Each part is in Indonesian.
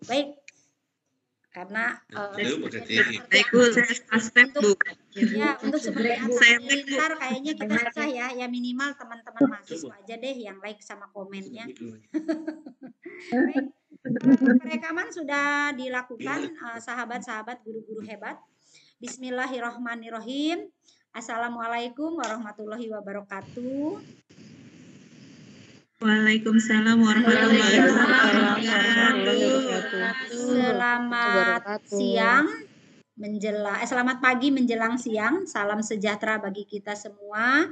Baik, karena untuk seperti apa halilintar kayaknya kita susah ya minimal teman-teman mahasiswa aja deh yang like sama komennya. Baik, perekaman sudah dilakukan sahabat-sahabat guru-guru hebat. Bismillahirrahmanirrahim. Assalamualaikum warahmatullahi wabarakatuh. Waalaikumsalam warahmatullahi wabarakatuh. Selamat siang selamat pagi menjelang siang. Salam sejahtera bagi kita semua.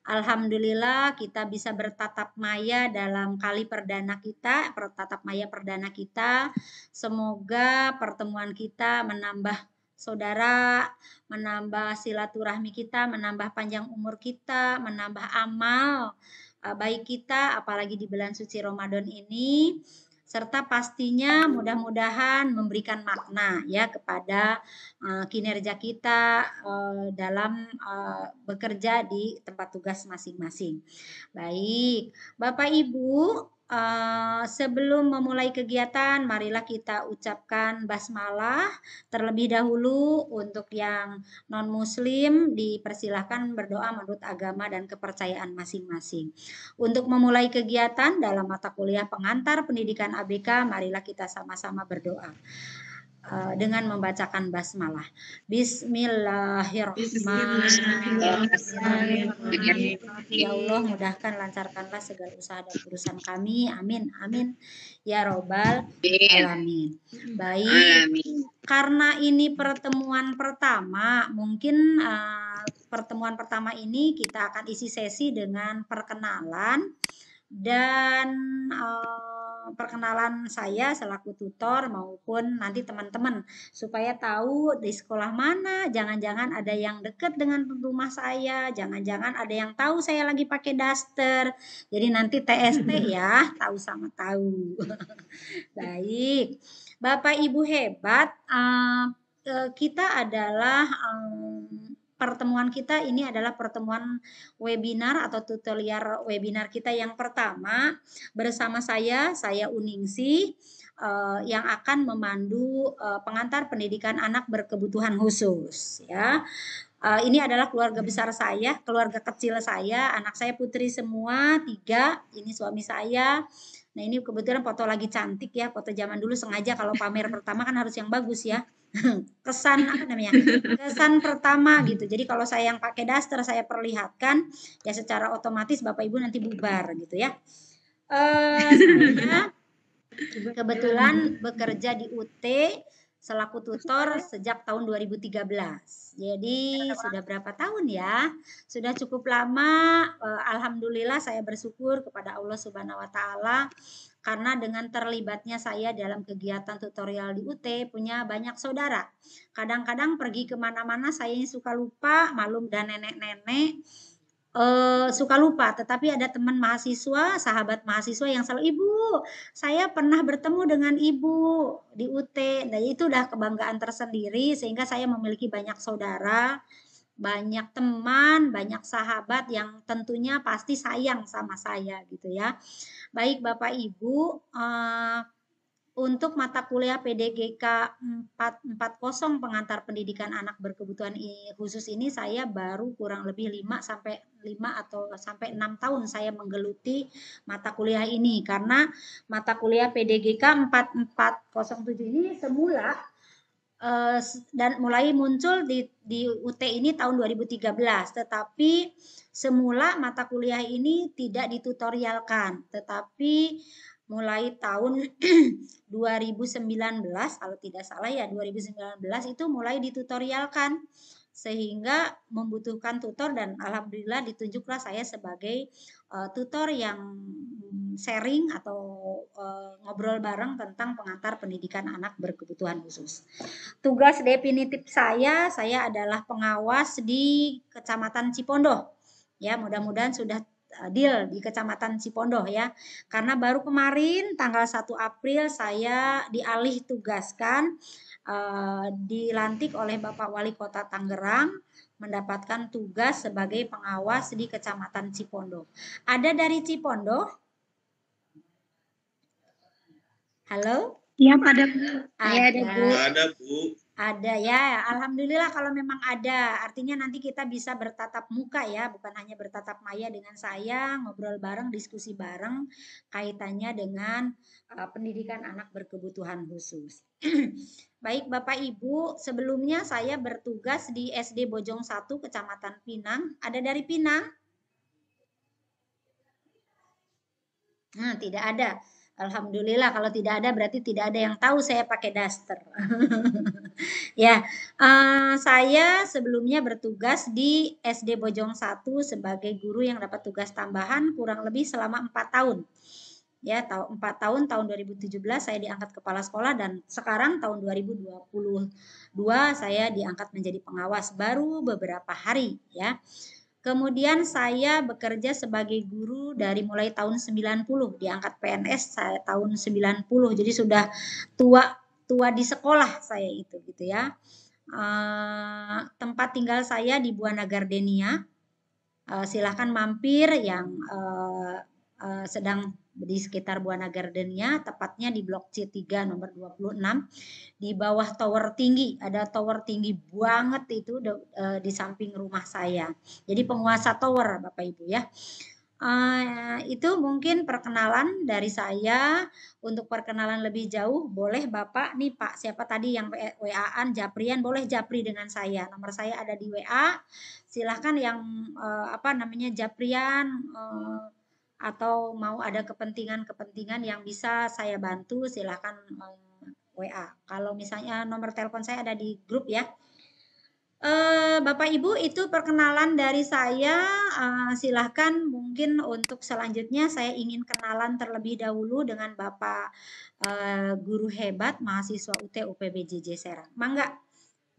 Alhamdulillah kita bisa bertatap maya dalam kali perdana kita, tatap maya perdana kita. Semoga pertemuan kita menambah saudara, menambah silaturahmi kita, menambah panjang umur kita, menambah amal baik kita, apalagi di bulan suci Ramadan ini, serta pastinya mudah-mudahan memberikan makna ya kepada kinerja kita dalam bekerja di tempat tugas masing-masing. Baik, Bapak Ibu, sebelum memulai kegiatan, marilah kita ucapkan basmalah terlebih dahulu. Untuk yang non-muslim dipersilahkan berdoa menurut agama dan kepercayaan masing-masing. Untuk memulai kegiatan dalam mata kuliah pengantar pendidikan ABK, marilah kita sama-sama berdoa dengan membacakan basmalah. Bismillahirrahmanirrahim. Ya Allah, mudahkan, lancarkanlah segala usaha dan urusan kami. Amin, amin. Ya Robbal Alamin. Baik, karena ini pertemuan pertama, mungkin pertemuan pertama ini kita akan isi sesi dengan perkenalan dan perkenalan saya selaku tutor maupun nanti teman-teman supaya tahu di sekolah mana, jangan-jangan ada yang dekat dengan rumah saya, jangan-jangan ada yang tahu saya lagi pakai daster, jadi nanti TST ya, tahu sama tahu. Baik, Bapak Ibu hebat, kita adalah pertemuan kita ini adalah pertemuan webinar atau tutorial webinar kita yang pertama bersama saya Uningsih yang akan memandu pengantar pendidikan anak berkebutuhan khusus ya. Ini adalah keluarga besar saya, keluarga kecil saya, anak saya putri semua 3, ini suami saya. Nah ini kebetulan foto lagi cantik ya, foto zaman dulu sengaja kalau pamer pertama kan harus yang bagus ya. Kesan apa namanya? Kesan pertama gitu. Jadi kalau saya yang pakai daster saya perlihatkan ya secara otomatis Bapak Ibu nanti bubar gitu ya. Saya kebetulan bekerja di UT selaku tutor sejak tahun 2013. Jadi sudah berapa tahun ya? Sudah cukup lama. Alhamdulillah saya bersyukur kepada Allah Subhanahu wa taala karena dengan terlibatnya saya dalam kegiatan tutorial di UT punya banyak saudara. Kadang-kadang pergi kemana-mana saya suka lupa, malum dan nenek-nenek suka lupa, tetapi ada teman mahasiswa, sahabat mahasiswa yang selalu, Ibu, saya pernah bertemu dengan Ibu di UT. Dan itu udah kebanggaan tersendiri sehingga saya memiliki banyak saudara, banyak teman, banyak sahabat yang tentunya pasti sayang sama saya gitu ya. Baik Bapak Ibu, untuk mata kuliah PDGK 440 pengantar pendidikan anak berkebutuhan khusus ini saya baru kurang lebih 5 atau sampai 6 tahun saya menggeluti mata kuliah ini karena mata kuliah PDGK 4407 ini semula dan mulai muncul di UT ini tahun 2013, tetapi semula mata kuliah ini tidak ditutorialkan, tetapi mulai tahun 2019 kalau tidak salah ya 2019 itu mulai ditutorialkan sehingga membutuhkan tutor dan alhamdulillah ditunjuklah saya sebagai tutor yang sharing atau ngobrol bareng tentang pengantar pendidikan anak berkebutuhan khusus. Tugas definitif saya adalah pengawas di Kecamatan Cipondoh. Ya, mudah-mudahan sudah deal di Kecamatan Cipondoh ya. Karena baru kemarin tanggal 1 April saya dialih tugaskan dilantik oleh Bapak Wali Kota Tangerang mendapatkan tugas sebagai pengawas di Kecamatan Cipondoh. Ada dari Cipondoh? Halo? Siap ada Bu. Ada, Bu. Ada, Bu. Ada ya, alhamdulillah kalau memang ada. Artinya nanti kita bisa bertatap muka ya, bukan hanya bertatap maya dengan saya, ngobrol bareng, diskusi bareng, kaitannya dengan pendidikan anak berkebutuhan khusus. Baik Bapak Ibu, sebelumnya saya bertugas di SD Bojong 1, Kecamatan Pinang. Ada dari Pinang? Nah, tidak ada. Alhamdulillah, kalau tidak ada berarti tidak ada yang tahu saya pakai daster. Ya, saya sebelumnya bertugas di SD Bojong 1 sebagai guru yang dapat tugas tambahan kurang lebih selama 4 tahun. Ya, 4 tahun, tahun 2017 saya diangkat kepala sekolah dan sekarang tahun 2022 saya diangkat menjadi pengawas baru beberapa hari ya. Kemudian saya bekerja sebagai guru dari mulai tahun 90, diangkat PNS saya tahun 90. Jadi sudah tua di sekolah saya itu gitu ya. Tempat tinggal saya di Buana Gardenia. Silahkan mampir yang sedang di sekitar Buana Gardenia, tepatnya di Blok C3 nomor 26, di bawah tower tinggi. Ada tower tinggi banget itu di samping rumah saya. Jadi penguasa tower Bapak Ibu ya. Itu mungkin perkenalan dari saya. Untuk perkenalan lebih jauh boleh Bapak nih Pak, siapa tadi yang WA-an Japrian, boleh japri dengan saya. Nomor saya ada di WA. Silahkan yang Japrian atau mau ada kepentingan yang bisa saya bantu, silahkan WA. Kalau misalnya nomor telepon saya ada di grup ya. Bapak Ibu, itu perkenalan dari saya. Silahkan mungkin untuk selanjutnya saya ingin kenalan terlebih dahulu dengan Bapak guru hebat mahasiswa UT UPBJJ Serang. Mangga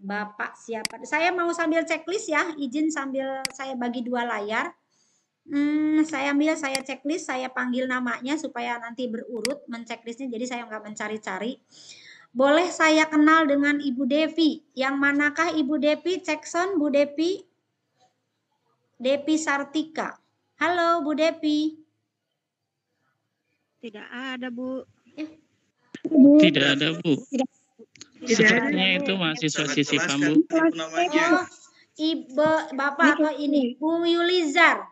Bapak siapa? Saya mau sambil checklist ya, izin sambil saya bagi 2 layar. Saya checklist, saya panggil namanya supaya nanti berurut menceklisnya, jadi saya nggak mencari-cari. Boleh saya kenal dengan Ibu Devi. Yang manakah Ibu Devi? Cekson Bu Devi. Devi Sartika. Halo Bu Devi. Tidak ada Bu. Tidak ada Bu. Sepertinya itu mahasiswa sisifam Bu. Oh, Ibu Bapak atau ini Bu Yulizar.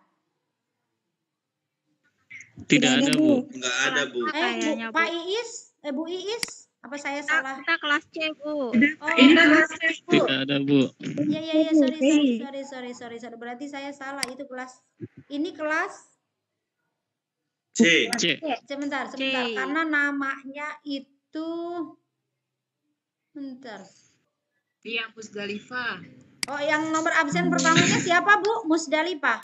Tidak ada Bu. Enggak ada Bu. Pak Iis, Bu Iis, apa saya salah? Kita kelas C Bu. Ini kelas C Bu. Tidak ada Bu. Ya, sorry. Berarti saya salah, itu kelas. Ini kelas C. Sebentar. Karena namanya itu bentar. Lia Musdalifah. Oh, yang nomor absen pertamanya siapa Bu? Musdalifah.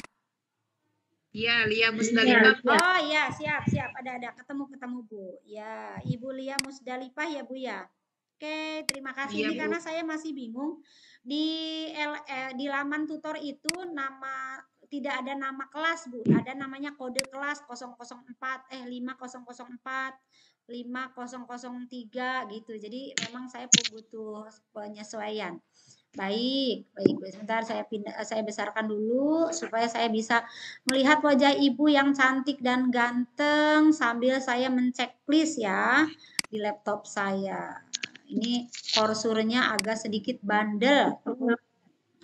Iya, Lia Musdalifah. Oh ya, siap. Ada ketemu Bu. Ya, Ibu Lia Musdalifah ya Bu ya. Oke, terima kasih. Iya, Ini Bu. karena saya masih bingung di laman tutor itu tidak ada nama kelas Bu. Ada namanya kode kelas 004 5004 5003 gitu. Jadi memang saya butuh penyesuaian. Baik. Sebentar saya besarkan dulu supaya saya bisa melihat wajah Ibu yang cantik dan ganteng sambil saya menceklis ya di laptop saya. Ini kursornya agak sedikit bandel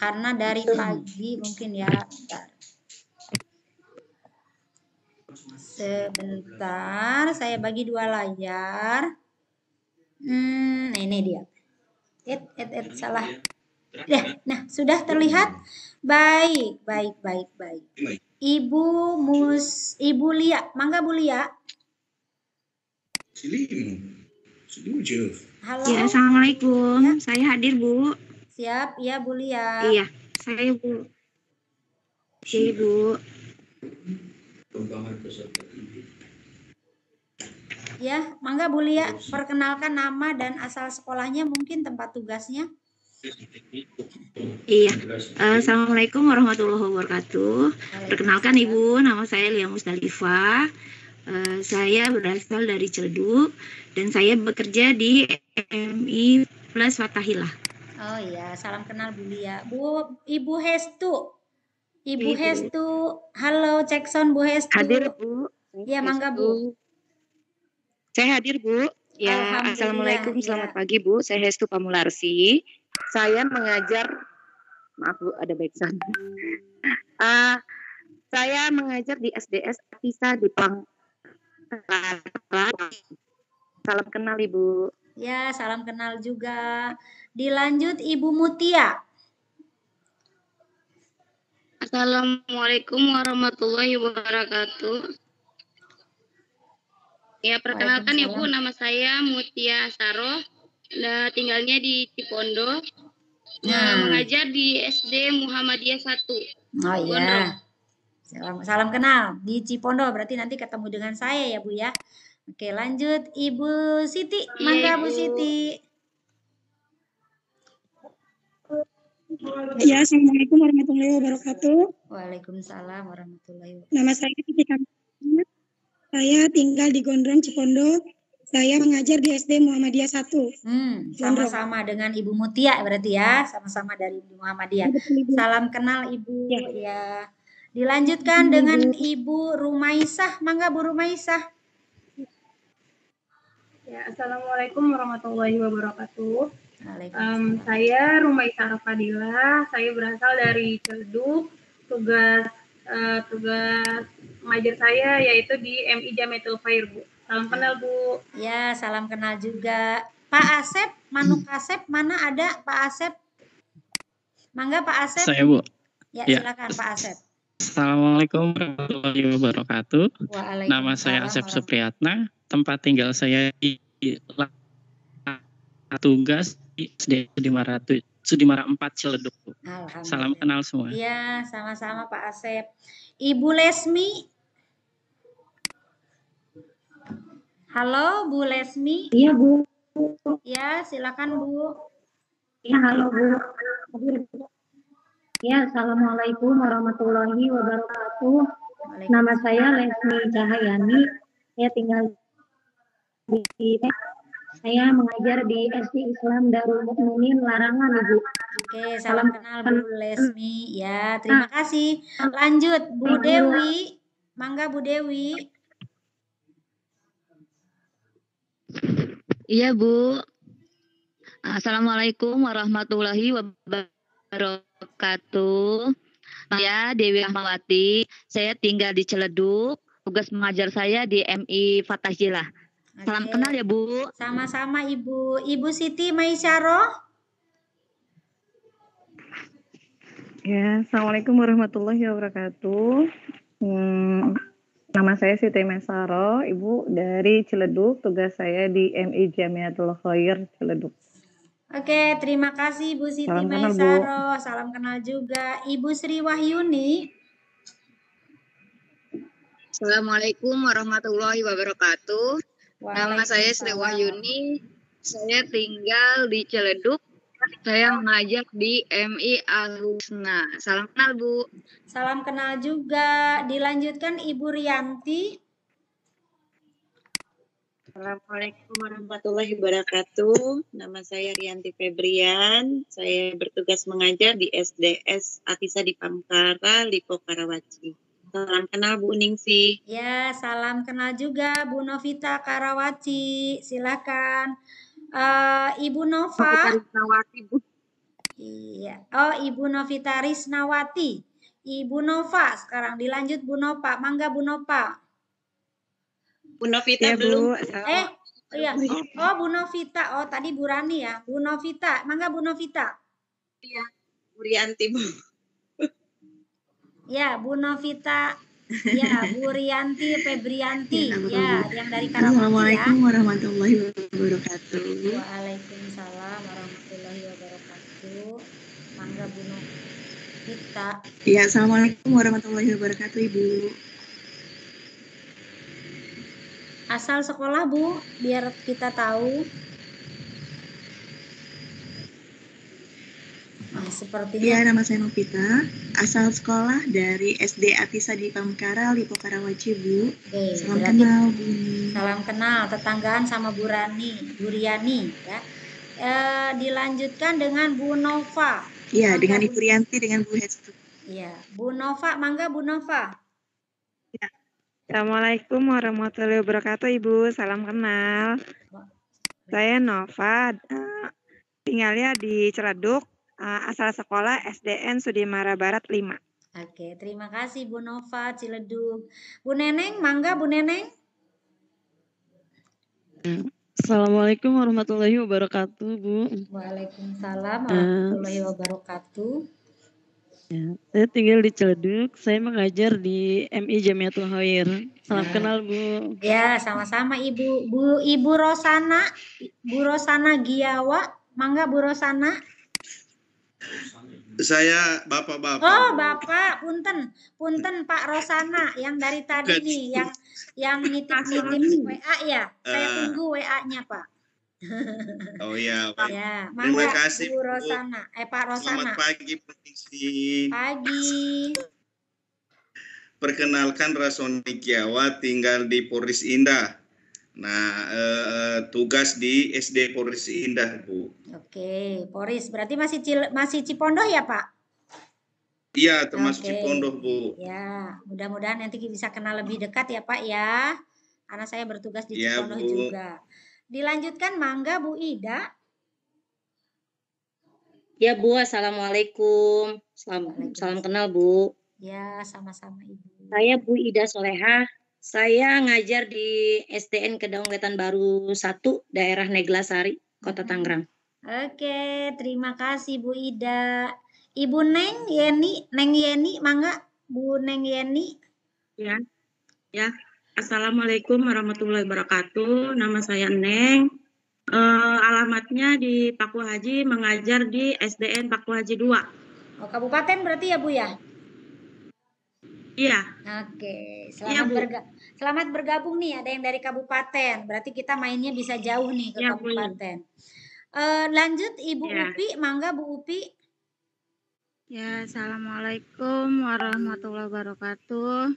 karena dari pagi mungkin ya. Sebentar, saya bagi 2 layar. Ini dia. Salah. Ya, nah sudah terlihat. Baik. Ibu Lia, mangga Bu Lia. Halo. Ya, Assalamualaikum. Ya. Saya hadir Bu. Siap, ya Bu Lia. Iya, saya Bu. Iya Bu. Ya, mangga Bu Lia, perkenalkan nama dan asal sekolahnya, mungkin tempat tugasnya. Iya. Assalamualaikum warahmatullahi wabarakatuh. Perkenalkan Ibu, nama saya Lia Musdalifah. Saya berasal dari Ciledug dan saya bekerja di MI Plus Fatahillah. Oh iya, salam kenal Bu Lia. Ibu Hestu. Ibu Hestu. Halo, Cekson Bu Hestu. Hadir Bu. Ya, mangga Bu. Saya hadir Bu. Ya, Alhamdulillah, Assalamualaikum, ya. selamat pagi Bu. Saya Hestu Pamularsi. Saya mengajar, maaf Bu, ada backsound. Saya mengajar di SDS Atisa di Pangkalan. Salam kenal Ibu. Ya, salam kenal juga. Dilanjut Ibu Mutia. Assalamualaikum warahmatullahi wabarakatuh. Ya, perkenalkan Ibu, nama saya Mutia Saro, tinggalnya di Cipondo, mengajar di SD Muhammadiyah 1. Oh iya. Salam kenal di Cipondo, berarti nanti ketemu dengan saya ya Bu ya. Oke, lanjut Ibu Siti. Mangga Bu Siti. Ya, Assalamualaikum warahmatullahi wabarakatuh. Waalaikumsalam warahmatullahi wabarakatuh. Nama saya Siti Kamil. Saya tinggal di Gondrong, Cipondo. Saya mengajar di SD Muhammadiyah 1. Sama-sama dengan Ibu Mutia berarti ya, sama-sama dari Muhammadiyah. Salam kenal Ibu ya. Dilanjutkan dengan Ibu Rumaisah. Mangga Bu Rumaisah. Ya, Assalamualaikum warahmatullahi wabarakatuh. Saya Rumaisah Fadila. Saya berasal dari Ciledug. Tugas mengajar saya yaitu di MI Jamiatul Khair, Bu. Salam kenal, Bu. Ya, salam kenal juga. Pak Asep, Manuk Asep, mana ada Pak Asep? Mangga Pak Asep. Saya Bu. Ya, silakan Pak Asep. Assalamualaikum warahmatullahi wabarakatuh. Nama saya Asep Supriyatna. Tempat tinggal saya di tugas di SD Sudimara 4 Ciledug. Salam kenal semua. Iya, sama-sama Pak Asep. Ibu Lesmi. Halo Bu Lesmi. Iya Bu. Ya, silakan Bu. Ya, halo Bu. Ya, Assalamualaikum warahmatullahi wabarakatuh. Nama saya Lesmi Cahayani. Saya tinggal di saya mengajar di SD Islam Darul Mukminin Larangan, Ibu. Oke, salam kenal Bu Lesmi. Ya, terima kasih. Lanjut Bu Dewi. Mangga Bu Dewi. Iya Bu. Assalamualaikum warahmatullahi wabarakatuh. Saya Dewi Rahmawati. Saya tinggal di Ciledug. Tugas mengajar saya di MI Fatahillah. Salam kenal ya Bu. Sama-sama Ibu. Ibu Siti Maisyaro. Ya, Assalamualaikum warahmatullahi wabarakatuh. Nama saya Siti Maisyaro, Ibu dari Ciledug. Tugas saya di MI Jamiatul Khair Ciledug. Oke, terima kasih Bu Siti Maisyaro. Salam kenal juga. Ibu Sri Wahyuni. Assalamualaikum warahmatullahi wabarakatuh. Nama saya Sri Wahyuni. Saya tinggal di Ciledug. Saya mengajar di MI Al-Husna. Salam kenal Bu. Salam kenal juga. Dilanjutkan Ibu Rianti. Assalamualaikum warahmatullahi wabarakatuh. Nama saya Rianti Febrian. Saya bertugas mengajar di SDS Atisa di Pamkara, Lipo Karawaci. Salam kenal Bu Ningsih. Ya, salam kenal juga Bu Novita Karawaci. Silakan. Ibu Nova. Bu. Iya. Oh, Ibu Novita Risnawati. Ibu Nova. Sekarang dilanjut Bu Nova. Mangga Bu Nova. Bu Novita ya, belum. Iya. Oh, Bu Novita. Oh, tadi Bu Rani ya. Bu Novita. Mangga Bu Novita. Iya. Bu Rianti, Bu. Ya, Bu Novita. Ya, Bu Rianti Febrianti. Ya, yang dari Karawaci. Assalamualaikum warahmatullahi wabarakatuh. Waalaikumsalam warahmatullahi wabarakatuh. Mangga Bu Novita. Ya, Assalamualaikum warahmatullahi wabarakatuh, Ibu. Asal sekolah Bu, biar kita tahu. Nah, sepertinya. Ya, nama saya Novita. Asal sekolah dari SD Atisa di Pamkara, Lipo Karawaci, Bu. Oke, salam kenal, Bu. Salam kenal, tetanggaan sama Bu Riani, ya. Dilanjutkan dengan Bu Nova. Iya, dengan Ibu Rianti, dengan Bu Hestu. Iya, Bu Nova, mangga Bu Nova. Ya. Assalamualaikum warahmatullahi wabarakatuh, Ibu. Salam kenal. Saya Nova, tinggalnya di Ciledug, asal sekolah SDN Sudimara Barat 5. Oke, terima kasih Bu Nova Ciledug. Bu Neneng, mangga Bu Neneng. Assalamualaikum warahmatullahi wabarakatuh, Bu. Waalaikumsalam warahmatullahi wabarakatuh. Ya, saya tinggal di Ciledug, saya mengajar di MI Jamiatul Khair. Salam kenal, Bu. Ya, sama-sama Ibu. Ibu Rosana, Bu Rosana Giawa, mangga Bu Rosana. Saya Bapak-bapak. Oh, Bapak, punten Pak Rosana yang dari tadi nih, yang nitip-nitip WA ya. Saya tunggu WA-nya, Pak. Oh iya, Pak. Ya, Terima kasih Bu Rosana. Pak Rosana. Selamat pagi, Provinsi. Pagi. Perkenalkan Rasoni Kiawa, tinggal di Poris Indah. Nah, tugas di SD Poris Indah, Bu. Oke, Poris. Berarti masih Cipondoh ya, Pak? Iya, termasuk Cipondoh, Bu. Ya, mudah-mudahan nanti bisa kenal lebih dekat ya, Pak ya. Karena saya bertugas di Cipondoh juga. Dilanjutkan, mangga Bu Ida. Ya Bu, Assalamualaikum. Salam kenal Bu. Ya, sama-sama Ibu. Saya Bu Ida Soleha. Saya ngajar di SDN Kedaung Wetan Baru 1, daerah Neglasari, Kota Tangerang. Oke, terima kasih Bu Ida. Ibu Neng Yeni, mangga Bu Neng Yeni. Ya. Assalamualaikum warahmatullahi wabarakatuh. Nama saya Neng. Alamatnya di Paku Haji, mengajar di SDN Paku Haji 2. Oh, kabupaten berarti ya Bu ya? Iya. Oke, selamat bergabung nih. Ada yang dari kabupaten. Berarti kita mainnya bisa jauh nih ke kabupaten. Lanjut Ibu Upi, mangga Bu Upi. Ya, Assalamualaikum warahmatullahi wabarakatuh.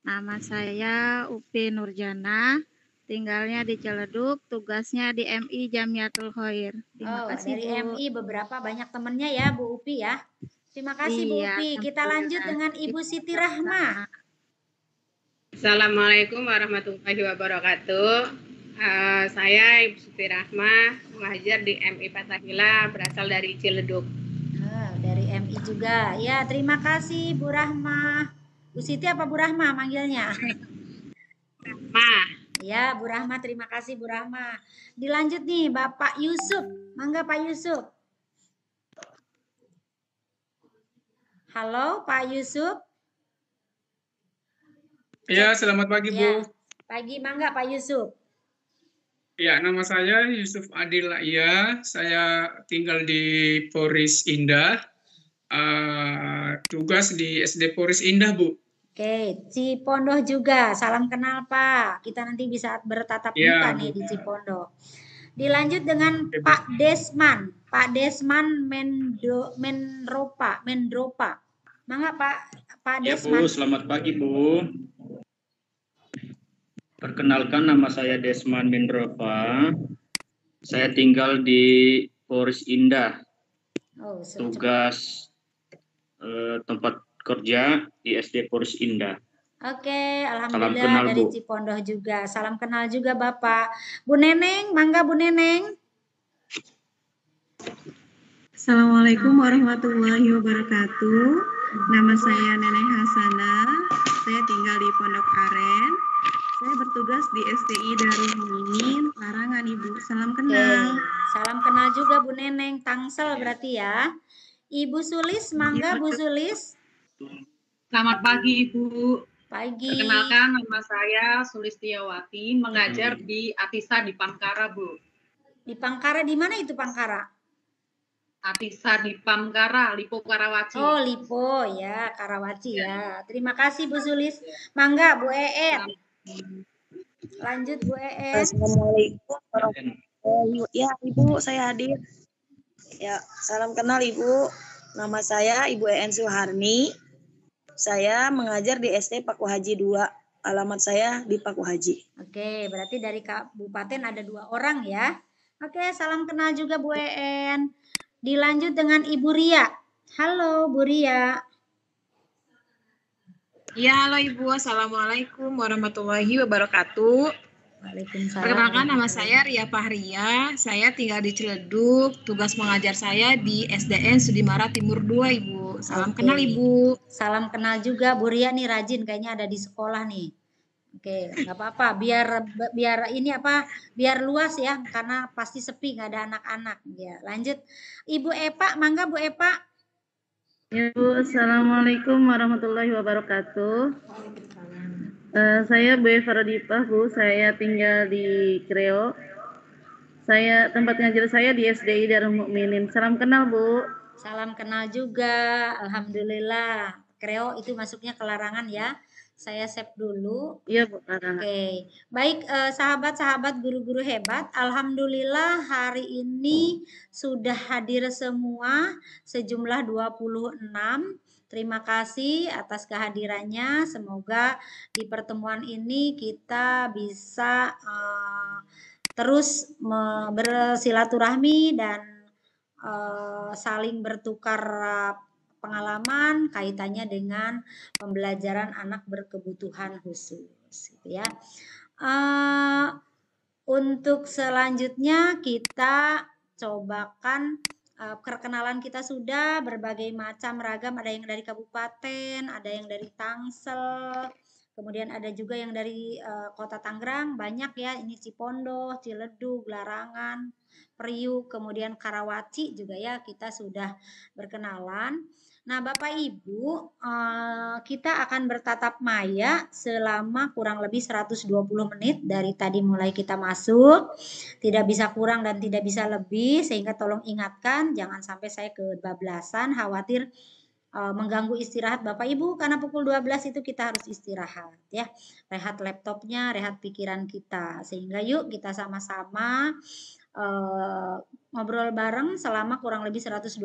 Nama saya Upi Nurjana, tinggalnya di Ciledug, tugasnya di MI Jamiatul Khair. Terima kasih dari Bu. MI beberapa banyak temennya ya Bu Upi ya. Terima kasih Bu Upi. Kita lanjut dengan Ibu Siti Rahma. Assalamualaikum warahmatullahi wabarakatuh. Saya Ibu Siti Rahma, mengajar di MI Fathahillah, berasal dari Ciledug. Dari MI juga. Ya, terima kasih Bu Rahma. Bu Siti apa Bu Rahma manggilnya? Rahma. Ya, Bu Rahma, terima kasih Bu Rahma. Dilanjut nih Bapak Yusuf. Mangga Pak Yusuf. Halo Pak Yusuf. Ya, selamat pagi Bu. Pagi, mangga Pak Yusuf. Ya, nama saya Yusuf Adil Laiya. Saya tinggal di Poris Indah. Tugas di SD Poris Indah, Bu. Oke, Cipondoh juga. Salam kenal Pak. Kita nanti bisa bertatap muka nih di Cipondoh. Dilanjut dengan Pak Desman. Pak Desman Mendropa. Mangga Pak Desman. Ya Bu, selamat pagi Bu. Perkenalkan, nama saya Desman Mendropa. Saya tinggal di Poris Indah. Tugas tempat kerja di SD Poris Indah. Oke, alhamdulillah dari Cipondoh juga. Salam kenal juga Bapak. Bu Neneng, mangga Bu Neneng. Assalamualaikum warahmatullahi wabarakatuh. Nama saya Neneng Hasana. Saya tinggal di Pondok Aren. Saya bertugas di STI Darul Mukminin, Larangan Ibu. Salam kenal. Salam kenal juga Bu Neneng. Tangsel berarti ya. Ibu Sulis, mangga Bu Sulis. Selamat pagi Ibu. Pagi. Perkenalkan, nama saya Sulistiawati, mengajar di Atisa di Pamkara, Bu. Di Pamkara, di mana itu Pamkara? Atisa di Pamkara, Lipo Karawaci. Oh, Lipo ya, Karawaci ya. Terima kasih Bu Sulis. Mangga Bu EN. Lanjut Bu EN. Assalamualaikum warahmatullahi. Ya, Ibu, saya hadir. Ya, salam kenal Ibu. Nama saya Ibu EN Suharni. Saya mengajar di SD Paku Haji 2. Alamat saya di Paku Haji. Oke, berarti dari kabupaten ada 2 orang ya. Oke, salam kenal juga Bu EN. Dilanjut dengan Ibu Ria. Halo Bu Ria. Ya, halo Ibu. Assalamualaikum warahmatullahi wabarakatuh. Waalaikumsalam. Perkenalkan, nama saya Ria Fahria. Saya tinggal di Ciledug. Tugas mengajar saya di SDN Sudimara Timur 2, Ibu. Salam kenal, Ibu. Salam kenal juga, Bu Ria nih rajin kayaknya ada di sekolah nih. Oke, nggak apa-apa. Biar ini apa? Biar luas ya, karena pasti sepi nggak ada anak-anak. Ya, lanjut. Ibu Epa, mangga Bu Epa. Ya Bu, Assalamualaikum warahmatullahi wabarakatuh. Saya Bu Eva Radipah, Bu. Saya tinggal di Kreo. Tempat ngajar saya di SDI Darul Mukminin. Salam kenal, Bu. Salam kenal juga. Alhamdulillah. Kreo itu masuknya ke larangan ya. Saya save dulu. Iya, Bu. Larangan. Oke. Baik, sahabat-sahabat guru-guru hebat. Alhamdulillah hari ini sudah hadir semua sejumlah 26. Terima kasih atas kehadirannya. Semoga di pertemuan ini kita bisa terus bersilaturahmi dan saling bertukar pengalaman kaitannya dengan pembelajaran anak berkebutuhan khusus, gitu ya. Untuk selanjutnya kita cobakan perkenalan kita sudah berbagai macam ragam, ada yang dari kabupaten, ada yang dari Tangsel, kemudian ada juga yang dari kota Tangerang, banyak ya, ini Cipondoh, Ciledug, Larangan, Priuk, kemudian Karawaci juga ya, kita sudah berkenalan. Nah, Bapak Ibu, kita akan bertatap maya selama kurang lebih 120 menit dari tadi mulai kita masuk. Tidak bisa kurang dan tidak bisa lebih, sehingga tolong ingatkan jangan sampai saya kebablasan, khawatir mengganggu istirahat Bapak Ibu, karena pukul 12 itu kita harus istirahat ya. Rehat laptopnya, rehat pikiran kita. Sehingga yuk kita sama-sama ngobrol bareng selama kurang lebih 120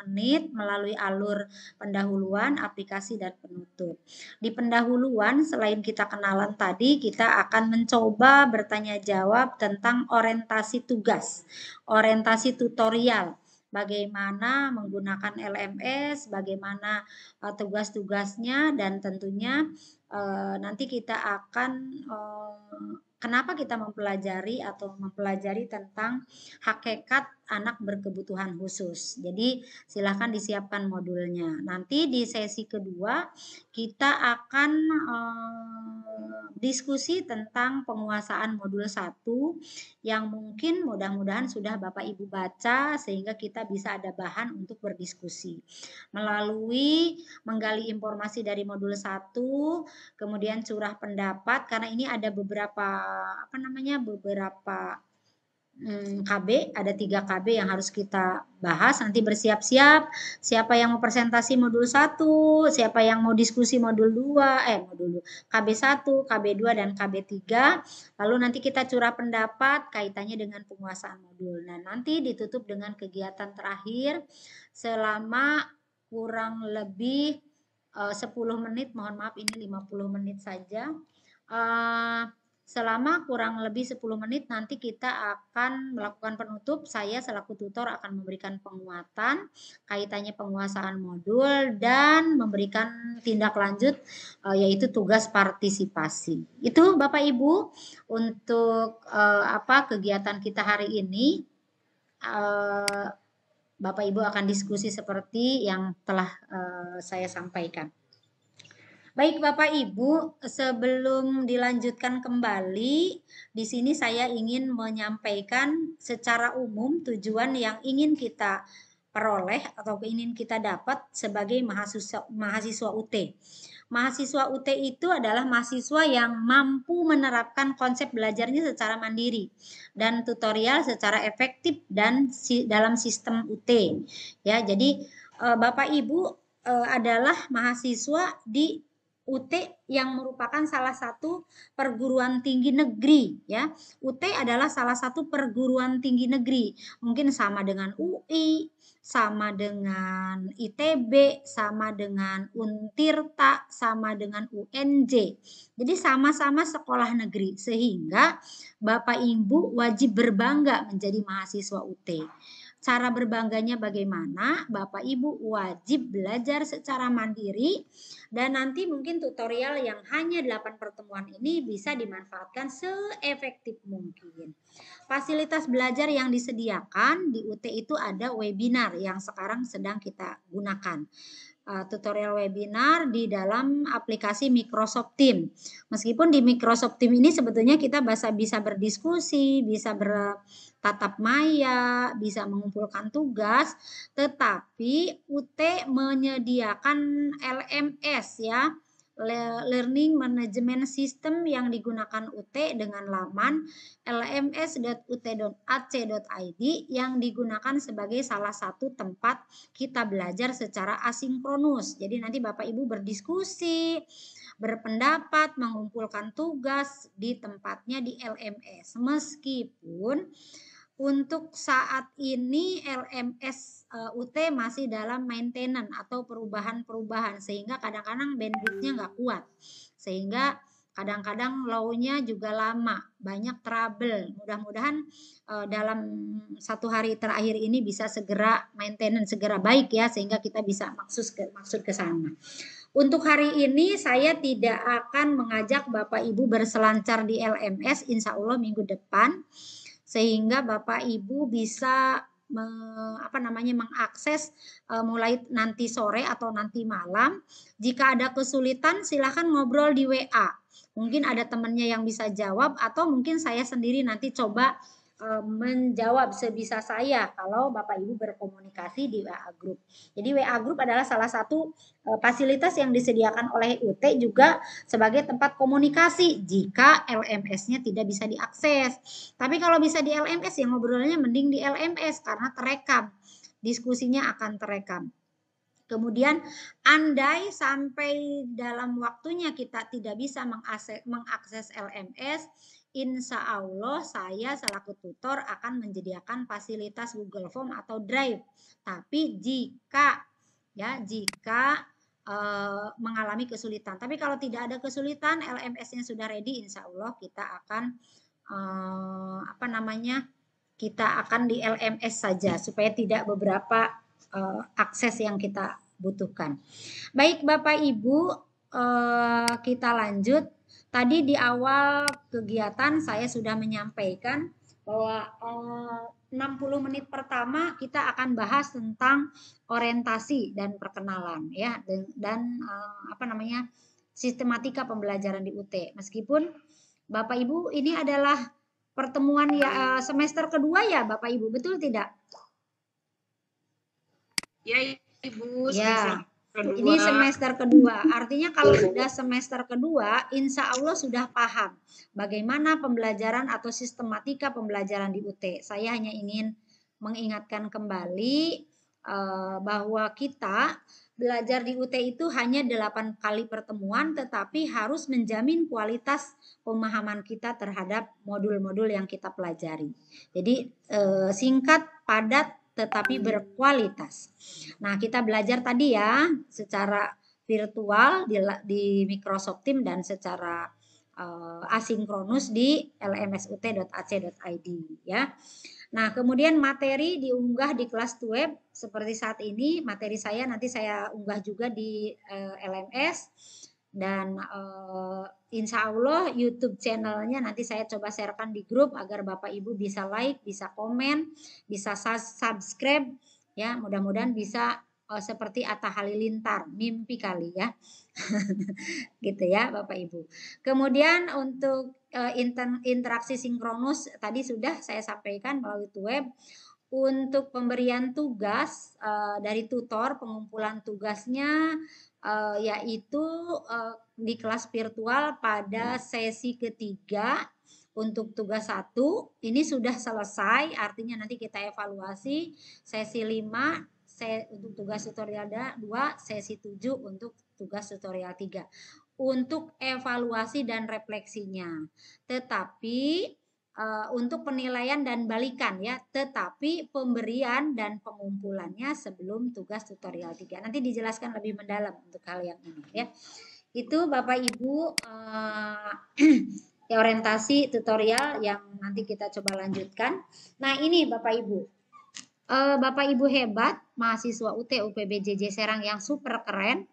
menit melalui alur pendahuluan, aplikasi, dan penutup. Di pendahuluan, selain kita kenalan tadi, kita akan mencoba bertanya jawab tentang orientasi tugas, orientasi tutorial, bagaimana menggunakan LMS, bagaimana tugas-tugasnya, dan tentunya nanti kita akan kenapa kita mempelajari tentang hakikat anak berkebutuhan khusus. Jadi silahkan disiapkan modulnya. Nanti di sesi kedua kita akan diskusi tentang penguasaan modul 1 yang mungkin mudah-mudahan sudah Bapak Ibu baca sehingga kita bisa ada bahan untuk berdiskusi. Melalui menggali informasi dari modul 1, kemudian curah pendapat, karena ini ada beberapa KB, ada 3 KB yang harus kita bahas. Nanti bersiap-siap siapa yang mau presentasi modul 1, siapa yang mau diskusi modul 2, KB 1, KB 2, dan KB 3. Lalu nanti kita curah pendapat kaitannya dengan penguasaan modul. Nah, nanti ditutup dengan kegiatan terakhir selama kurang lebih 10 menit, mohon maaf ini 50 menit saja. Selama kurang lebih 10 menit nanti kita akan melakukan penutup. Saya selaku tutor akan memberikan penguatan kaitannya penguasaan modul dan memberikan tindak lanjut yaitu tugas partisipasi. Itu Bapak Ibu untuk kegiatan kita hari ini. Bapak Ibu akan diskusi seperti yang telah saya sampaikan. Baik Bapak Ibu, sebelum dilanjutkan kembali, di sini saya ingin menyampaikan secara umum tujuan yang ingin kita peroleh atau ingin kita dapat sebagai mahasiswa UT. Mahasiswa UT itu adalah mahasiswa yang mampu menerapkan konsep belajarnya secara mandiri dan tutorial secara efektif dan dalam sistem UT. Ya, jadi Bapak Ibu adalah mahasiswa di UT yang merupakan salah satu perguruan tinggi negeri ya. UT adalah salah satu perguruan tinggi negeri. Mungkin sama dengan UI, sama dengan ITB, sama dengan Untirta, sama dengan UNJ. Jadi sama-sama sekolah negeri sehingga Bapak Ibu wajib berbangga menjadi mahasiswa UT. Cara berbangganya bagaimana? Bapak Ibu wajib belajar secara mandiri dan nanti mungkin tutorial yang hanya 8 pertemuan ini bisa dimanfaatkan seefektif mungkin. Fasilitas belajar yang disediakan di UT itu ada webinar yang sekarang sedang kita gunakan. Tutorial webinar di dalam aplikasi Microsoft Teams. Meskipun di Microsoft Teams ini sebetulnya kita bisa berdiskusi, bisa bertatap maya, bisa mengumpulkan tugas, tetapi UT menyediakan LMS ya, Learning Management System yang digunakan UT dengan laman lms.ut.ac.id yang digunakan sebagai salah satu tempat kita belajar secara asinkronus. Jadi nanti Bapak Ibu berdiskusi, berpendapat, mengumpulkan tugas di tempatnya di LMS. Meskipun untuk saat ini LMS UT masih dalam maintenance atau perubahan-perubahan sehingga kadang-kadang bandwidth-nya nggak kuat. Sehingga kadang-kadang low-nya juga lama, banyak trouble. Mudah-mudahan dalam 1 hari terakhir ini bisa segera maintenance, segera baik ya, sehingga kita bisa maksud ke sana. Untuk hari ini saya tidak akan mengajak Bapak Ibu berselancar di LMS, insya Allah minggu depan, sehingga Bapak Ibu bisa mengakses mulai nanti sore atau nanti malam. Jika ada kesulitan silahkan ngobrol di WA. Mungkin ada temannya yang bisa jawab atau mungkin saya sendiri nanti coba menjawab sebisa saya kalau Bapak Ibu berkomunikasi di WA Group. Jadi WA Group adalah salah satu fasilitas yang disediakan oleh UT juga sebagai tempat komunikasi jika LMS-nya tidak bisa diakses. Tapi kalau bisa di LMS ya ngobrolnya mending di LMS karena terekam. Diskusinya akan terekam. Kemudian andai sampai dalam waktunya kita tidak bisa mengakses LMS, insya Allah saya selaku tutor akan menyediakan fasilitas Google Form atau Drive. Tapi jika mengalami kesulitan. Tapi kalau tidak ada kesulitan, LMS-nya sudah ready, insya Allah kita akan kita akan di LMS saja supaya tidak beberapa akses yang kita butuhkan. Baik Bapak Ibu, kita lanjut. Tadi di awal kegiatan saya sudah menyampaikan bahwa 60 menit pertama kita akan bahas tentang orientasi dan perkenalan ya, dan sistematika pembelajaran di UT. Meskipun Bapak Ibu ini adalah pertemuan ya semester kedua ya Bapak Ibu, betul tidak? Ya Ibu, ya. Ini semester kedua, artinya kalau sudah semester kedua, insya Allah sudah paham bagaimana pembelajaran atau sistematika pembelajaran di UT. Saya hanya ingin mengingatkan kembali bahwa kita belajar di UT itu hanya 8 kali pertemuan, tetapi harus menjamin kualitas pemahaman kita terhadap modul-modul yang kita pelajari. Jadi singkat, padat, tetapi berkualitas. Nah, kita belajar tadi ya secara virtual di Microsoft Teams dan secara asinkronus di lmsut.ac.id ya. Nah, kemudian materi diunggah di kelas web seperti saat ini. Materi saya nanti saya unggah juga di LMS dan insya Allah YouTube channelnya nanti saya coba sharekan di grup agar Bapak Ibu bisa like, bisa komen, bisa subscribe ya. Mudah-mudahan bisa seperti Atta Halilintar, mimpi kali ya. Gitu ya Bapak Ibu. Kemudian untuk interaksi sinkronus tadi sudah saya sampaikan melalui web. Untuk pemberian tugas dari tutor, pengumpulan tugasnya yaitu di kelas virtual pada sesi ketiga untuk tugas 1 ini sudah selesai, artinya nanti kita evaluasi sesi 5 untuk tugas tutorial 2, sesi 7 untuk tugas tutorial 3 untuk evaluasi dan refleksinya. Tetapi untuk penilaian dan balikan ya, tetapi pemberian dan pengumpulannya sebelum tugas tutorial 3. Nanti dijelaskan lebih mendalam untuk hal yang ini ya. Itu Bapak Ibu orientasi tutorial yang nanti kita coba lanjutkan. Nah, ini Bapak Ibu. Bapak Ibu hebat, mahasiswa UT UPBJJ Serang yang super keren.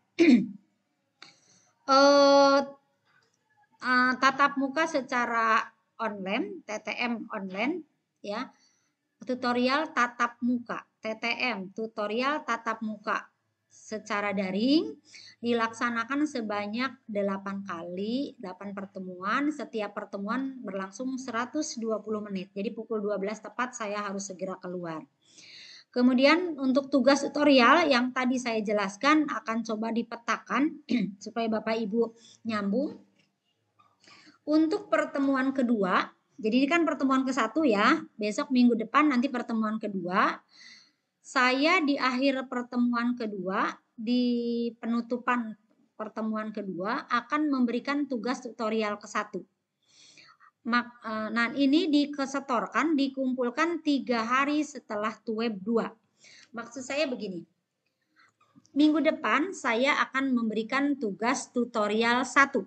Tatap muka secara online, TTM online, ya. Tutorial tatap muka, TTM, tutorial tatap muka secara daring dilaksanakan sebanyak 8 kali, 8 pertemuan. Setiap pertemuan berlangsung 120 menit. Jadi pukul 12 tepat saya harus segera keluar. Kemudian untuk tugas tutorial yang tadi saya jelaskan akan coba dipetakan supaya Bapak Ibu nyambung. Untuk pertemuan kedua, jadi ini kan pertemuan ke-1 ya, besok minggu depan nanti pertemuan kedua. Saya di akhir pertemuan kedua, di penutupan pertemuan kedua akan memberikan tugas tutorial ke-1. Nah ini dikesetorkan, dikumpulkan 3 hari setelah TUEB 2. Maksud saya begini, minggu depan saya akan memberikan tugas tutorial 1.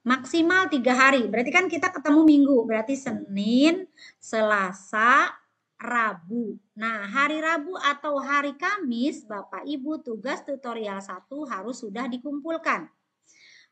Maksimal 3 hari, berarti kan kita ketemu minggu, berarti Senin, Selasa, Rabu. Nah, hari Rabu atau hari Kamis, Bapak Ibu tugas tutorial 1 harus sudah dikumpulkan.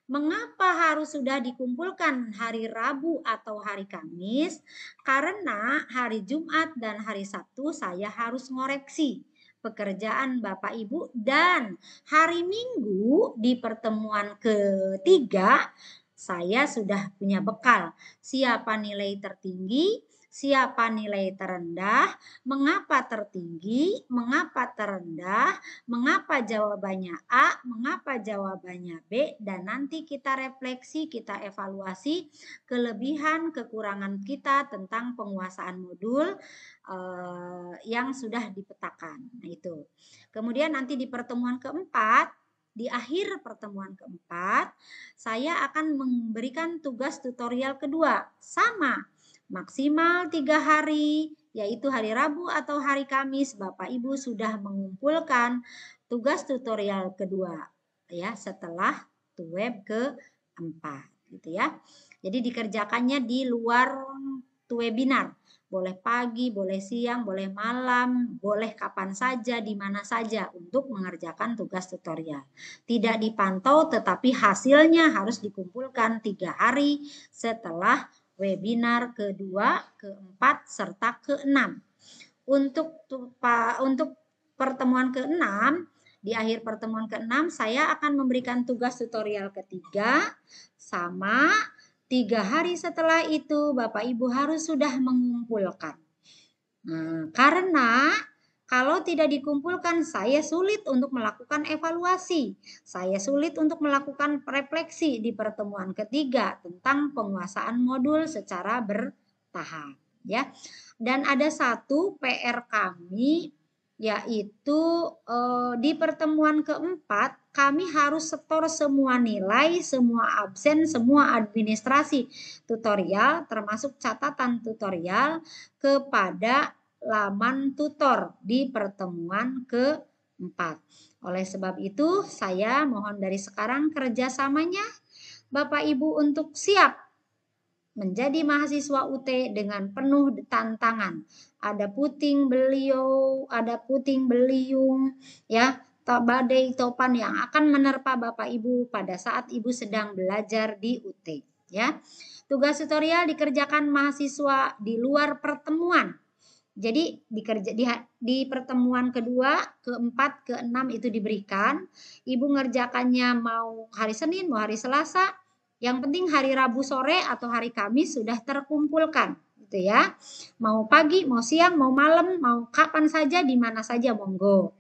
Mengapa harus sudah dikumpulkan hari Rabu atau hari Kamis? Karena hari Jumat dan hari Sabtu saya harus ngoreksi pekerjaan Bapak Ibu, dan hari Minggu di pertemuan ketiga saya sudah punya bekal. Siapa nilai tertinggi, siapa nilai terendah, mengapa tertinggi, mengapa terendah, mengapa jawabannya A, mengapa jawabannya B, dan nanti kita refleksi, kita evaluasi kelebihan, kekurangan kita tentang penguasaan modul yang sudah dipetakan. Nah, itu. Kemudian nanti di pertemuan keempat, di akhir pertemuan keempat, saya akan memberikan tugas tutorial kedua. Sama, maksimal 3 hari, yaitu hari Rabu atau hari Kamis, Bapak Ibu sudah mengumpulkan tugas tutorial kedua, ya, setelah TUEB keempat, gitu ya. Jadi dikerjakannya di luar webinar. Boleh pagi, boleh siang, boleh malam, boleh kapan saja, di mana saja untuk mengerjakan tugas tutorial. Tidak dipantau, tetapi hasilnya harus dikumpulkan 3 hari setelah webinar kedua, keempat, serta keenam. Untuk pertemuan keenam, di akhir pertemuan keenam, saya akan memberikan tugas tutorial ketiga, sama 3 hari setelah itu Bapak Ibu harus sudah mengumpulkan. Nah, karena kalau tidak dikumpulkan saya sulit untuk melakukan evaluasi. Saya sulit untuk melakukan refleksi di pertemuan ketiga tentang penguasaan modul secara bertahap, ya. Dan ada satu PR kami, yaitu di pertemuan keempat kami harus setor semua nilai, semua absen, semua administrasi tutorial, termasuk catatan tutorial kepada laman tutor di pertemuan keempat. Oleh sebab itu, saya mohon dari sekarang kerjasamanya Bapak Ibu untuk siap menjadi mahasiswa UT dengan penuh tantangan. Ada puting beliau, ada puting beliung, ya, badai topan yang akan menerpa Bapak Ibu pada saat Ibu sedang belajar di UT, ya. Tugas tutorial dikerjakan mahasiswa di luar pertemuan. Jadi di pertemuan kedua, keempat, keenam itu diberikan. Ibu ngerjakannya mau hari Senin, mau hari Selasa, yang penting hari Rabu sore atau hari Kamis sudah terkumpulkan, gitu ya. Mau pagi, mau siang, mau malam, mau kapan saja, di mana saja, monggo.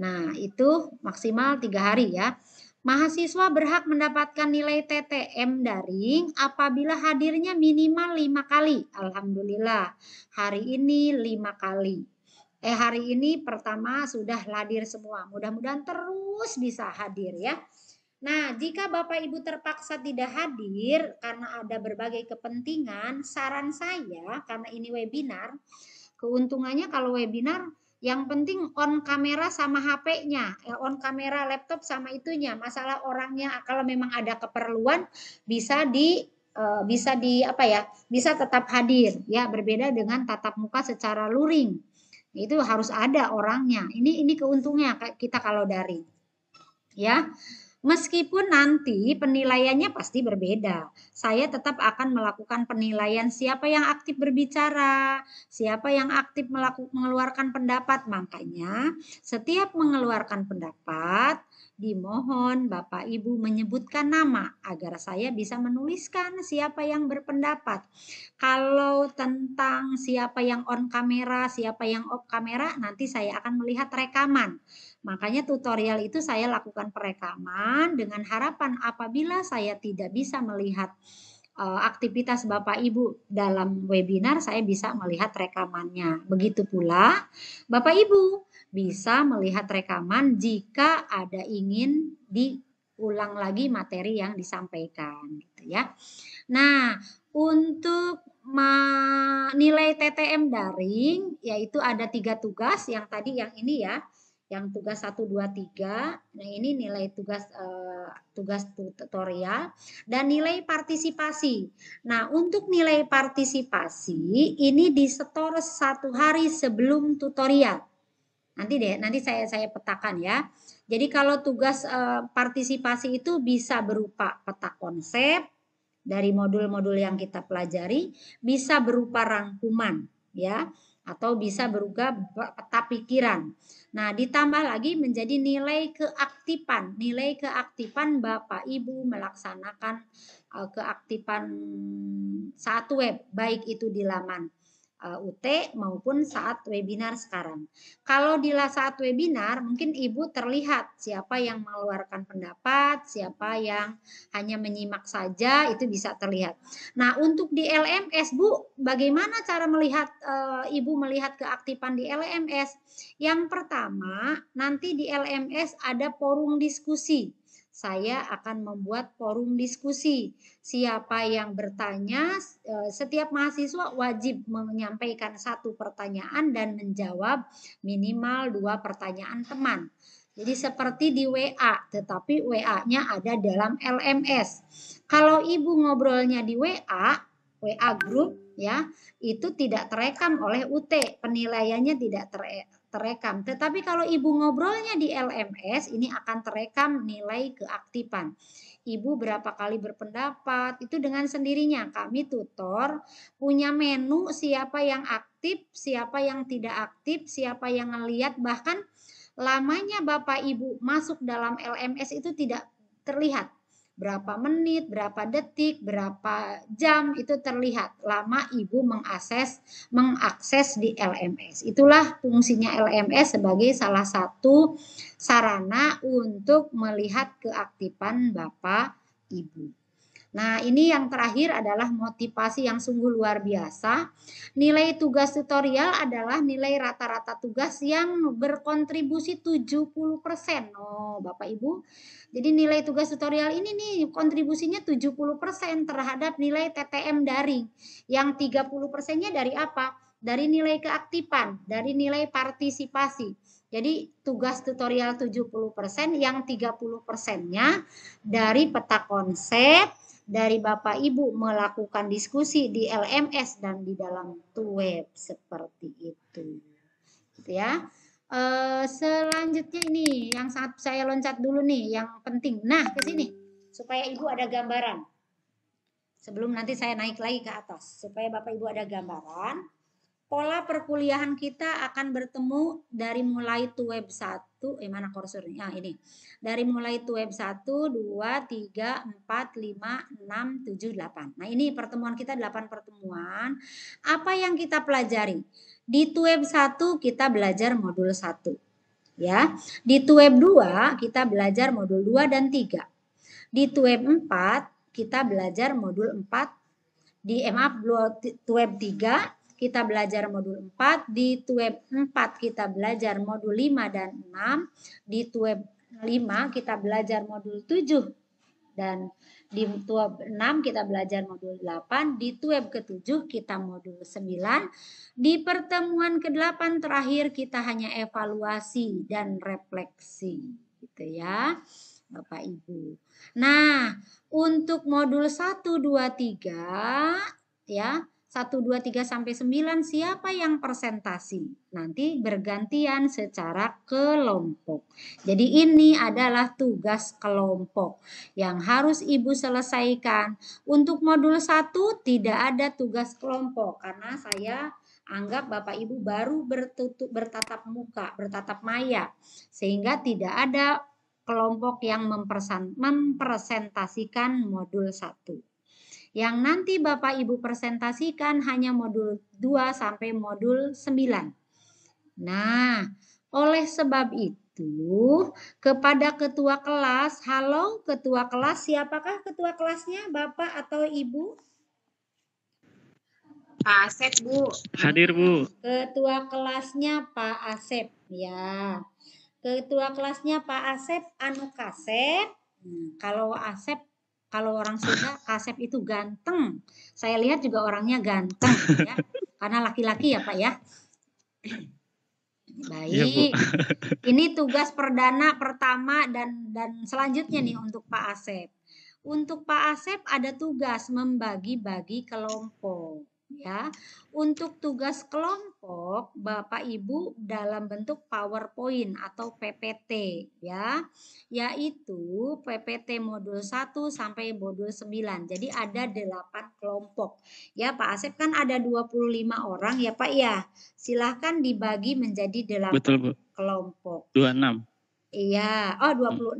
Nah, itu maksimal 3 hari ya. Mahasiswa berhak mendapatkan nilai TTM daring apabila hadirnya minimal 5 kali. Alhamdulillah, hari ini 5 kali. Hari ini pertama sudah hadir semua. Mudah-mudahan terus bisa hadir ya. Nah, jika Bapak Ibu terpaksa tidak hadir karena ada berbagai kepentingan, saran saya karena ini webinar, keuntungannya kalau webinar yang penting on kamera sama HP-nya, on kamera laptop sama itunya. Masalah orangnya kalau memang ada keperluan bisa tetap hadir ya, berbeda dengan tatap muka secara luring. Itu harus ada orangnya. Ini keuntungnya kita kalau daring. Ya. Meskipun nanti penilaiannya pasti berbeda, saya tetap akan melakukan penilaian siapa yang aktif berbicara, siapa yang aktif mengeluarkan pendapat. Makanya setiap mengeluarkan pendapat, dimohon Bapak Ibu menyebutkan nama agar saya bisa menuliskan siapa yang berpendapat. Kalau tentang siapa yang on kamera, siapa yang off kamera, nanti saya akan melihat rekaman. Makanya tutorial itu saya lakukan perekaman dengan harapan apabila saya tidak bisa melihat aktivitas Bapak Ibu dalam webinar, saya bisa melihat rekamannya. Begitu pula Bapak Ibu bisa melihat rekaman jika ada ingin diulang lagi materi yang disampaikan gitu ya. Nah, untuk nilai TTM daring yaitu ada 3 tugas, yang tadi yang ini ya. Yang tugas 1, 2, 3, nah ini nilai tugas tutorial dan nilai partisipasi. Nah untuk nilai partisipasi ini disetor 1 hari sebelum tutorial. Nanti saya petakan ya. Jadi kalau tugas partisipasi itu bisa berupa peta konsep dari modul-modul yang kita pelajari, bisa berupa rangkuman ya, atau bisa berupa peta pikiran. Nah, ditambah lagi menjadi nilai keaktifan. Nilai keaktifan Bapak Ibu melaksanakan keaktifan saat web, baik itu di laman UT maupun saat webinar sekarang. Kalau di saat webinar mungkin Ibu terlihat siapa yang mengeluarkan pendapat, siapa yang hanya menyimak saja, itu bisa terlihat. Nah untuk di LMS Bu, bagaimana cara melihat Ibu melihat keaktifan di LMS? Yang pertama nanti di LMS ada forum diskusi. Saya akan membuat forum diskusi. Siapa yang bertanya, setiap mahasiswa wajib menyampaikan 1 pertanyaan dan menjawab minimal 2 pertanyaan teman. Jadi seperti di WA, tetapi WA-nya ada dalam LMS. Kalau Ibu ngobrolnya di WA grup ya, itu tidak terekam oleh UT, penilaiannya tidak terekam. Tetapi kalau Ibu ngobrolnya di LMS, ini akan terekam nilai keaktifan. Ibu berapa kali berpendapat, itu dengan sendirinya. Kami tutor punya menu siapa yang aktif, siapa yang tidak aktif, siapa yang ngelihat, bahkan lamanya Bapak Ibu masuk dalam LMS itu tidak terlihat. Berapa menit, berapa detik, berapa jam itu terlihat lama Ibu mengakses di LMS. Itulah fungsinya LMS sebagai salah satu sarana untuk melihat keaktifan Bapak Ibu. Nah, ini yang terakhir adalah motivasi yang sungguh luar biasa. Nilai tugas tutorial adalah nilai rata-rata tugas yang berkontribusi 70%. Oh, Bapak Ibu. Jadi nilai tugas tutorial ini nih kontribusinya 70% terhadap nilai TTM daring. Yang 30%-nya dari apa? Dari nilai keaktifan, dari nilai partisipasi. Jadi tugas tutorial 70%, yang 30%-nya dari peta konsep, dari Bapak Ibu melakukan diskusi di LMS dan di dalam web seperti itu. Gitu ya. Selanjutnya ini yang saya loncat dulu nih, yang penting. Nah, ke sini supaya Ibu ada gambaran. Sebelum nanti saya naik lagi ke atas, supaya Bapak Ibu ada gambaran. Pola perkuliahan kita akan bertemu dari mulai web 1, mana kursornya? Ini. Dari mulai web 1, 2, 3, 4, 5, 6, 7, 8. Nah, ini pertemuan kita 8 pertemuan. Apa yang kita pelajari? Di web 1 kita belajar modul 1. Ya. Di web 2 kita belajar modul 2 dan 3. Di web 4 kita belajar modul 4. Di web 3 kita belajar modul 4, di web 4 kita belajar modul 5 dan 6, di web 5 kita belajar modul 7 dan di web 6 kita belajar modul 8, di web ke-7 kita modul 9. Di pertemuan ke-8 terakhir kita hanya evaluasi dan refleksi gitu ya Bapak Ibu. Nah, untuk modul 1, 2, 3 ya 1, 2, 3 sampai 9 siapa yang presentasi? Nanti bergantian secara kelompok. Jadi ini adalah tugas kelompok yang harus Ibu selesaikan. Untuk modul 1 tidak ada tugas kelompok karena saya anggap Bapak Ibu baru bertatap muka, bertatap maya. Sehingga tidak ada kelompok yang mempresentasikan modul 1. Yang nanti Bapak Ibu presentasikan hanya modul 2 sampai modul 9. Nah, oleh sebab itu, kepada ketua kelas, halo ketua kelas, siapakah ketua kelasnya, Bapak atau Ibu? Pak Asep, Bu. Hadir, Bu. Ketua kelasnya Pak Asep, ya. Ketua kelasnya Pak Asep, Anu Kasep. Kalau Asep, kalau orang Sunda, Kasep itu ganteng. Saya lihat juga orangnya ganteng, ya. Karena laki-laki ya Pak ya. Baik. Iya, Bu. Ini tugas perdana pertama dan selanjutnya nih untuk Pak Asep. Untuk Pak Asep ada tugas membagi-bagi kelompok. Ya, untuk tugas kelompok Bapak Ibu dalam bentuk PowerPoint atau PPT ya, yaitu PPT modul 1 sampai modul 9. Jadi ada 8 kelompok. Ya, Pak Asep kan ada 25 orang ya Pak ya. Silahkan dibagi menjadi 8 Betul, Bu. kelompok. 26. Iya, oh 26.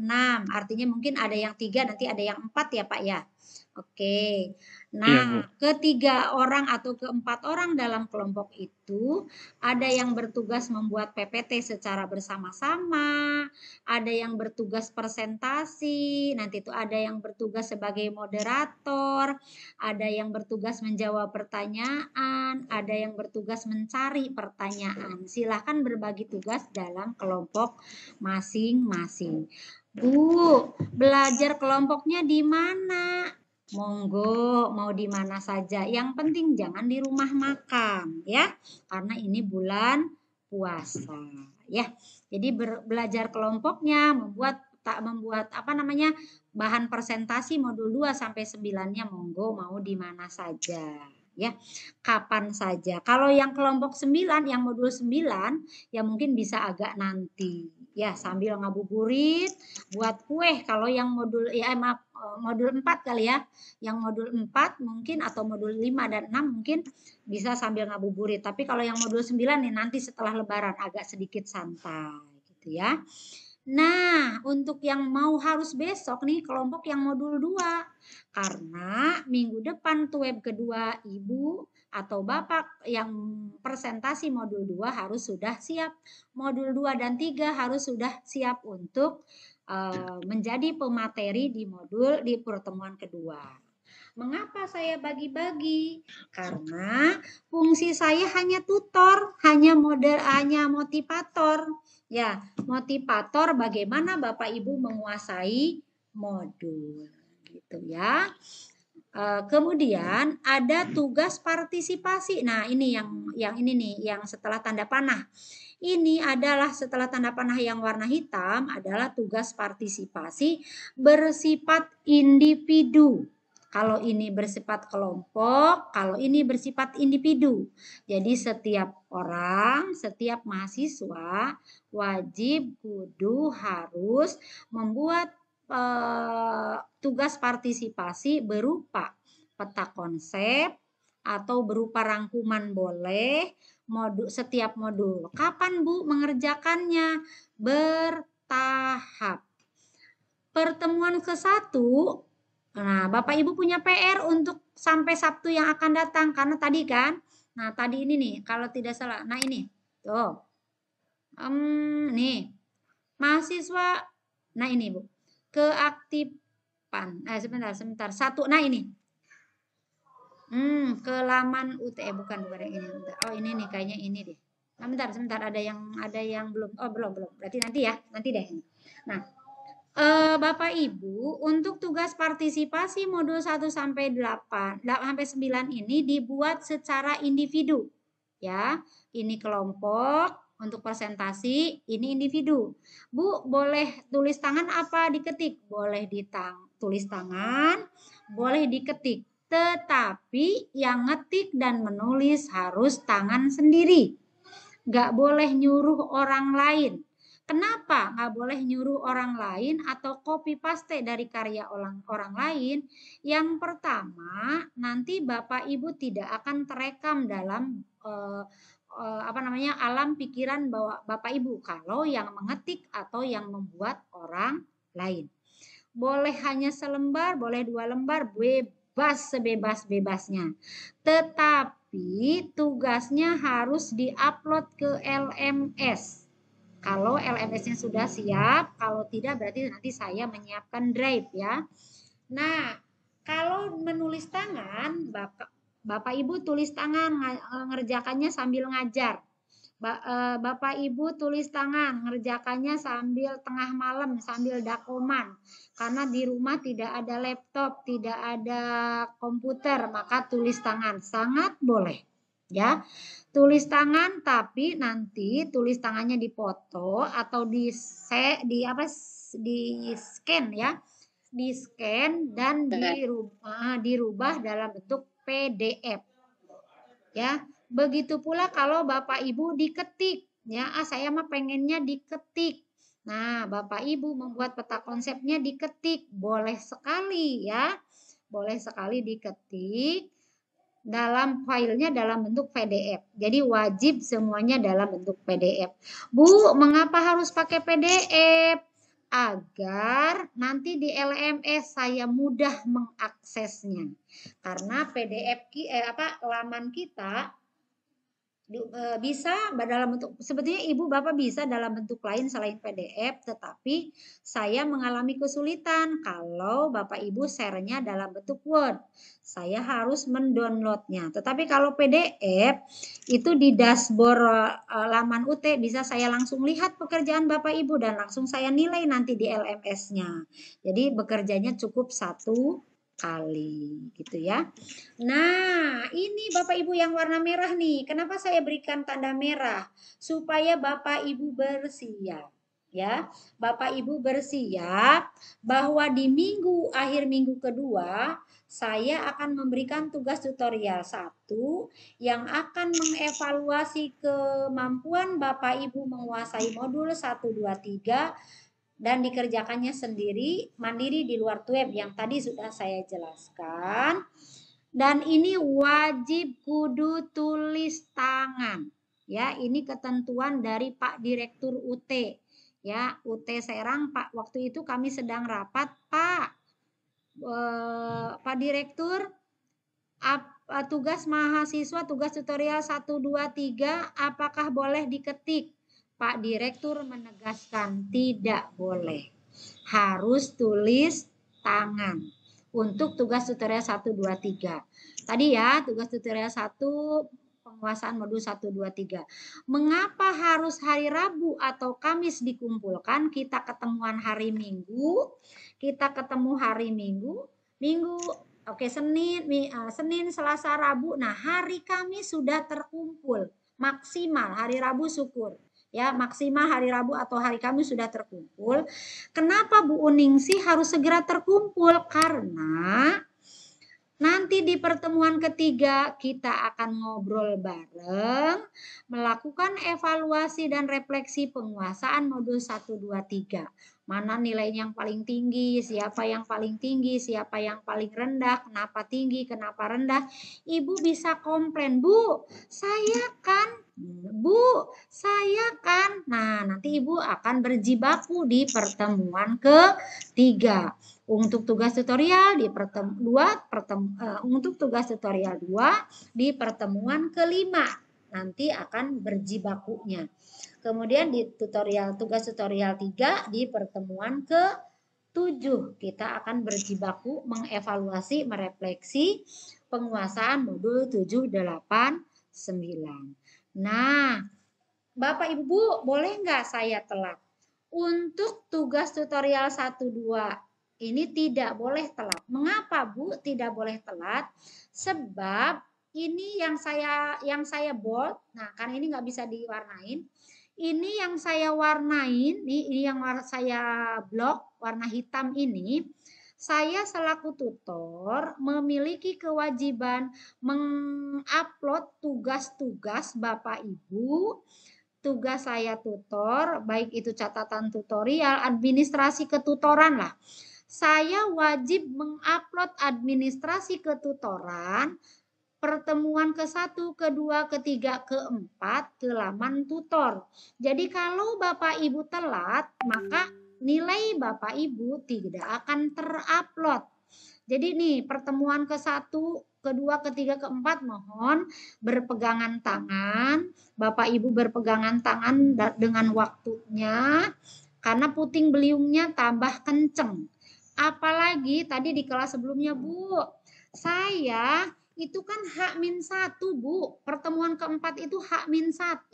Artinya mungkin ada yang 3, nanti ada yang 4 ya Pak ya. Oke. Nah, ketiga orang atau keempat orang dalam kelompok itu ada yang bertugas membuat PPT secara bersama-sama, ada yang bertugas presentasi, nanti itu ada yang bertugas sebagai moderator, ada yang bertugas menjawab pertanyaan, ada yang bertugas mencari pertanyaan. Silahkan berbagi tugas dalam kelompok masing-masing. Bu, belajar kelompoknya di mana? Monggo, mau di mana saja. Yang penting jangan di rumah makan ya, karena ini bulan puasa ya. Jadi belajar kelompoknya, membuat bahan presentasi modul 2 sampai 9-nya monggo mau di mana saja ya. Kapan saja. Kalau yang kelompok 9, yang modul 9 ya mungkin bisa agak nanti ya, sambil ngabuburit buat kue. Kalau yang modul modul 4 kali ya. Yang modul 4 mungkin atau modul 5 dan 6 mungkin bisa sambil ngabuburit. Tapi kalau yang modul 9 nih nanti setelah lebaran agak sedikit santai gitu ya. Nah, untuk yang mau harus besok nih kelompok yang modul 2. Karena minggu depan tuh web kedua Ibu atau Bapak yang presentasi modul 2 harus sudah siap. Modul 2 dan 3 harus sudah siap untuk menjadi pemateri di pertemuan kedua. Mengapa saya bagi-bagi? Karena fungsi saya hanya tutor, hanya motivator. Ya, motivator bagaimana Bapak Ibu menguasai modul gitu ya. Kemudian ada tugas partisipasi. Nah, ini yang ini nih, yang setelah tanda panah. Ini adalah setelah tanda panah yang warna hitam adalah tugas partisipasi bersifat individu. Kalau ini bersifat kelompok, kalau ini bersifat individu. Jadi setiap orang, setiap mahasiswa wajib kudu harus membuat tugas partisipasi berupa peta konsep atau berupa rangkuman boleh, setiap modul. Kapan Bu mengerjakannya? Bertahap. Pertemuan ke-1, nah Bapak Ibu punya PR untuk sampai Sabtu yang akan datang. Karena tadi kan, nah tadi ini nih kalau tidak salah, nah ini tuh nih mahasiswa, nah ini Bu, keaktifan, sebentar, 1, nah ini ke laman UTE, bukan yang ini, bentar. Oh ini nih kayaknya ini deh. Nah sebentar, ada yang belum, oh belum, berarti nanti ya, nanti deh. Nah Bapak Ibu, untuk tugas partisipasi modul 1 sampai 8 sampai 9 ini dibuat secara individu. Ya, ini kelompok untuk presentasi, ini individu. Bu, boleh tulis tangan apa diketik? Boleh tulis tangan, boleh diketik. Tetapi yang ngetik dan menulis harus tangan sendiri. Nggak boleh nyuruh orang lain. Kenapa nggak boleh nyuruh orang lain atau copy paste dari karya orang lain? Yang pertama, nanti Bapak Ibu tidak akan terekam dalam alam pikiran Bapak Ibu kalau yang mengetik atau yang membuat orang lain. Boleh hanya selembar, boleh 2 lembar, bebas sebebas-bebasnya. Tetapi tugasnya harus diupload ke LMS. Kalau LMS-nya sudah siap, kalau tidak berarti nanti saya menyiapkan drive ya. Nah, kalau menulis tangan, Bapak Ibu tulis tangan, ngerjakannya sambil ngajar. Bapak Ibu tulis tangan, ngerjakannya sambil tengah malam, sambil dakoman. Karena di rumah tidak ada laptop, tidak ada komputer, maka tulis tangan sangat boleh. Ya, tulis tangan, tapi nanti tulis tangannya dipoto atau di scan ya, di scan dan dirubah dalam bentuk PDF. Ya, begitu pula kalau Bapak Ibu diketik, ya, saya mah pengennya diketik. Nah, Bapak Ibu membuat peta konsepnya diketik, boleh sekali ya, boleh sekali diketik. Dalam filenya dalam bentuk PDF. Jadi wajib semuanya dalam bentuk PDF. Bu, mengapa harus pakai PDF? Agar nanti di LMS saya mudah mengaksesnya. Karena PDF laman kita bisa dalam bentuk, sebetulnya Ibu Bapak bisa dalam bentuk lain selain PDF, tetapi saya mengalami kesulitan kalau Bapak Ibu share-nya dalam bentuk Word. Saya harus mendownloadnya. Tetapi kalau PDF itu di dashboard laman UT bisa saya langsung lihat pekerjaan Bapak Ibu dan langsung saya nilai nanti di LMS-nya. Jadi bekerjanya cukup 1 kali gitu ya. Nah, ini Bapak Ibu yang warna merah nih. Kenapa saya berikan tanda merah? Supaya Bapak Ibu bersiap. Ya, Bapak Ibu bersiap bahwa di akhir minggu kedua saya akan memberikan tugas tutorial 1 yang akan mengevaluasi kemampuan Bapak Ibu menguasai modul 1, 2, 3 dan dikerjakannya sendiri mandiri di luar web yang tadi sudah saya jelaskan. Dan ini wajib kudu tulis tangan. Ya, ini ketentuan dari Pak Direktur UT. Ya, UT Serang, Pak, waktu itu kami sedang rapat, Pak Direktur, tugas mahasiswa, tugas tutorial 1, 2, 3, apakah boleh diketik? Pak Direktur menegaskan tidak boleh. Harus tulis tangan. Untuk tugas tutorial 1, 2, 3. Tadi ya, tugas tutorial 1, penguasaan modul 1, 2, 3. Mengapa harus hari Rabu atau Kamis dikumpulkan? Kita ketemuan hari Minggu. Oke, Senin, Selasa, Rabu. Nah, hari Kamis sudah terkumpul. Maksimal, hari Rabu syukur. Ya, maksimal hari Rabu atau hari Kamis sudah terkumpul. Kenapa Bu Uningsi harus segera terkumpul? Karena nanti di pertemuan ketiga kita akan ngobrol bareng, melakukan evaluasi dan refleksi penguasaan modul 1, 2, 3. Mana nilainya yang paling tinggi, siapa yang paling tinggi, siapa yang paling rendah, kenapa tinggi, kenapa rendah. Ibu bisa komplain, Bu, saya kan. Nah, nanti Ibu akan berjibaku di pertemuan ketiga. Untuk tugas tutorial di tugas tutorial 2 di pertemuan kelima nanti akan berjibakunya. Kemudian di tugas tutorial 3 di pertemuan ke-7 kita akan berjibaku mengevaluasi, merefleksi penguasaan modul 7, 8, 9. Nah, Bapak Ibu Bu, boleh nggak saya telat? Untuk tugas tutorial 1, 2 ini tidak boleh telat. Mengapa Bu tidak boleh telat? Sebab ini yang saya bold. Nah, karena ini nggak bisa diwarnain. Ini yang saya warnain, ini yang saya blok warna hitam ini. saya selaku tutor memiliki kewajiban mengupload tugas-tugas Bapak Ibu. Tugas saya tutor, baik itu catatan tutorial, administrasi ketutoran lah. Saya wajib mengupload administrasi ketutoran pertemuan ke-1, ke-2, ke-3, ke-4 ke laman tutor. Jadi kalau Bapak Ibu telat, maka nilai Bapak Ibu tidak akan terupload. Jadi nih pertemuan ke-1, ke-2, ke-3, ke-4 mohon berpegangan tangan. Bapak Ibu berpegangan tangan dengan waktunya karena puting beliungnya tambah kenceng. Apalagi tadi di kelas sebelumnya Bu, saya itu kan H-1 Bu, pertemuan keempat itu H-1.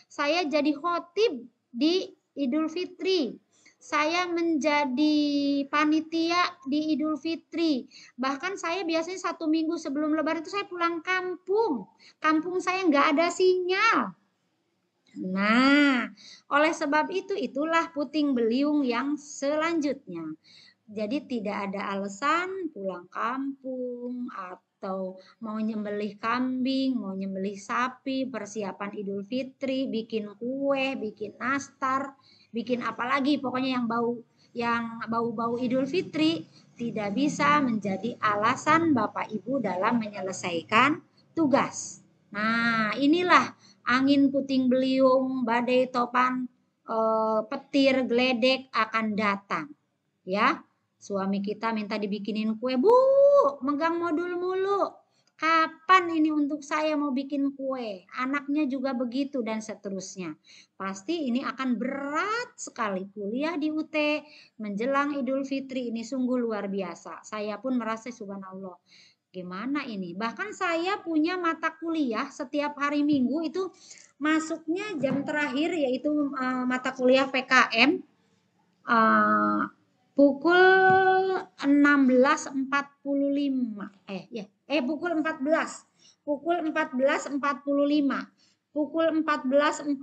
Saya jadi khotib di Idul Fitri. Saya menjadi panitia di Idul Fitri. Bahkan saya biasanya 1 minggu sebelum Lebaran itu saya pulang kampung. Kampung saya nggak ada sinyal. Nah, oleh sebab itu itulah puting beliung yang selanjutnya. Jadi tidak ada alasan pulang kampung atau mau nyembelih kambing, mau nyembelih sapi, persiapan Idul Fitri, bikin kue, bikin nastar, bikin apa lagi pokoknya yang bau-bau Idul Fitri tidak bisa menjadi alasan Bapak Ibu dalam menyelesaikan tugas. Nah, inilah angin puting beliung, badai topan, petir, geledek akan datang. Ya, suami kita minta dibikinin kue, Bu, megang modul mulu. Kapan ini untuk saya mau bikin kue? Anaknya juga begitu dan seterusnya. Pasti ini akan berat sekali kuliah di UT menjelang Idul Fitri ini sungguh luar biasa. Saya pun merasa subhanallah. Gimana ini? Bahkan saya punya mata kuliah setiap hari Minggu itu masuknya jam terakhir yaitu mata kuliah PKM pukul 16.45. Pukul 14. Pukul 14.45. Pukul 14.45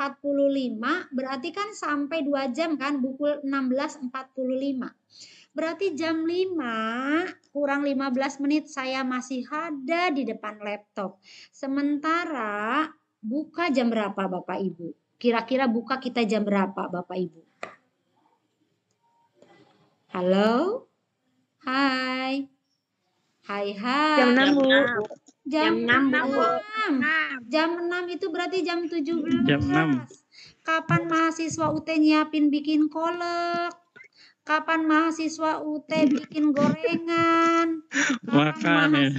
berarti kan sampai 2 jam kan, pukul 16.45. Berarti jam 5 kurang 15 menit saya masih ada di depan laptop. Sementara buka jam berapa Bapak Ibu? Kira-kira buka kita jam berapa Bapak Ibu? Halo? Hai. Hai. Jam 6, Bu. Jam 6, Bu. 6. Jam 6 itu berarti jam 17. Jam 6. Kapan mahasiswa UT nyiapin bikin kolak? Kapan mahasiswa UT bikin gorengan? Kapan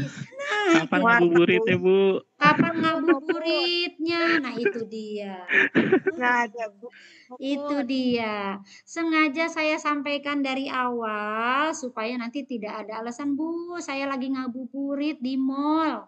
ngabuburitnya, Bu? Kapan ngabuburitnya? Nah, itu dia. Nggak ada, Bu. Itu dia. Sengaja saya sampaikan dari awal supaya nanti tidak ada alasan, Bu, saya lagi ngabuburit di mall.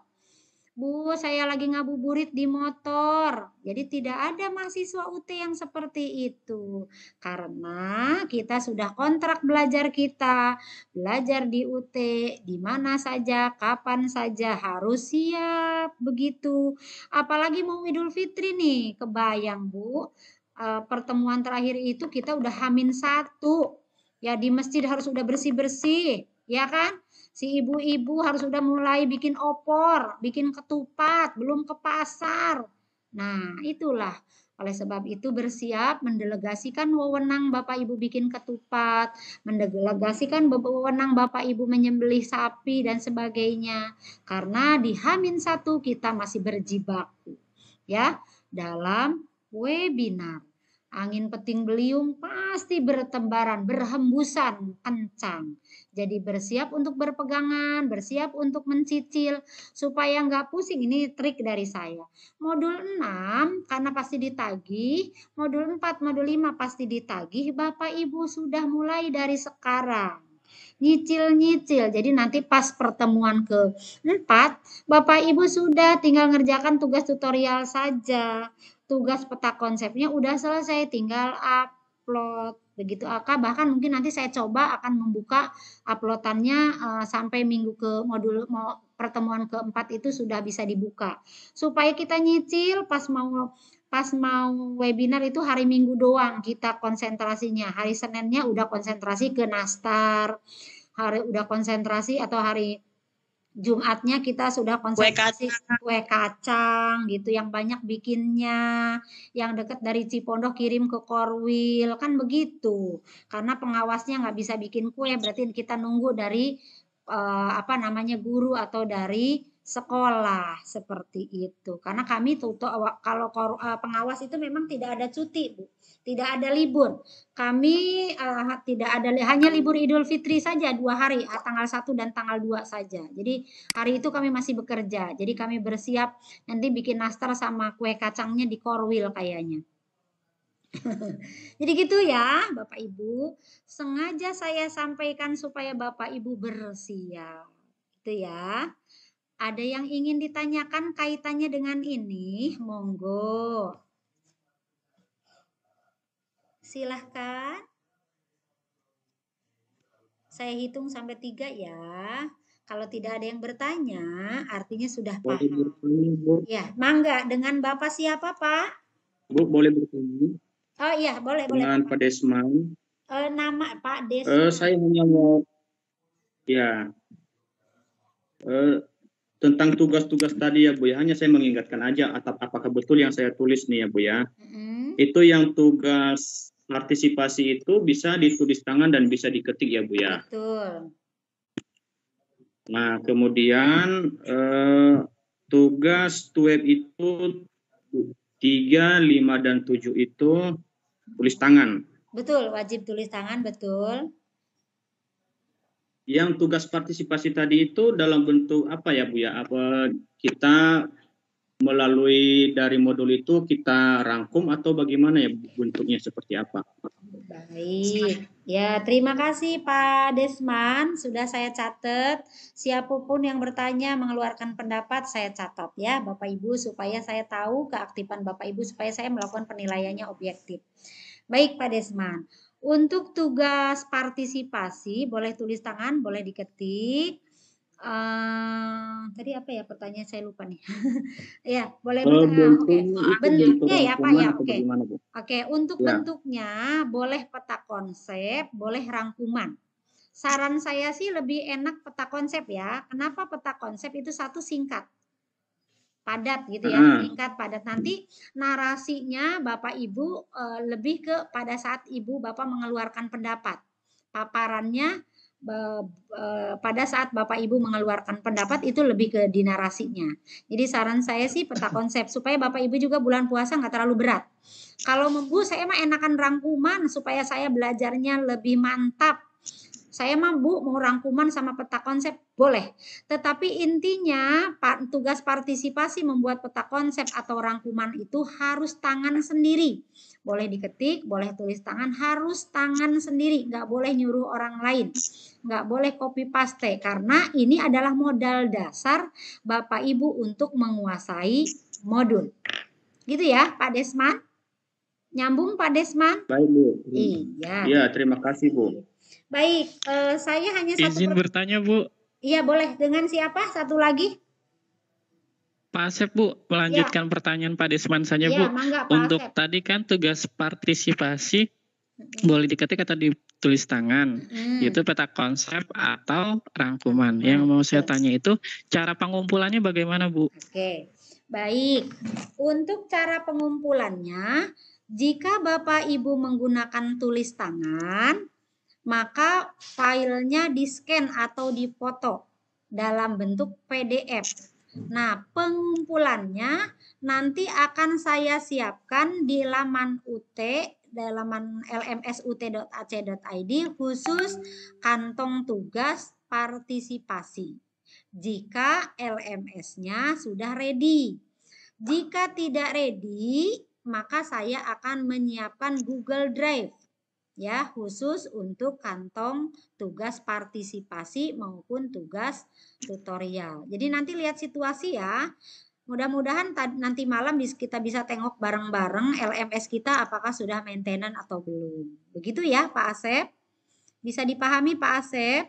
Bu, saya lagi ngabuburit di motor. Jadi tidak ada mahasiswa UT yang seperti itu. Karena kita sudah kontrak belajar kita. Belajar di UT, di mana saja, kapan saja harus siap. Begitu. Apalagi mau Idul Fitri nih. Kebayang, Bu. Pertemuan terakhir itu kita udah H-1. Ya di masjid harus udah bersih-bersih. Ya kan? Si ibu-ibu harus sudah mulai bikin opor, bikin ketupat, belum ke pasar. Nah, itulah. Oleh sebab itu bersiap mendelegasikan wewenang Bapak Ibu bikin ketupat, mendelegasikan wewenang Bapak Ibu menyembelih sapi dan sebagainya. Karena di H-1 kita masih berjibaku ya dalam webinar. Angin peting beliung pasti bertebaran, berhembusan kencang. Jadi bersiap untuk berpegangan, bersiap untuk mencicil supaya nggak pusing. Ini trik dari saya. Modul 6 karena pasti ditagih, modul 4, modul 5 pasti ditagih. Bapak Ibu sudah mulai dari sekarang. Nyicil-nyicil. Jadi nanti pas pertemuan ke-4, Bapak Ibu sudah tinggal ngerjakan tugas tutorial saja. Tugas peta konsepnya udah selesai, tinggal upload. Begitu bahkan mungkin nanti saya coba akan membuka uploadannya sampai minggu ke modul pertemuan keempat itu sudah bisa dibuka. Supaya kita nyicil pas mau webinar itu hari Minggu doang kita konsentrasinya. Hari Seninnya udah konsentrasi ke nastar. hari udah konsentrasi atau hari Jumatnya kita sudah konsentrasi kue kacang gitu yang banyak bikinnya, yang dekat dari Cipondok kirim ke Korwil, kan begitu. Karena pengawasnya nggak bisa bikin kue, berarti kita nunggu dari guru atau dari sekolah seperti itu. Karena kami kalau pengawas itu memang tidak ada cuti, Bu. Tidak ada libur. Kami tidak ada, hanya libur Idul Fitri saja 2 hari, tanggal 1 dan tanggal 2 saja. Jadi hari itu kami masih bekerja. Jadi kami bersiap nanti bikin nastar sama kue kacangnya di Korwil kayaknya. Jadi gitu ya Bapak Ibu. Sengaja saya sampaikan supaya Bapak Ibu bersiap. Itu ya. Ada yang ingin ditanyakan kaitannya dengan ini? Monggo. Silahkan. Saya hitung sampai 3 ya. Kalau tidak ada yang bertanya, artinya sudah paham. Ya, mangga. Dengan Bapak siapa, Pak? Bu, boleh bertanya? Oh iya, boleh. Dengan Pak Desman. Nama Pak Desman. Saya hanya mau, tentang tugas-tugas tadi ya Bu ya. Hanya saya mengingatkan aja apakah betul yang saya tulis nih ya Bu ya. Itu yang tugas partisipasi itu bisa ditulis tangan dan bisa diketik ya Bu ya. Betul. Nah kemudian tugas TUEB itu 3, 5, dan 7 itu tulis tangan. Betul, wajib tulis tangan, betul. Yang tugas partisipasi tadi itu dalam bentuk apa ya Bu ya? Apa kita melalui dari modul itu kita rangkum atau bagaimana ya bentuknya seperti apa? Baik, ya terima kasih Pak Desman, sudah saya catat. Siapapun yang bertanya mengeluarkan pendapat saya catat ya Bapak Ibu supaya saya tahu keaktifan Bapak Ibu supaya saya melakukan penilaiannya objektif. Baik Pak Desman, untuk tugas partisipasi boleh tulis tangan, boleh diketik. Tadi apa ya pertanyaan saya lupa nih. Ya, boleh bentuknya ya Pak ya. Oke, untuk bentuknya boleh peta konsep, boleh rangkuman. Saran saya sih lebih enak peta konsep ya. Kenapa peta konsep itu satu singkat. Padat gitu ya, singkat padat. Nanti narasinya Bapak Ibu lebih ke pada saat Ibu Bapak mengeluarkan pendapat. Paparannya pada saat Bapak Ibu mengeluarkan pendapat itu lebih ke di narasinya. Jadi saran saya sih peta konsep supaya Bapak Ibu juga bulan puasa nggak terlalu berat. Kalau Bu saya mah enakan rangkuman supaya saya belajarnya lebih mantap. Saya mah Bu mau rangkuman sama peta konsep boleh. Tetapi intinya tugas partisipasi membuat peta konsep atau rangkuman itu harus tangan sendiri. Boleh diketik, boleh tulis tangan, harus tangan sendiri, nggak boleh nyuruh orang lain, nggak boleh copy paste karena ini adalah modal dasar Bapak Ibu untuk menguasai modul. Gitu ya Pak Desman? Nyambung Pak Desman? Baik Bu. Iya. Iya, terima kasih Bu. Baik, saya hanya izin bertanya Bu. Iya boleh, dengan siapa? Satu lagi? Pak Asep Bu, melanjutkan pertanyaan Pak Desman saja Bu. Mangga, Pak Untuk Asep. tadi kan tugas partisipasi boleh diketik atau ditulis tangan. Itu peta konsep atau rangkuman. Yang mau saya tanya itu cara pengumpulannya bagaimana Bu? Oke, baik. Untuk cara pengumpulannya, jika Bapak Ibu menggunakan tulis tangan, maka filenya di-scan atau difoto dalam bentuk PDF. Nah, pengumpulannya nanti akan saya siapkan di laman UT, laman lmsut.ac.id khusus kantong tugas partisipasi. Jika LMS-nya sudah ready. Jika tidak ready, maka saya akan menyiapkan Google Drive ya khusus untuk kantong tugas partisipasi maupun tugas tutorial. Jadi nanti lihat situasi ya. Mudah-mudahan nanti malam kita bisa tengok bareng-bareng LMS kita apakah sudah maintenance atau belum. Begitu ya Pak Asep? Bisa dipahami Pak Asep?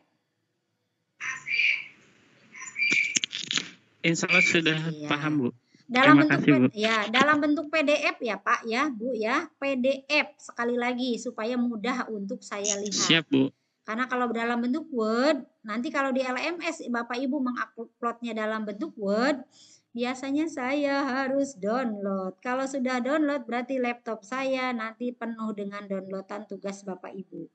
Insya Allah sudah paham Bu. Dalam Terima bentuk kasih, Bu. dalam bentuk PDF ya Pak ya Bu ya, PDF sekali lagi supaya mudah untuk saya lihat. Siap Bu. Karena kalau dalam bentuk Word, nanti kalau di LMS Bapak Ibu menguploadnya dalam bentuk Word, biasanya saya harus download. Kalau sudah download berarti laptop saya nanti penuh dengan downloadan tugas Bapak Ibu.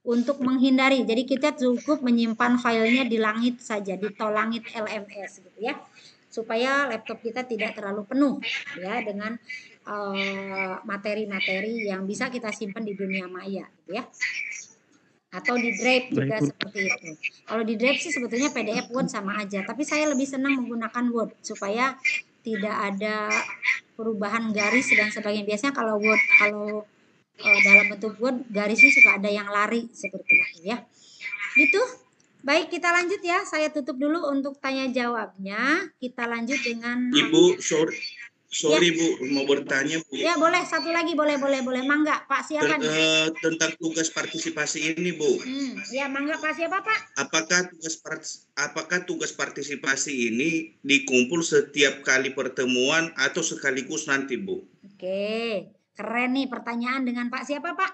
Untuk menghindari, jadi kita cukup menyimpan filenya di langit saja, di tol langit LMS gitu ya. Supaya laptop kita tidak terlalu penuh ya dengan materi-materi yang bisa kita simpan di dunia maya gitu ya. Atau di Drive juga seperti itu. Kalau di Drive sih sebetulnya PDF Word sama aja, tapi saya lebih senang menggunakan Word supaya tidak ada perubahan garis dan sebagainya. Biasanya kalau Word, kalau dalam bentuk Word garisnya suka ada yang lari seperti itu ya. Gitu. Baik, kita lanjut ya. Saya tutup dulu untuk tanya jawabnya. Kita lanjut dengan Ibu, sorry ya. Bu, mau bertanya Bu. Ya boleh, satu lagi boleh. Mangga, Pak siapa nih? Tentang tugas partisipasi ini Bu. Ya mangga Pak siapa Pak? Apakah tugas partisipasi ini dikumpul setiap kali pertemuan atau sekaligus nanti Bu? Oke, keren nih pertanyaan dengan Pak siapa Pak?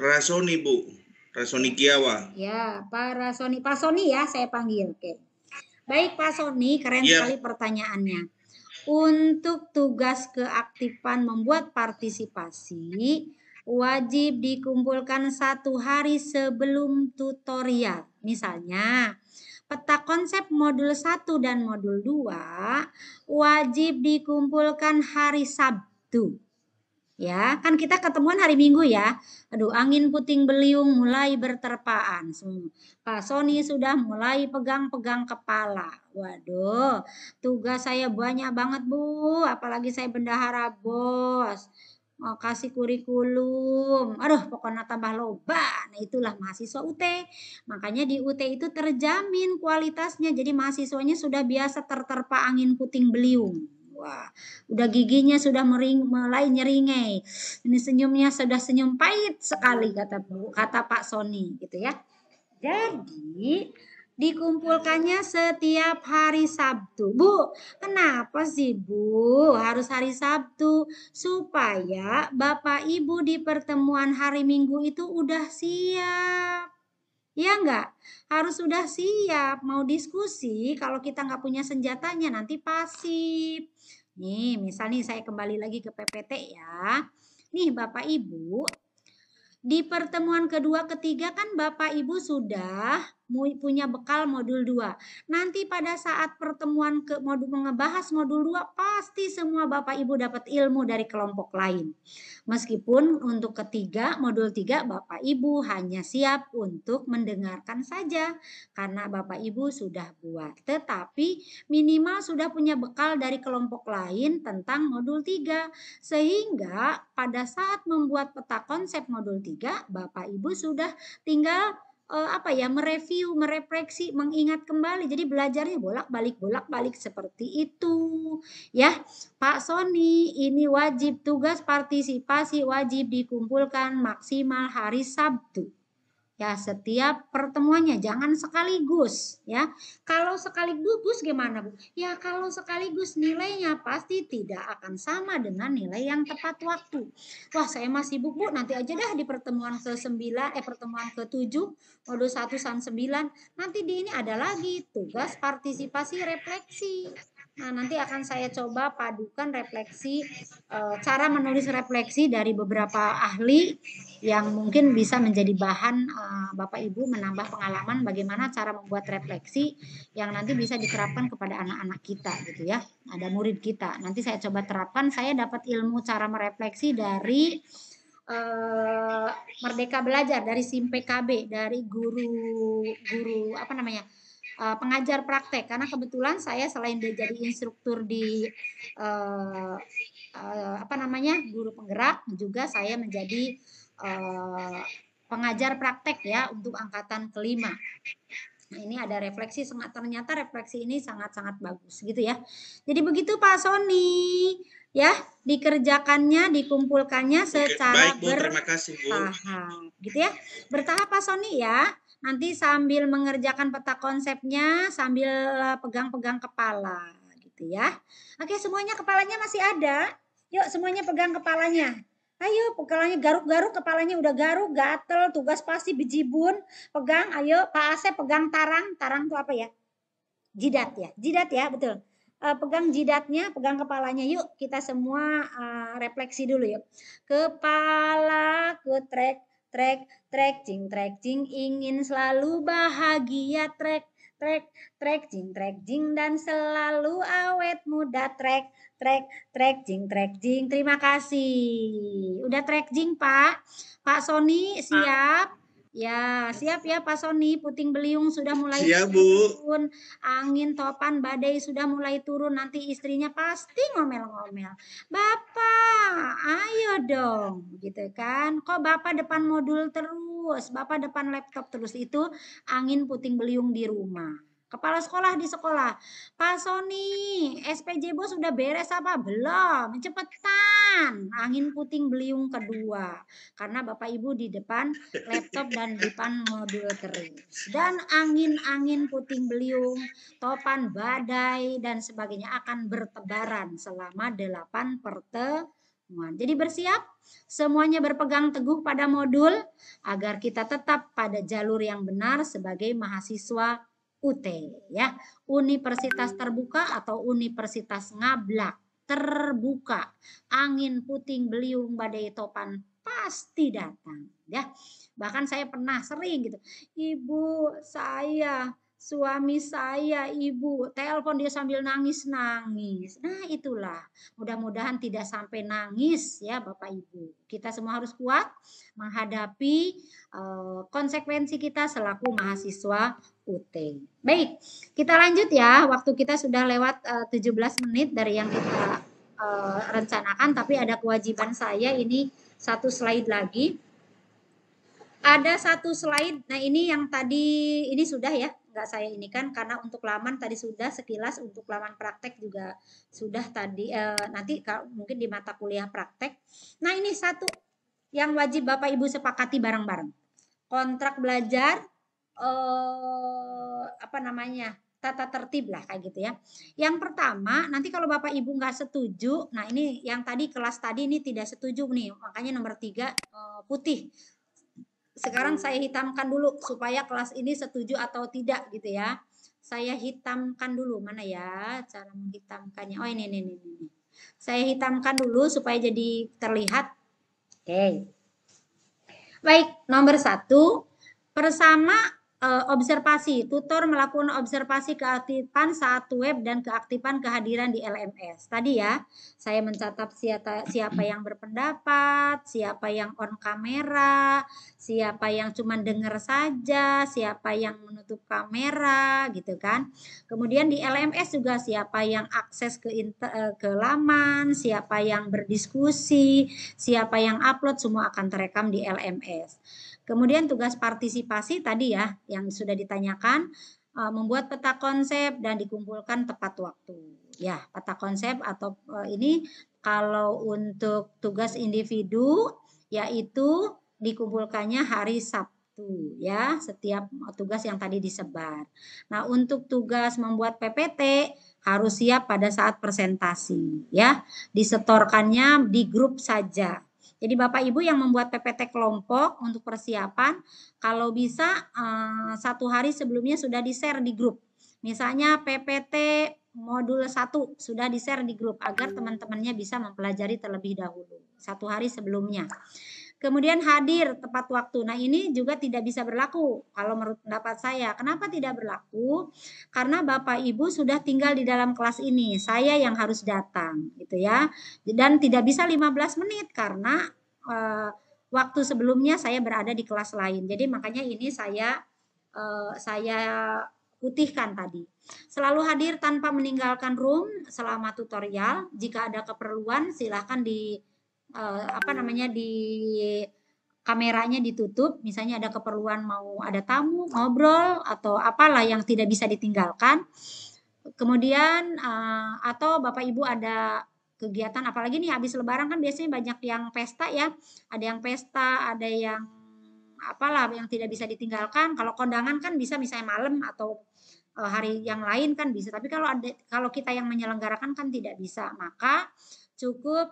Rasoni Bu, Rasoni Kiawa. Ya, Pak Rasoni, Pak Soni ya saya panggil. Oke. Baik Pak Soni, keren sekali pertanyaannya. Untuk tugas keaktifan membuat partisipasi wajib dikumpulkan 1 hari sebelum tutorial. Misalnya, peta konsep modul 1 dan modul 2 wajib dikumpulkan hari Sabtu. Ya, kan kita ketemuan hari Minggu ya. Aduh, angin puting beliung mulai berterpaan. Pak Soni sudah mulai pegang-pegang kepala. Waduh, tugas saya banyak banget Bu. Apalagi saya bendahara bos. Mau kasih kurikulum. Aduh, pokoknya tambah loba. Nah, itulah mahasiswa UT. Makanya di UT itu terjamin kualitasnya. Jadi mahasiswanya sudah biasa terterpa angin puting beliung. Wah, udah giginya sudah mulai nyeringai. Ini senyumnya sudah senyum pahit sekali kata Pak Soni gitu ya. Jadi dikumpulkannya setiap hari Sabtu. Bu, kenapa sih Bu harus hari Sabtu? Supaya Bapak Ibu di pertemuan hari Minggu itu udah siap. Ya enggak? Harus sudah siap. Mau diskusi, kalau kita nggak punya senjatanya nanti pasif. Nih, misal nih saya kembali lagi ke PPT ya. Nih Bapak Ibu, di pertemuan kedua ketiga kan Bapak Ibu sudah punya bekal modul 2. Nanti pada saat pertemuan ke ngebahas modul 2 pasti semua Bapak Ibu dapat ilmu dari kelompok lain. Meskipun untuk ketiga modul 3 Bapak Ibu hanya siap untuk mendengarkan saja karena Bapak Ibu sudah buat. Tetapi minimal sudah punya bekal dari kelompok lain tentang modul 3 sehingga pada saat membuat peta konsep modul 3 Bapak Ibu sudah tinggal mereview, merefleksi, mengingat kembali. Jadi belajarnya bolak-balik seperti itu. Ya, Pak Soni, ini wajib tugas partisipasi wajib dikumpulkan maksimal hari Sabtu. Ya, setiap pertemuannya jangan sekaligus ya. Kalau sekaligus gimana Bu? Ya kalau sekaligus nilainya pasti tidak akan sama dengan nilai yang tepat waktu. Wah, saya masih sibuk Bu, nanti aja dah di pertemuan pertemuan ke-7 modul 1 sampai 9. Nanti di ini ada lagi tugas partisipasi refleksi. Nah, nanti akan saya coba padukan refleksi, cara menulis refleksi dari beberapa ahli yang mungkin bisa menjadi bahan Bapak Ibu menambah pengalaman bagaimana cara membuat refleksi yang nanti bisa diterapkan kepada anak-anak kita gitu ya. Ada murid kita. Nanti saya coba terapkan, saya dapat ilmu cara merefleksi dari Merdeka Belajar, dari SIM PKB, dari guru pengajar praktek, karena kebetulan saya selain jadi instruktur di guru penggerak, juga saya menjadi pengajar praktek ya untuk angkatan kelima. Nah, ini ada refleksi, ternyata refleksi ini sangat-sangat bagus gitu ya. Jadi begitu Pak Soni ya, dikerjakannya, dikumpulkannya secara bertahap gitu ya. Bertahap Pak Soni ya. Nanti sambil mengerjakan peta konsepnya, sambil pegang-pegang kepala gitu ya. Oke, semuanya kepalanya masih ada? Yuk semuanya pegang kepalanya. Ayo, kepalanya garuk-garuk, kepalanya udah garuk, gatel, tugas pasti bejibun. Pegang, ayo Pak Asep pegang tarang. Tarang itu apa ya? Jidat ya, jidat ya, betul. Pegang jidatnya, pegang kepalanya. Yuk, kita semua refleksi dulu yuk. Kepala ku trek, trek, trekcing, ingin selalu bahagia, trek, trek, trekcing, dan selalu awet muda, trek, trekcing. Terima kasih. Udah trekcing, Pak. Pak Sony siap? Ya, siap ya Pak Sony. Puting beliung sudah mulai Siap, Bu. turun. Angin topan badai sudah mulai turun. Nanti istrinya pasti ngomel-ngomel. Bapak, ayo dong, gitu kan? Kok Bapak depan modul terus? Bapak depan laptop terus, itu angin puting beliung di rumah. Kepala sekolah di sekolah. Pak Sony, SPJ Bos sudah beres apa? Belum. Cepetan. Angin puting beliung kedua. Karena Bapak Ibu di depan laptop dan di depan modul terus. Dan angin-angin puting beliung, topan badai, dan sebagainya akan bertebaran selama 8 pertemuan. Jadi bersiap, semuanya berpegang teguh pada modul agar kita tetap pada jalur yang benar sebagai mahasiswa UT ya, Universitas Terbuka atau Universitas Ngablak terbuka. Angin puting beliung badai topan pasti datang ya. Bahkan saya pernah sering gitu. Ibu saya, suami saya, ibu telepon dia sambil nangis-nangis. Nah, itulah. Mudah-mudahan tidak sampai nangis ya Bapak Ibu. Kita semua harus kuat menghadapi konsekuensi kita selaku mahasiswa UT. Baik, kita lanjut ya. Waktu kita sudah lewat 17 menit dari yang kita rencanakan, tapi ada kewajiban saya ini satu slide lagi. Ada satu slide. Nah, ini yang tadi ini sudah ya, nggak saya ini kan karena untuk laman tadi sudah sekilas, untuk laman praktek juga sudah tadi. Nanti mungkin di mata kuliah praktek. Nah, ini satu yang wajib Bapak Ibu sepakati bareng-bareng. Kontrak belajar tata tertib lah kayak gitu ya. Yang pertama, nanti kalau Bapak Ibu nggak setuju, nah ini yang tadi kelas tadi ini tidak setuju nih, makanya nomor 3 putih. Sekarang saya hitamkan dulu supaya kelas ini setuju atau tidak gitu ya. Saya hitamkan dulu, mana ya cara menghitamkannya. Oh ini. Saya hitamkan dulu supaya jadi terlihat. Oke. Baik, nomor 1, bersama observasi, tutor melakukan observasi keaktifan saat web dan keaktifan kehadiran di LMS. Tadi ya, saya mencatat siapa yang berpendapat, siapa yang on kamera, siapa yang cuma dengar saja, siapa yang menutup kamera, gitu kan. Kemudian di LMS juga siapa yang akses ke laman, siapa yang berdiskusi, siapa yang upload, semua akan terekam di LMS. Kemudian tugas partisipasi tadi ya yang sudah ditanyakan, membuat peta konsep dan dikumpulkan tepat waktu. Ya, peta konsep atau ini kalau untuk tugas individu yaitu dikumpulkannya hari Sabtu ya, setiap tugas yang tadi disebar. Nah, untuk tugas membuat PPT harus siap pada saat presentasi ya. Disetorkannya di grup saja. Jadi Bapak Ibu yang membuat PPT kelompok untuk persiapan, kalau bisa 1 hari sebelumnya sudah di-share di grup. Misalnya PPT modul 1 sudah di-share di grup agar teman-temannya bisa mempelajari terlebih dahulu 1 hari sebelumnya. Kemudian hadir tepat waktu. Nah, ini juga tidak bisa berlaku kalau menurut pendapat saya. Kenapa tidak berlaku? Karena Bapak Ibu sudah tinggal di dalam kelas ini. Saya yang harus datang gitu ya. Dan tidak bisa 15 menit karena waktu sebelumnya saya berada di kelas lain. Jadi makanya ini saya putihkan tadi. Selalu hadir tanpa meninggalkan room selama tutorial. Jika ada keperluan silahkan di kameranya ditutup, misalnya ada keperluan mau ada tamu, ngobrol atau apalah yang tidak bisa ditinggalkan. Kemudian atau Bapak Ibu ada kegiatan apalagi nih habis lebaran kan biasanya banyak yang pesta ya. Ada yang pesta, ada yang apalah yang tidak bisa ditinggalkan. Kalau kondangan kan bisa misalnya malam atau hari yang lain kan bisa. Tapi kalau kita yang menyelenggarakan kan tidak bisa. Maka cukup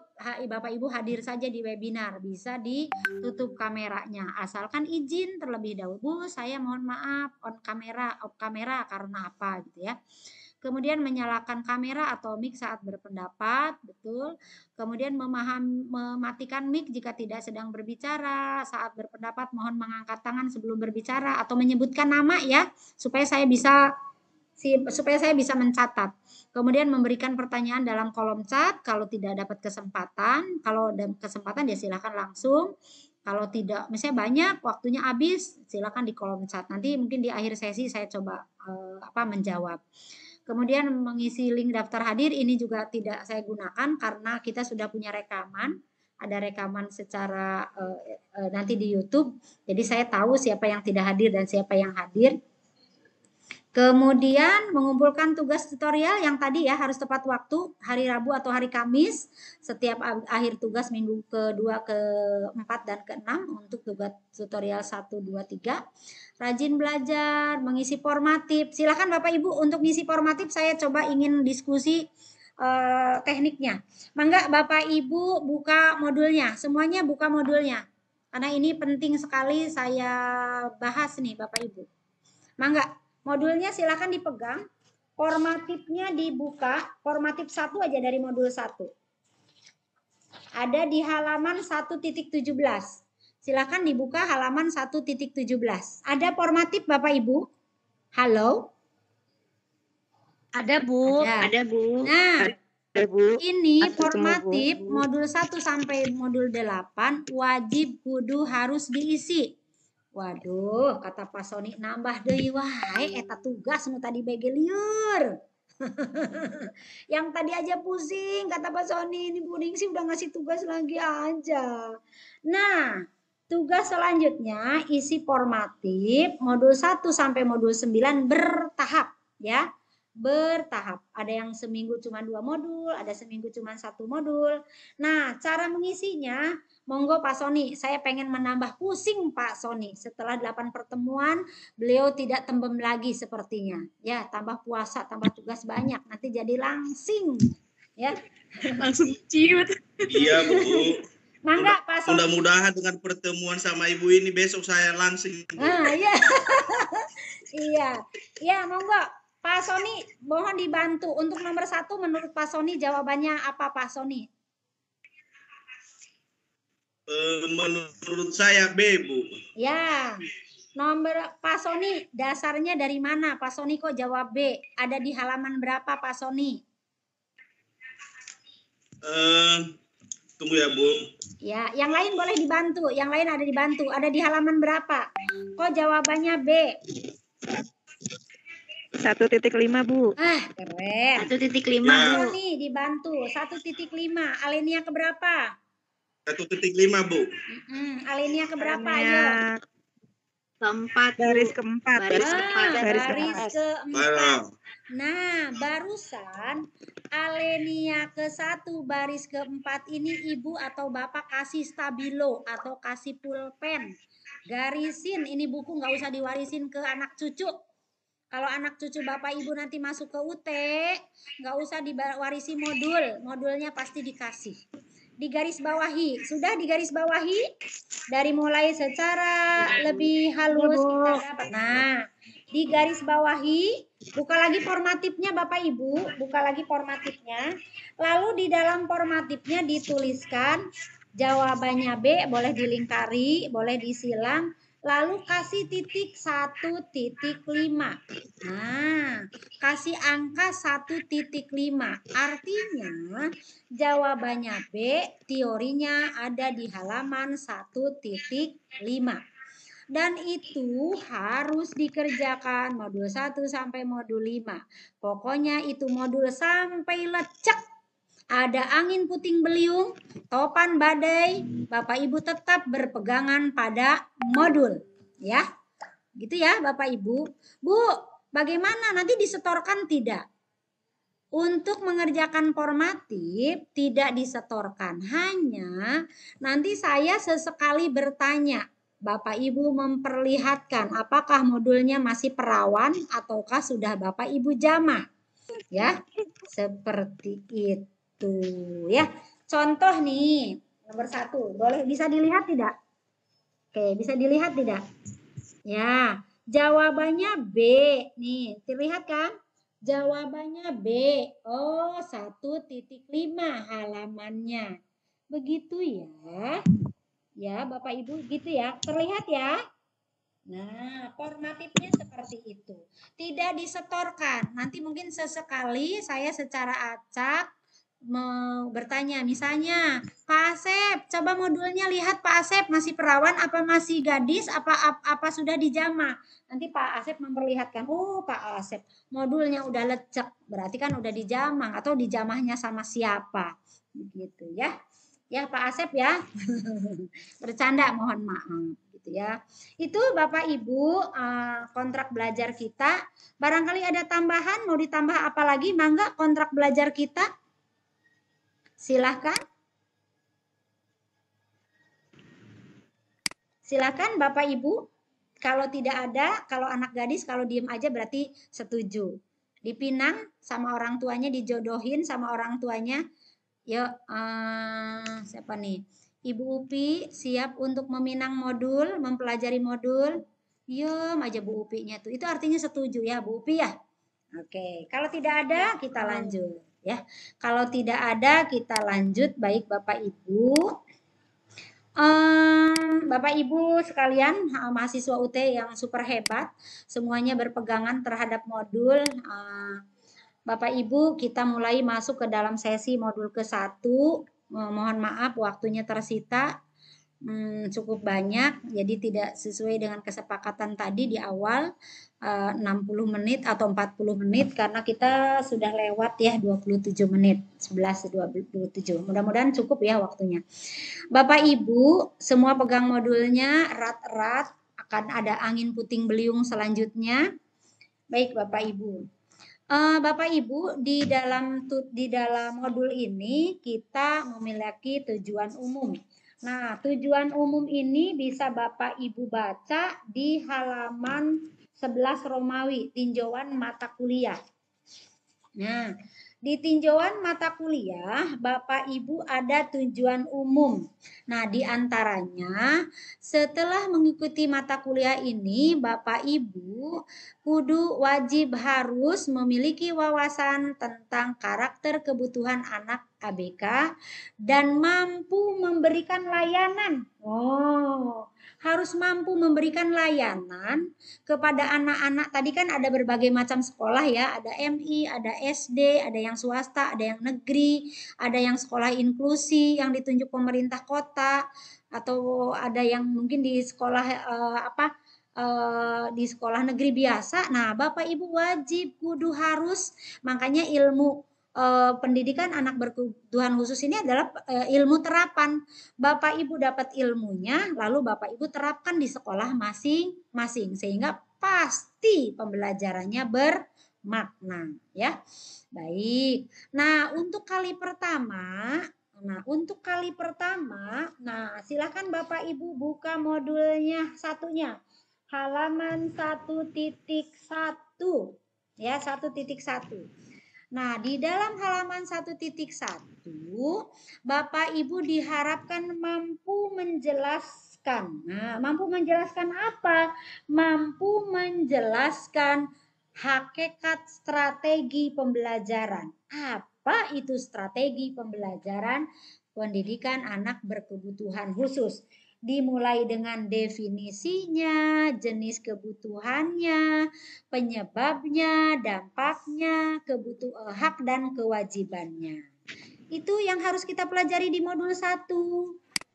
Bapak Ibu hadir saja di webinar, bisa ditutup kameranya, asalkan izin terlebih dahulu. Bu, saya mohon maaf off kamera karena apa gitu ya. Kemudian menyalakan kamera atau mic saat berpendapat, betul. Kemudian mematikan mic jika tidak sedang berbicara. Saat berpendapat mohon mengangkat tangan sebelum berbicara atau menyebutkan nama ya, supaya saya bisa mencatat. Kemudian memberikan pertanyaan dalam kolom chat kalau tidak dapat kesempatan. Kalau ada kesempatan ya silakan langsung. Kalau tidak, misalnya banyak waktunya habis, silakan di kolom chat. Nanti mungkin di akhir sesi saya coba menjawab. Kemudian mengisi link daftar hadir ini juga tidak saya gunakan karena kita sudah punya rekaman. Ada rekaman secara nanti di YouTube. Jadi saya tahu siapa yang tidak hadir dan siapa yang hadir. Kemudian mengumpulkan tugas tutorial yang tadi ya harus tepat waktu, hari Rabu atau hari Kamis setiap akhir tugas minggu ke-2, ke-4 dan ke-6 untuk tugas tutorial 1, 2, 3. Rajin belajar, mengisi formatif. Silakan Bapak Ibu untuk mengisi formatif, saya coba ingin diskusi tekniknya. Mangga Bapak Ibu buka modulnya, semuanya buka modulnya. Karena ini penting sekali saya bahas nih Bapak Ibu. Mangga. Modulnya silakan dipegang, formatifnya dibuka, formatif 1 aja dari modul 1. Ada di halaman 1.17. Silakan dibuka halaman 1.17. Ada formatif Bapak Ibu? Halo? Ada Bu, ada Bu. Nah, ada, Bu. Ini formatif modul 1 sampai modul 8 wajib kudu harus diisi. Waduh, kata Pak Soni nambah deui wae eta tugas nu tadi bege lieur. Yang tadi aja pusing kata Pak Soni, ini Bu Ningsi udah ngasih tugas lagi aja. Nah, tugas selanjutnya isi formatif modul 1 sampai modul 9 bertahap ya. Bertahap. Ada yang seminggu cuma 2 modul, ada seminggu cuma 1 modul. Nah, cara mengisinya monggo Pak Soni, saya pengen menambah pusing Pak Soni. Setelah 8 pertemuan, beliau tidak tembem lagi sepertinya. Ya, tambah puasa, tambah tugas banyak, nanti jadi langsing. Ya. Langsung ciut. Iya, Bu. Mangga Pak Soni. Mudah-mudahan dengan pertemuan sama Ibu ini besok saya langsing. Nah, iya. Iya. Iya, monggo. Pak Soni, mohon dibantu. Untuk nomor 1, menurut Pak Soni jawabannya apa Pak Soni? Menurut saya B, Bu. Ya, nomor Pak Soni dasarnya dari mana? Pak Soni kok jawab B? Ada di halaman berapa Pak Soni? Tunggu ya Bu. Ya, yang lain boleh dibantu. Yang lain ada dibantu. Ada di halaman berapa? Kok jawabannya B? 1.5 Bu. Ah, keren. 1.5 Pak Bu. Soni dibantu. 1.5. Alinea ke berapa? 1.5 Bu. Alinea ke berapa? Ayo. Keempat. Baris keempat. Baris keempat. Nah, barusan alinea ke-1 baris ke-4 ini Ibu atau Bapak kasih stabilo atau kasih pulpen. Garisin, ini buku nggak usah diwarisin ke anak cucu. Kalau anak cucu Bapak Ibu nanti masuk ke UT, nggak usah diwarisi modul. Modulnya pasti dikasih. Digaris bawahi. Sudah digaris bawahi? Dari mulai secara lebih halus kita dapat. Nah, digaris bawahi. Buka lagi formatifnya Bapak Ibu. Buka lagi formatifnya. Lalu di dalam formatifnya dituliskan jawabannya B. Boleh dilingkari, boleh disilang. Lalu kasih titik 1.5. Nah, kasih angka 1.5. Artinya jawabannya B, teorinya ada di halaman 1.5. Dan itu harus dikerjakan modul 1 sampai modul 5. Pokoknya itu modul sampai lecek. Ada angin puting beliung, topan badai, Bapak Ibu tetap berpegangan pada modul, ya. Gitu ya, Bapak Ibu. Bu, bagaimana nanti disetorkan tidak? Untuk mengerjakan formatif tidak disetorkan, hanya nanti saya sesekali bertanya. Bapak Ibu memperlihatkan apakah modulnya masih perawan ataukah sudah Bapak Ibu jama. Ya, seperti itu. Ya, contoh nih, nomor 1. Boleh bisa dilihat tidak? Oke, bisa dilihat tidak? Ya, jawabannya B. Nih, terlihat kan? Jawabannya B. Oh, 1.5 halamannya. Begitu ya. Ya, Bapak Ibu gitu ya. Terlihat ya? Nah, formatifnya seperti itu. Tidak disetorkan. Nanti mungkin sesekali saya secara acak mau bertanya. Misalnya, Pak Asep, coba modulnya lihat Pak Asep masih perawan apa masih gadis apa sudah dijamah. Nanti Pak Asep memperlihatkan, oh Pak Asep modulnya udah lecek. Berarti kan udah dijamah atau dijamahnya sama siapa. Begitu ya. Ya Pak Asep ya. Bercanda mohon maaf. Ya, itu Bapak Ibu kontrak belajar kita. Barangkali ada tambahan, mau ditambah apa lagi? Mangga kontrak belajar kita. Silahkan. Silahkan Bapak Ibu. Kalau tidak ada, kalau anak gadis, kalau diem aja berarti setuju. Dipinang sama orang tuanya, dijodohin sama orang tuanya. Yuk, siapa nih? Ibu Upi siap untuk meminang modul, mempelajari modul. Yum aja Bu Upi-nya tuh. Itu artinya setuju ya Bu Upi ya. Oke, kalau tidak ada kita lanjut ya. Kalau tidak ada kita lanjut. Baik Bapak Ibu. Bapak Ibu sekalian, mahasiswa UT yang super hebat, semuanya berpegangan terhadap modul. Bapak Ibu, kita mulai masuk ke dalam sesi modul ke-1. Mohon maaf waktunya tersita cukup banyak, jadi tidak sesuai dengan kesepakatan tadi di awal 60 menit atau 40 menit karena kita sudah lewat ya 27 menit 11:27. Mudah-mudahan cukup ya waktunya. Bapak Ibu semua pegang modulnya erat-erat, akan ada angin puting beliung selanjutnya. Baik Bapak Ibu. Bapak Ibu, di dalam modul ini kita memiliki tujuan umum. Nah, tujuan umum ini bisa Bapak Ibu baca di halaman 11 Romawi, tinjauan mata kuliah. Nah, di tinjauan mata kuliah, Bapak Ibu ada tujuan umum. Nah, di antaranya setelah mengikuti mata kuliah ini, Bapak Ibu kudu wajib harus memiliki wawasan tentang karakter kebutuhan anak ABK dan mampu memberikan layanan. Oh, harus mampu memberikan layanan kepada anak-anak. Tadi kan ada berbagai macam sekolah ya, ada MI, ada SD, ada yang swasta, ada yang negeri, ada yang sekolah inklusi yang ditunjuk pemerintah kota, atau ada yang mungkin di sekolah di sekolah negeri biasa. Nah, Bapak Ibu wajib kudu harus, makanya ilmu pendidikan anak berkebutuhan khusus ini adalah ilmu terapan. Bapak Ibu dapat ilmunya, lalu Bapak Ibu terapkan di sekolah masing-masing sehingga pasti pembelajarannya bermakna ya. Baik. Nah, untuk kali pertama, silakan Bapak Ibu buka modulnya satunya. Halaman 1.1 ya, 1.1. Nah, di dalam halaman 1.1 Bapak Ibu diharapkan mampu menjelaskan. Nah, mampu menjelaskan apa? Mampu menjelaskan hakikat strategi pembelajaran. Apa itu strategi pembelajaran pendidikan anak berkebutuhan khusus? Dimulai dengan definisinya, jenis kebutuhannya, penyebabnya, dampaknya, hak dan kewajibannya. Itu yang harus kita pelajari di modul 1.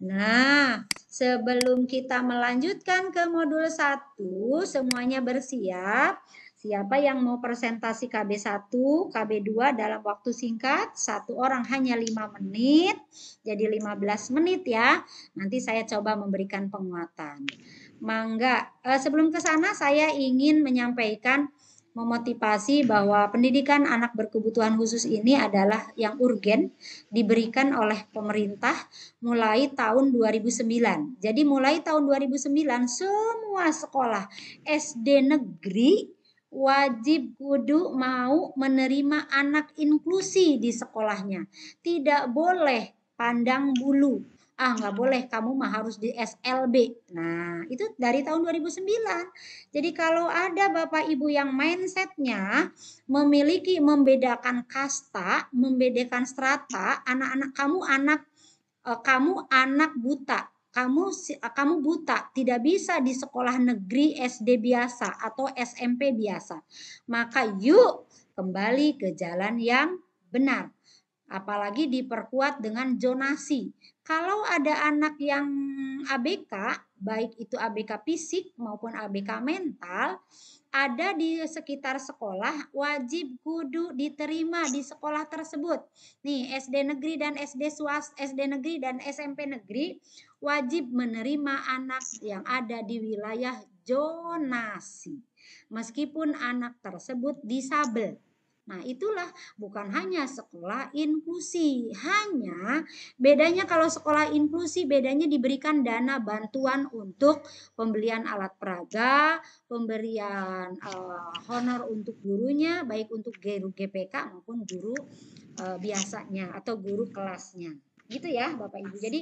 Nah, sebelum kita melanjutkan ke modul 1, semuanya bersiap. Siapa yang mau presentasi KB1, KB2 dalam waktu singkat, satu orang hanya 5 menit, jadi 15 menit ya. Nanti saya coba memberikan penguatan. Mangga, sebelum ke sana saya ingin menyampaikan, memotivasi bahwa pendidikan anak berkebutuhan khusus ini adalah yang urgen diberikan oleh pemerintah mulai tahun 2009. Jadi mulai tahun 2009 semua sekolah SD negeri wajib kudu mau menerima anak inklusi di sekolahnya. Tidak boleh pandang bulu. Ah, nggak boleh, kamu mah harus di SLB. Nah, itu dari tahun 2009. Jadi kalau ada Bapak Ibu yang mindsetnya membedakan kasta, membedakan strata, anak-anak kamu anak buta. Kamu buta, tidak bisa di sekolah negeri SD biasa atau SMP biasa. Maka yuk kembali ke jalan yang benar. Apalagi diperkuat dengan zonasi. Kalau ada anak yang ABK, baik itu ABK fisik maupun ABK mental, ada di sekitar sekolah, wajib kudu diterima di sekolah tersebut. Nih, SD negeri dan SD negeri dan SMP negeri wajib menerima anak yang ada di wilayah zonasi. Meskipun anak tersebut disabel. Nah, itulah bukan hanya sekolah inklusi. Hanya bedanya kalau sekolah inklusi, bedanya diberikan dana bantuan untuk pembelian alat peraga, pemberian honor untuk gurunya, baik untuk guru GPK maupun guru biasanya atau guru kelasnya. Gitu ya Bapak Ibu. Jadi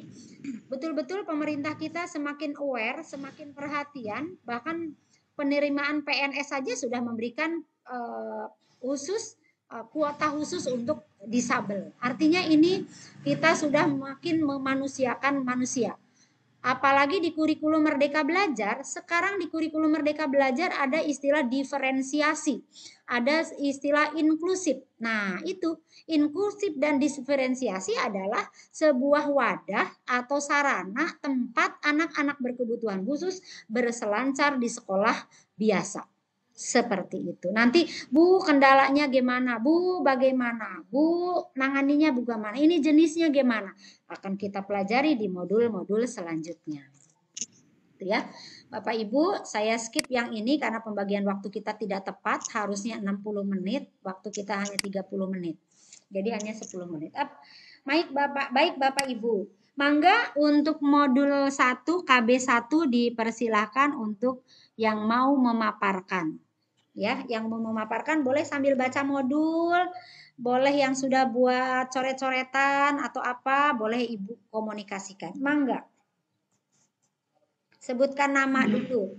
betul-betul pemerintah kita semakin aware, semakin perhatian, bahkan penerimaan PNS saja sudah memberikan kuota khusus untuk disabel. Artinya ini kita sudah makin memanusiakan manusia. Apalagi di kurikulum Merdeka Belajar, sekarang di kurikulum Merdeka Belajar ada istilah diferensiasi, ada istilah inklusif. Nah, itu inklusif dan diferensiasi adalah sebuah wadah atau sarana tempat anak-anak berkebutuhan khusus berselancar di sekolah biasa. Seperti itu. Nanti Bu kendalanya gimana? Bu bagaimana? Bu nanganinya bagaimana? Ini jenisnya gimana? Akan kita pelajari di modul-modul selanjutnya. Itu ya. Bapak Ibu, saya skip yang ini karena pembagian waktu kita tidak tepat, harusnya 60 menit, waktu kita hanya 30 menit. Jadi hanya 10 menit. Baik Bapak Ibu. Mangga untuk modul 1 KB1 dipersilahkan untuk yang mau memaparkan. Ya, yang mau memaparkan boleh sambil baca modul, boleh yang sudah buat coret-coretan atau apa, boleh Ibu komunikasikan. Mangga. Sebutkan nama dulu.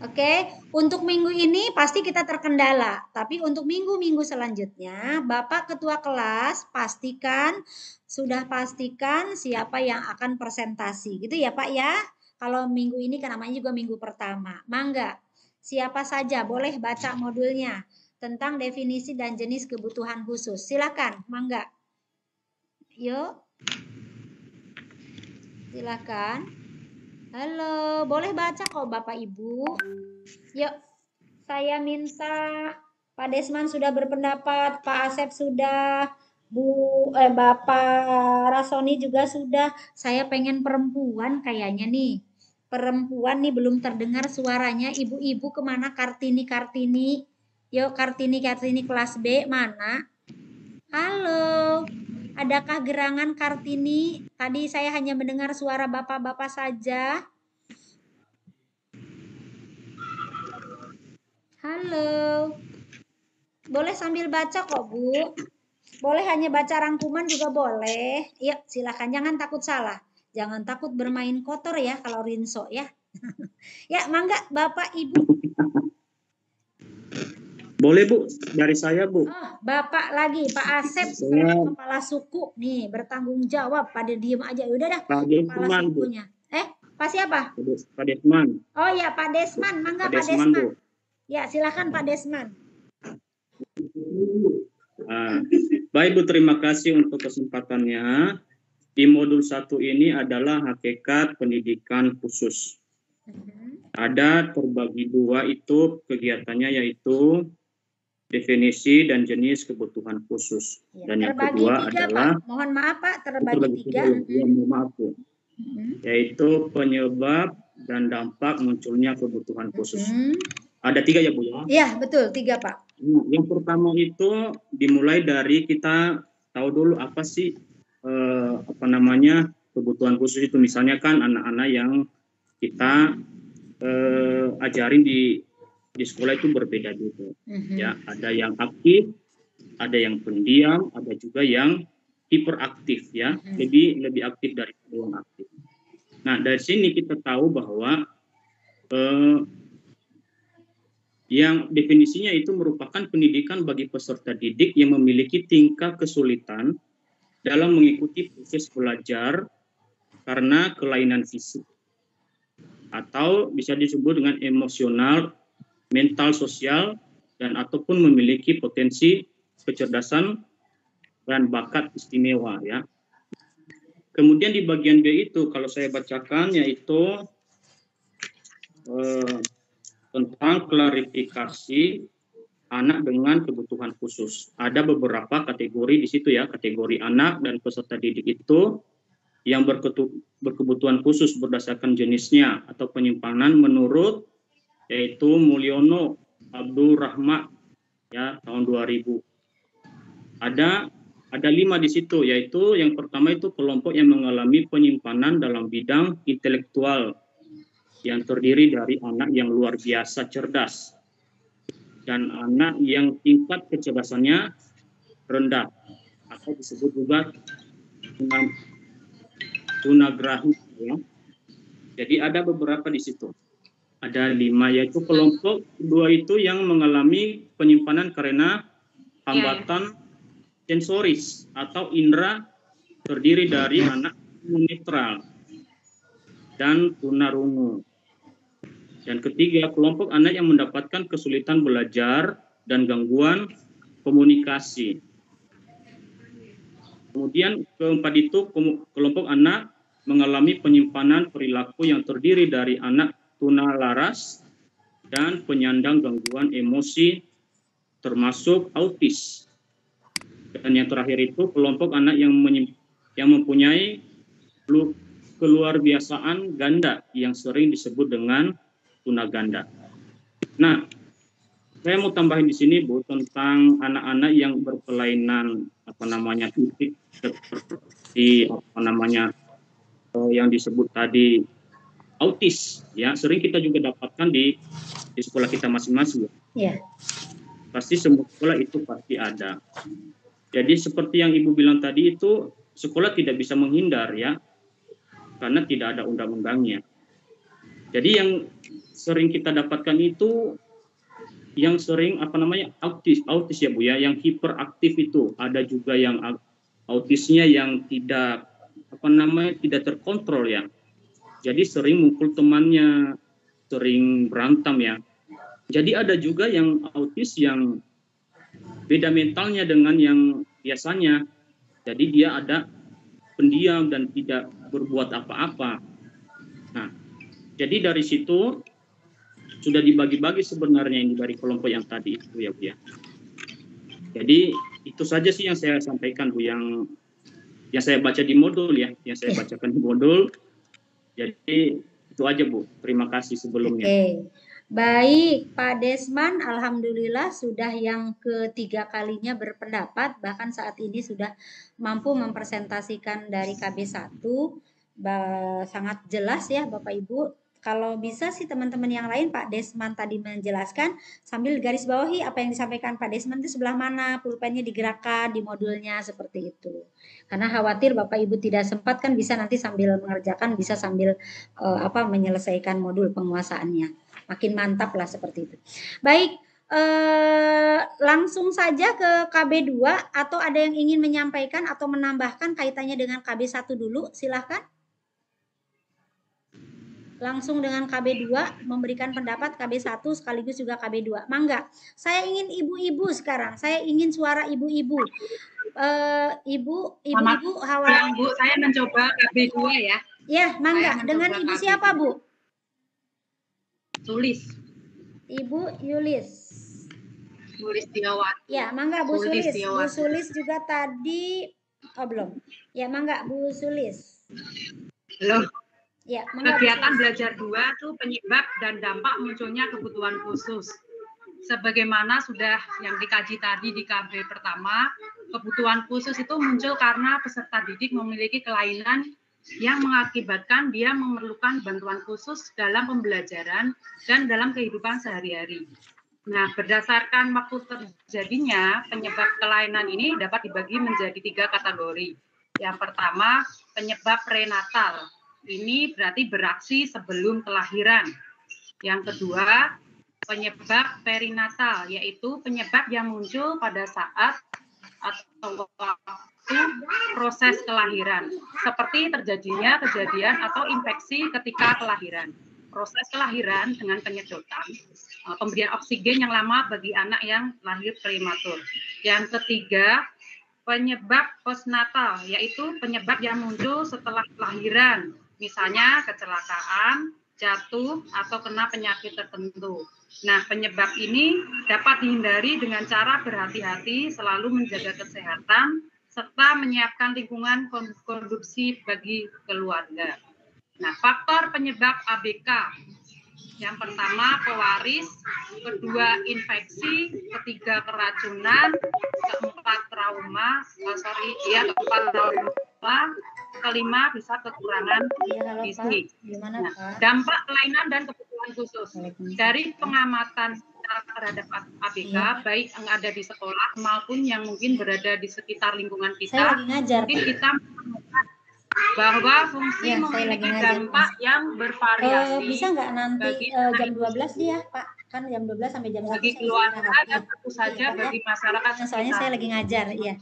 Oke, untuk minggu ini pasti kita terkendala, tapi untuk minggu-minggu selanjutnya, Bapak Ketua Kelas sudah pastikan siapa yang akan presentasi, gitu ya Pak ya. Kalau minggu ini kan namanya juga minggu pertama. Mangga, siapa saja boleh baca modulnya tentang definisi dan jenis kebutuhan khusus. Silakan, mangga. Yuk. Silakan. Halo, boleh baca kok Bapak Ibu. Yuk, saya minta Pak Desman sudah berpendapat, Pak Asep sudah, Bapak Rasoni juga sudah. Saya pengen perempuan kayaknya nih. Perempuan nih belum terdengar suaranya. Ibu-ibu kemana? Kartini. Yuk Kartini kelas B mana? Halo. Adakah gerangan Kartini? Tadi saya hanya mendengar suara bapak-bapak saja. Halo. Boleh sambil baca kok, Bu. Boleh hanya baca rangkuman juga boleh. Yuk, silakan. Jangan takut salah. Jangan takut bermain kotor ya kalau rinso ya. Ya, mangga Bapak Ibu. Boleh Bu, dari saya Bu. Oh, Bapak lagi, Pak Asep, kepala suku nih bertanggung jawab. Pada diem aja, udah dah. Pak Desman Bu. Pak siapa? Pak Desman. Oh ya Pak Desman, mangga Pak Desman. Bu. Ya silakan Pak Desman. Baik Bu, terima kasih untuk kesempatannya. Di modul 1 ini adalah hakikat pendidikan khusus. Ada terbagi 2 itu kegiatannya, yaitu definisi dan jenis kebutuhan khusus. Ya, dan yang kedua 3, adalah Pak. Mohon maaf Pak, terbagi 3. Maaf Bu. Yaitu penyebab dan dampak munculnya kebutuhan khusus. Ada 3 ya Bu ya? Iya betul, 3 Pak. Yang pertama itu dimulai dari kita tahu dulu apa sih kebutuhan khusus itu. Misalnya kan anak-anak yang kita ajarin di sekolah itu berbeda gitu. Ya, ada yang aktif, ada yang pendiam, ada juga yang hiperaktif ya, lebih aktif dari yang aktif. Nah, dari sini kita tahu bahwa yang definisinya itu merupakan pendidikan bagi peserta didik yang memiliki tingkat kesulitan dalam mengikuti proses belajar karena kelainan fisik atau bisa disebut dengan emosional, mental, sosial, dan ataupun memiliki potensi kecerdasan dan bakat istimewa ya. Kemudian di bagian B itu kalau saya bacakan yaitu tentang klarifikasi anak dengan kebutuhan khusus. Ada beberapa kategori di situ ya, kategori anak dan peserta didik itu yang berkebutuhan khusus berdasarkan jenisnya atau penyimpanan menurut yaitu Mulyono Abdul Rahmat ya tahun 2000. Ada 5 di situ, yaitu yang pertama itu kelompok yang mengalami penyimpanan dalam bidang intelektual yang terdiri dari anak yang luar biasa cerdas dan anak yang tingkat kecerdasannya rendah atau disebut juga tunagrahi ya. Jadi ada beberapa di situ. Ada 5 yaitu kelompok 2 itu yang mengalami penyimpanan karena hambatan sensoris atau indera terdiri dari anak netral dan tunarungu. Dan ketiga, kelompok anak yang mendapatkan kesulitan belajar dan gangguan komunikasi. Kemudian keempat itu kelompok anak mengalami penyimpanan perilaku yang terdiri dari anak tunalaras dan penyandang gangguan emosi termasuk autis. Dan yang terakhir itu kelompok anak yang mempunyai keluarbiasaan ganda yang sering disebut dengan tunaganda. Nah, saya mau tambahin di sini Bu tentang anak-anak yang berkelainan yang disebut tadi autis ya, sering kita juga dapatkan di sekolah kita masing-masing. Iya. Pasti semua sekolah itu pasti ada. Jadi seperti yang Ibu bilang tadi itu sekolah tidak bisa menghindar ya, karena tidak ada undang-undangnya. Jadi yang sering kita dapatkan itu yang sering autis ya Bu ya, yang hiperaktif itu. Ada juga yang autisnya yang tidak tidak terkontrol ya. Jadi sering mukul temannya, sering berantem ya. Jadi ada juga yang autis yang beda mentalnya dengan yang biasanya. Jadi dia ada pendiam dan tidak berbuat apa-apa. Nah, jadi dari situ sudah dibagi-bagi sebenarnya ini dari kelompok yang tadi itu ya Bu ya. Jadi itu saja sih yang saya sampaikan Bu, yang saya baca di modul ya, yang saya bacakan di modul. Jadi itu aja Bu. Terima kasih sebelumnya. Oke. Baik, Pak Desman, alhamdulillah sudah yang ketiga kalinya berpendapat, bahkan saat ini sudah mampu mempresentasikan dari KB1. Sangat jelas ya Bapak Ibu. Kalau bisa sih teman-teman yang lain, Pak Desman tadi menjelaskan sambil garis bawahi apa yang disampaikan Pak Desman itu sebelah mana pulpennya digerakkan di modulnya seperti itu. Karena khawatir Bapak Ibu tidak sempat kan bisa nanti sambil mengerjakan, bisa sambil menyelesaikan modul penguasaannya. Makin mantap lah seperti itu. Baik, langsung saja ke KB2 atau ada yang ingin menyampaikan atau menambahkan kaitannya dengan KB1 dulu, silahkan. Langsung dengan KB2 memberikan pendapat KB1 sekaligus juga KB2. Mangga. Saya ingin ibu-ibu sekarang. Saya ingin suara ibu-ibu. Ibu-ibu Hawa. Bu, saya mencoba KB2 ya. Ya, mangga. Dengan ibu KB2. Siapa, Bu? Sulis. Ibu Yulis. Sulis Tiawati. Ya, mangga Bu Sulis. Bu Sulis juga tadi belum. Ya, mangga Bu Sulis. Loh. Ya, kegiatan belajar 2 itu penyebab dan dampak munculnya kebutuhan khusus. Sebagaimana sudah yang dikaji tadi di KB pertama, kebutuhan khusus itu muncul karena peserta didik memiliki kelainan yang mengakibatkan dia memerlukan bantuan khusus dalam pembelajaran dan dalam kehidupan sehari-hari. Nah, berdasarkan waktu terjadinya, penyebab kelainan ini dapat dibagi menjadi 3 kategori. Yang pertama, penyebab prenatal. Ini berarti beraksi sebelum kelahiran. Yang kedua, penyebab perinatal, yaitu penyebab yang muncul pada saat atau waktu proses kelahiran, seperti terjadinya kejadian atau infeksi ketika kelahiran. Proses kelahiran dengan penyedotan, pemberian oksigen yang lama bagi anak yang lahir prematur. Yang ketiga, penyebab postnatal, yaitu penyebab yang muncul setelah kelahiran, misalnya kecelakaan, jatuh, atau kena penyakit tertentu. Nah, penyebab ini dapat dihindari dengan cara berhati-hati, selalu menjaga kesehatan, serta menyiapkan lingkungan kondusif bagi keluarga. Nah, faktor penyebab ABK. Yang pertama, pewaris, kedua, infeksi, ketiga, keracunan, keempat, trauma, kelima, bisa kekurangan gizi. Nah, dampak kelainan dan kebutuhan khusus. Dari pengamatan terhadap ABK, baik yang ada di sekolah maupun yang mungkin berada di sekitar lingkungan kita, mungkin kita bahwa fungsi memiliki dampak yang bervariasi. Bisa nggak nanti jam 12 ya, Pak? Kan jam 12 sampai jam 1 bagi keluarga dan tentu saja bagi masyarakat. Soalnya saya lagi ngajar, iya.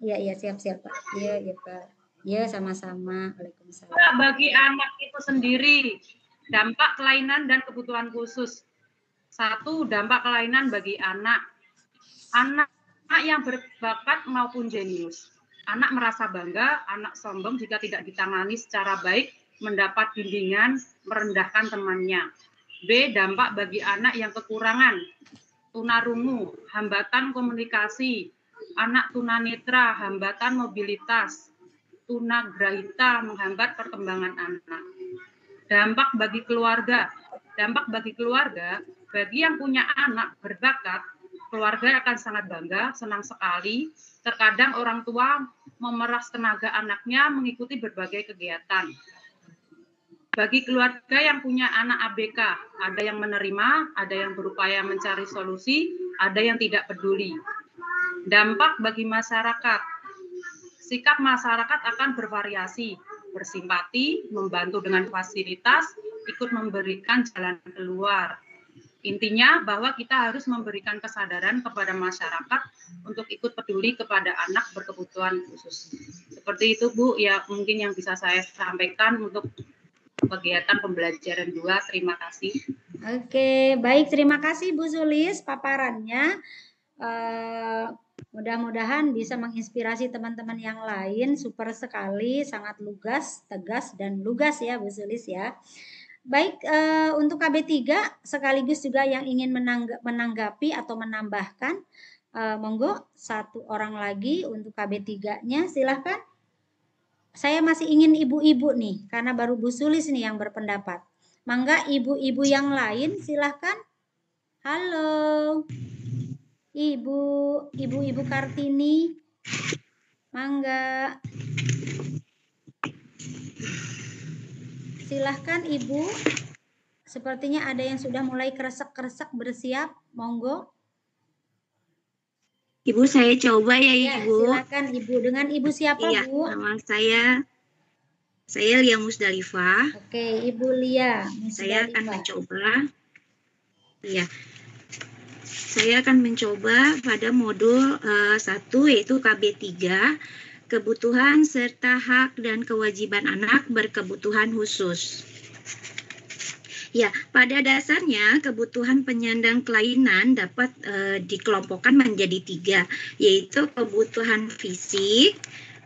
Iya, siap, Pak. Iya, Pak. Iya, sama-sama. Waalaikumsalam. Bagi anak itu sendiri, dampak kelainan dan kebutuhan khusus. 1, dampak kelainan bagi anak. Anak yang berbakat maupun jenius. Anak merasa bangga, anak sombong jika tidak ditangani secara baik, mendapat bimbingan, merendahkan temannya. B, dampak bagi anak yang kekurangan, tunarungu, hambatan komunikasi, anak tunanetra, hambatan mobilitas, tunagrahita, menghambat perkembangan anak. Dampak bagi keluarga, bagi yang punya anak berbakat, keluarga akan sangat bangga, senang sekali. Terkadang orang tua memeras tenaga anaknya mengikuti berbagai kegiatan. Bagi keluarga yang punya anak ABK, ada yang menerima, ada yang berupaya mencari solusi, ada yang tidak peduli. Dampak bagi masyarakat. Sikap masyarakat akan bervariasi, bersimpati, membantu dengan fasilitas, ikut memberikan jalan keluar. Intinya bahwa kita harus memberikan kesadaran kepada masyarakat untuk ikut peduli kepada anak berkebutuhan khusus. Seperti itu, Bu, ya mungkin yang bisa saya sampaikan untuk kegiatan pembelajaran 2. Terima kasih. Oke, baik. Terima kasih Bu Zulis paparannya. Mudah-mudahan bisa menginspirasi teman-teman yang lain. Super sekali, sangat lugas, tegas, dan lugas ya Bu Zulis ya. Baik, untuk KB3 sekaligus juga yang ingin menanggapi atau menambahkan, monggo 1 orang lagi untuk KB3-nya, silahkan. Saya masih ingin ibu-ibu nih, karena baru Bu Sulis nih yang berpendapat. Mangga ibu-ibu yang lain silahkan. Halo, Ibu Kartini, mangga. Silahkan Ibu, sepertinya ada yang sudah mulai kresek-kresek bersiap, monggo. Ibu, saya coba ya Ibu. Silakan Ibu, dengan Ibu siapa Bu? Nama saya Lia Musdalifah. Oke, Ibu Lia Musdalifah. Saya akan mencoba. Iya. Saya akan mencoba pada modul 1 yaitu KB3. Kebutuhan serta hak dan kewajiban anak berkebutuhan khusus. Ya, pada dasarnya kebutuhan penyandang kelainan dapat dikelompokkan menjadi 3, yaitu kebutuhan fisik,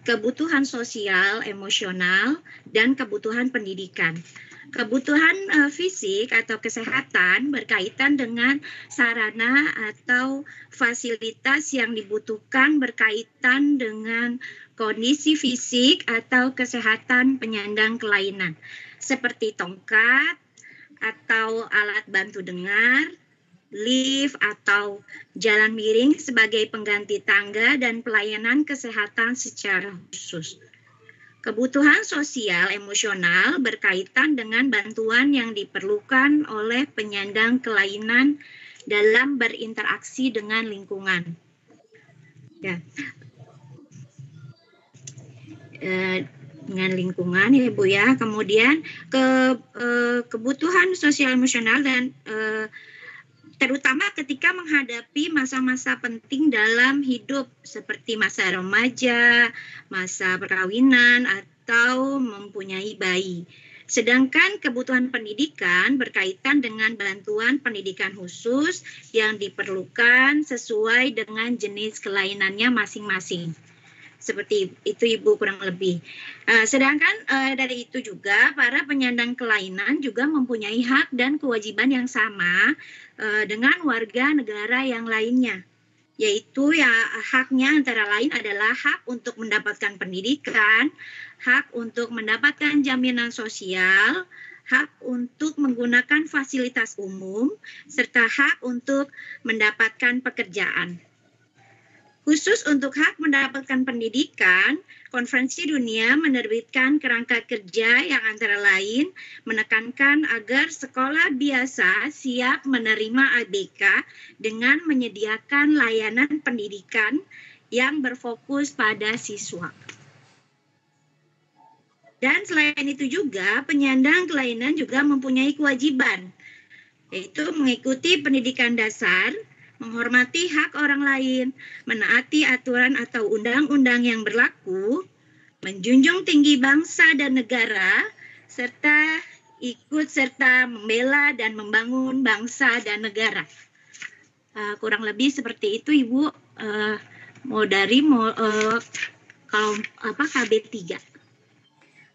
kebutuhan sosial, emosional, dan kebutuhan pendidikan. Kebutuhan fisik atau kesehatan berkaitan dengan sarana atau fasilitas yang dibutuhkan berkaitan dengan kondisi fisik atau kesehatan penyandang kelainan, seperti tongkat atau alat bantu dengar, lift atau jalan miring sebagai pengganti tangga, dan pelayanan kesehatan secara khusus. Kebutuhan sosial emosional berkaitan dengan bantuan yang diperlukan oleh penyandang kelainan dalam berinteraksi dengan lingkungan. Ya. Dengan lingkungan ya Bu ya. Kemudian kebutuhan sosial emosional dan terutama ketika menghadapi masa-masa penting dalam hidup seperti masa remaja, masa perkawinan, atau mempunyai bayi. Sedangkan kebutuhan pendidikan berkaitan dengan bantuan pendidikan khusus yang diperlukan sesuai dengan jenis kelainannya masing-masing. Seperti itu Ibu kurang lebih. Sedangkan dari itu juga para penyandang kelainan juga mempunyai hak dan kewajiban yang sama dengan warga negara yang lainnya. Yaitu ya haknya antara lain adalah hak untuk mendapatkan pendidikan, hak untuk mendapatkan jaminan sosial, hak untuk menggunakan fasilitas umum, serta hak untuk mendapatkan pekerjaan. Khusus untuk hak mendapatkan pendidikan, Konferensi Dunia menerbitkan kerangka kerja yang antara lain menekankan agar sekolah biasa siap menerima ABK dengan menyediakan layanan pendidikan yang berfokus pada siswa. Dan selain itu juga, penyandang kelainan juga mempunyai kewajiban, yaitu mengikuti pendidikan dasar, menghormati hak orang lain, menaati aturan atau undang-undang yang berlaku, menjunjung tinggi bangsa dan negara, serta ikut serta membela dan membangun bangsa dan negara. Kurang lebih seperti itu Ibu, kalau KB 3.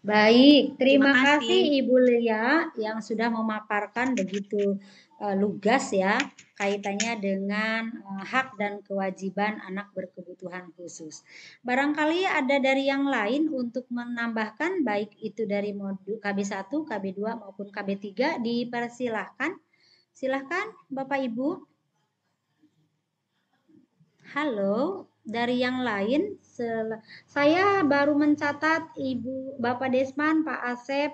Baik, terima kasih Ibu Lia yang sudah memaparkan begitu lugas ya kaitannya dengan hak dan kewajiban anak berkebutuhan khusus. Barangkali ada dari yang lain untuk menambahkan baik itu dari modul KB1, KB2 maupun KB3 dipersilahkan. Silahkan Bapak Ibu. Halo, dari yang lain saya baru mencatat Ibu Bapak Desman, Pak Asep,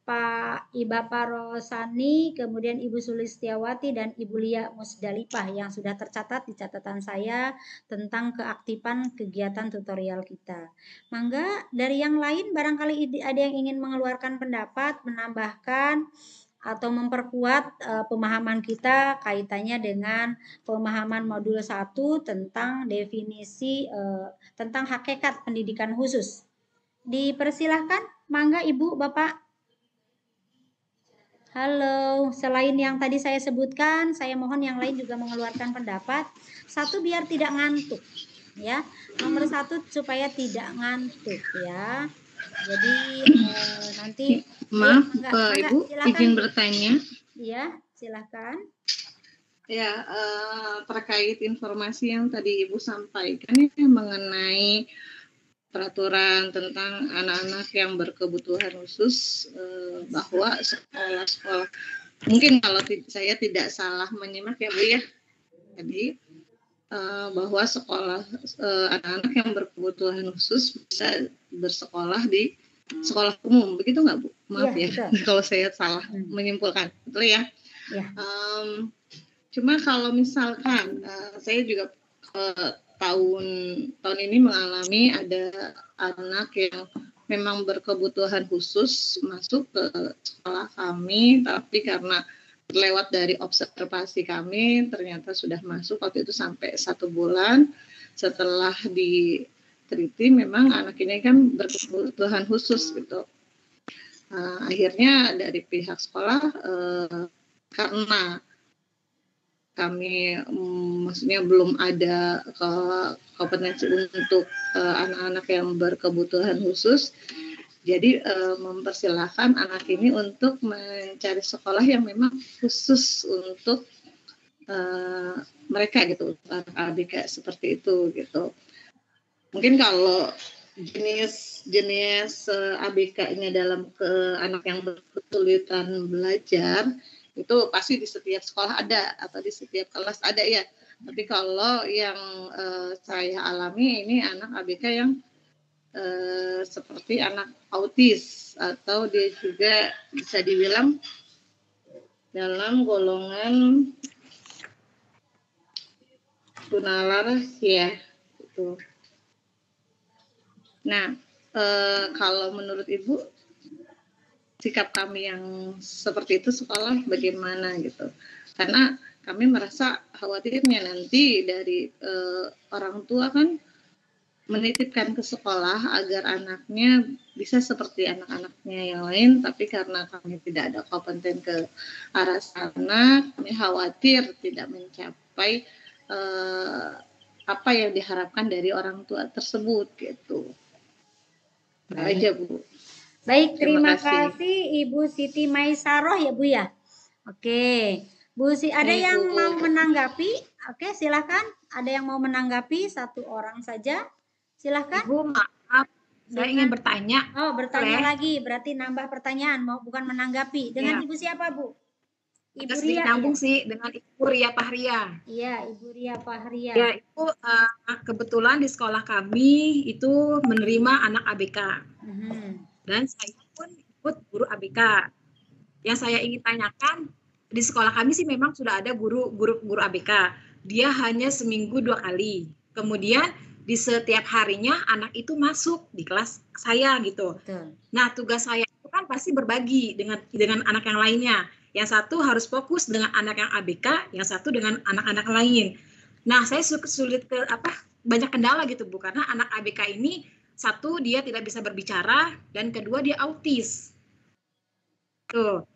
Bapak Rosani, kemudian Ibu Sulistiawati dan Ibu Lia Musdalifah yang sudah tercatat di catatan saya tentang keaktifan kegiatan tutorial kita. Mangga dari yang lain barangkali ada yang ingin mengeluarkan pendapat, menambahkan atau memperkuat pemahaman kita kaitannya dengan pemahaman modul 1 tentang definisi tentang hakikat pendidikan khusus. Dipersilahkan, mangga Ibu, Bapak. Halo, selain yang tadi saya sebutkan, saya mohon yang lain juga mengeluarkan pendapat. 1 biar tidak ngantuk, ya. Nomor 1 supaya tidak ngantuk, ya. Jadi nanti maaf Ibu, izin bertanya. Iya, silakan. Ya, terkait informasi yang tadi Ibu sampaikan ya, mengenai peraturan tentang anak-anak yang berkebutuhan khusus, bahwa sekolah-sekolah, mungkin kalau saya tidak salah menyimak ya Bu ya, jadi bahwa sekolah anak-anak yang berkebutuhan khusus bisa bersekolah di sekolah umum, begitu nggak Bu? Maaf ya, kalau saya salah menyimpulkan, betul ya? Ya. Cuma kalau misalkan saya juga tahun ini mengalami ada anak yang memang berkebutuhan khusus masuk ke sekolah kami, tapi karena lewat dari observasi kami ternyata sudah masuk waktu itu sampai 1 bulan. Setelah diteliti memang anak ini kan berkebutuhan khusus gitu. Akhirnya dari pihak sekolah karena kami maksudnya belum ada kompetensi untuk anak-anak yang berkebutuhan khusus, jadi mempersilahkan anak ini untuk mencari sekolah yang memang khusus untuk mereka gitu, ABK seperti itu gitu. Mungkin kalau jenis ABK-nya dalam anak yang berkesulitan belajar itu pasti di setiap sekolah ada atau di setiap kelas ada ya. Tapi kalau yang saya alami ini anak ABK yang seperti anak autis atau dia juga bisa dibilang dalam golongan Gunalarah ya. Gitu. Nah, kalau menurut Ibu, sikap kami yang seperti itu sekolah bagaimana gitu? Karena kami merasa khawatirnya nanti dari orang tua kan menitipkan ke sekolah agar anaknya bisa seperti anak-anaknya yang lain, tapi karena kami tidak ada kompeten ke arah sana, kami khawatir tidak mencapai apa yang diharapkan dari orang tua tersebut gitu. Nah, aja Bu. Baik, terima kasih Ibu Siti Maisaroh ya Bu ya. Oke, Bu ada yang mau menanggapi? Oke, silakan. Ada yang mau menanggapi? Satu orang saja. Silakan. Ibu, maaf, saya ingin bertanya. Oh, bertanya lagi. Berarti nambah pertanyaan, mau bukan menanggapi. Dengan Ibu siapa Bu? Ibu Ria. Nyambung sih dengan Ibu Ria Fahria. Iya, Ibu Ria Fahria. Ya, Ibu, kebetulan di sekolah kami itu menerima anak ABK. Dan saya pun ikut guru ABK. Yang saya ingin tanyakan, di sekolah kami sih memang sudah ada guru ABK. Dia hanya seminggu 2 kali. Kemudian di setiap harinya anak itu masuk di kelas saya gitu. Betul. Nah, tugas saya itu kan pasti berbagi dengan anak yang lainnya. Yang satu harus fokus dengan anak yang ABK, yang satu dengan anak-anak lain. Nah, saya sulit banyak kendala gitu Bu, karena anak ABK ini satu dia tidak bisa berbicara dan kedua dia autis. Tuh.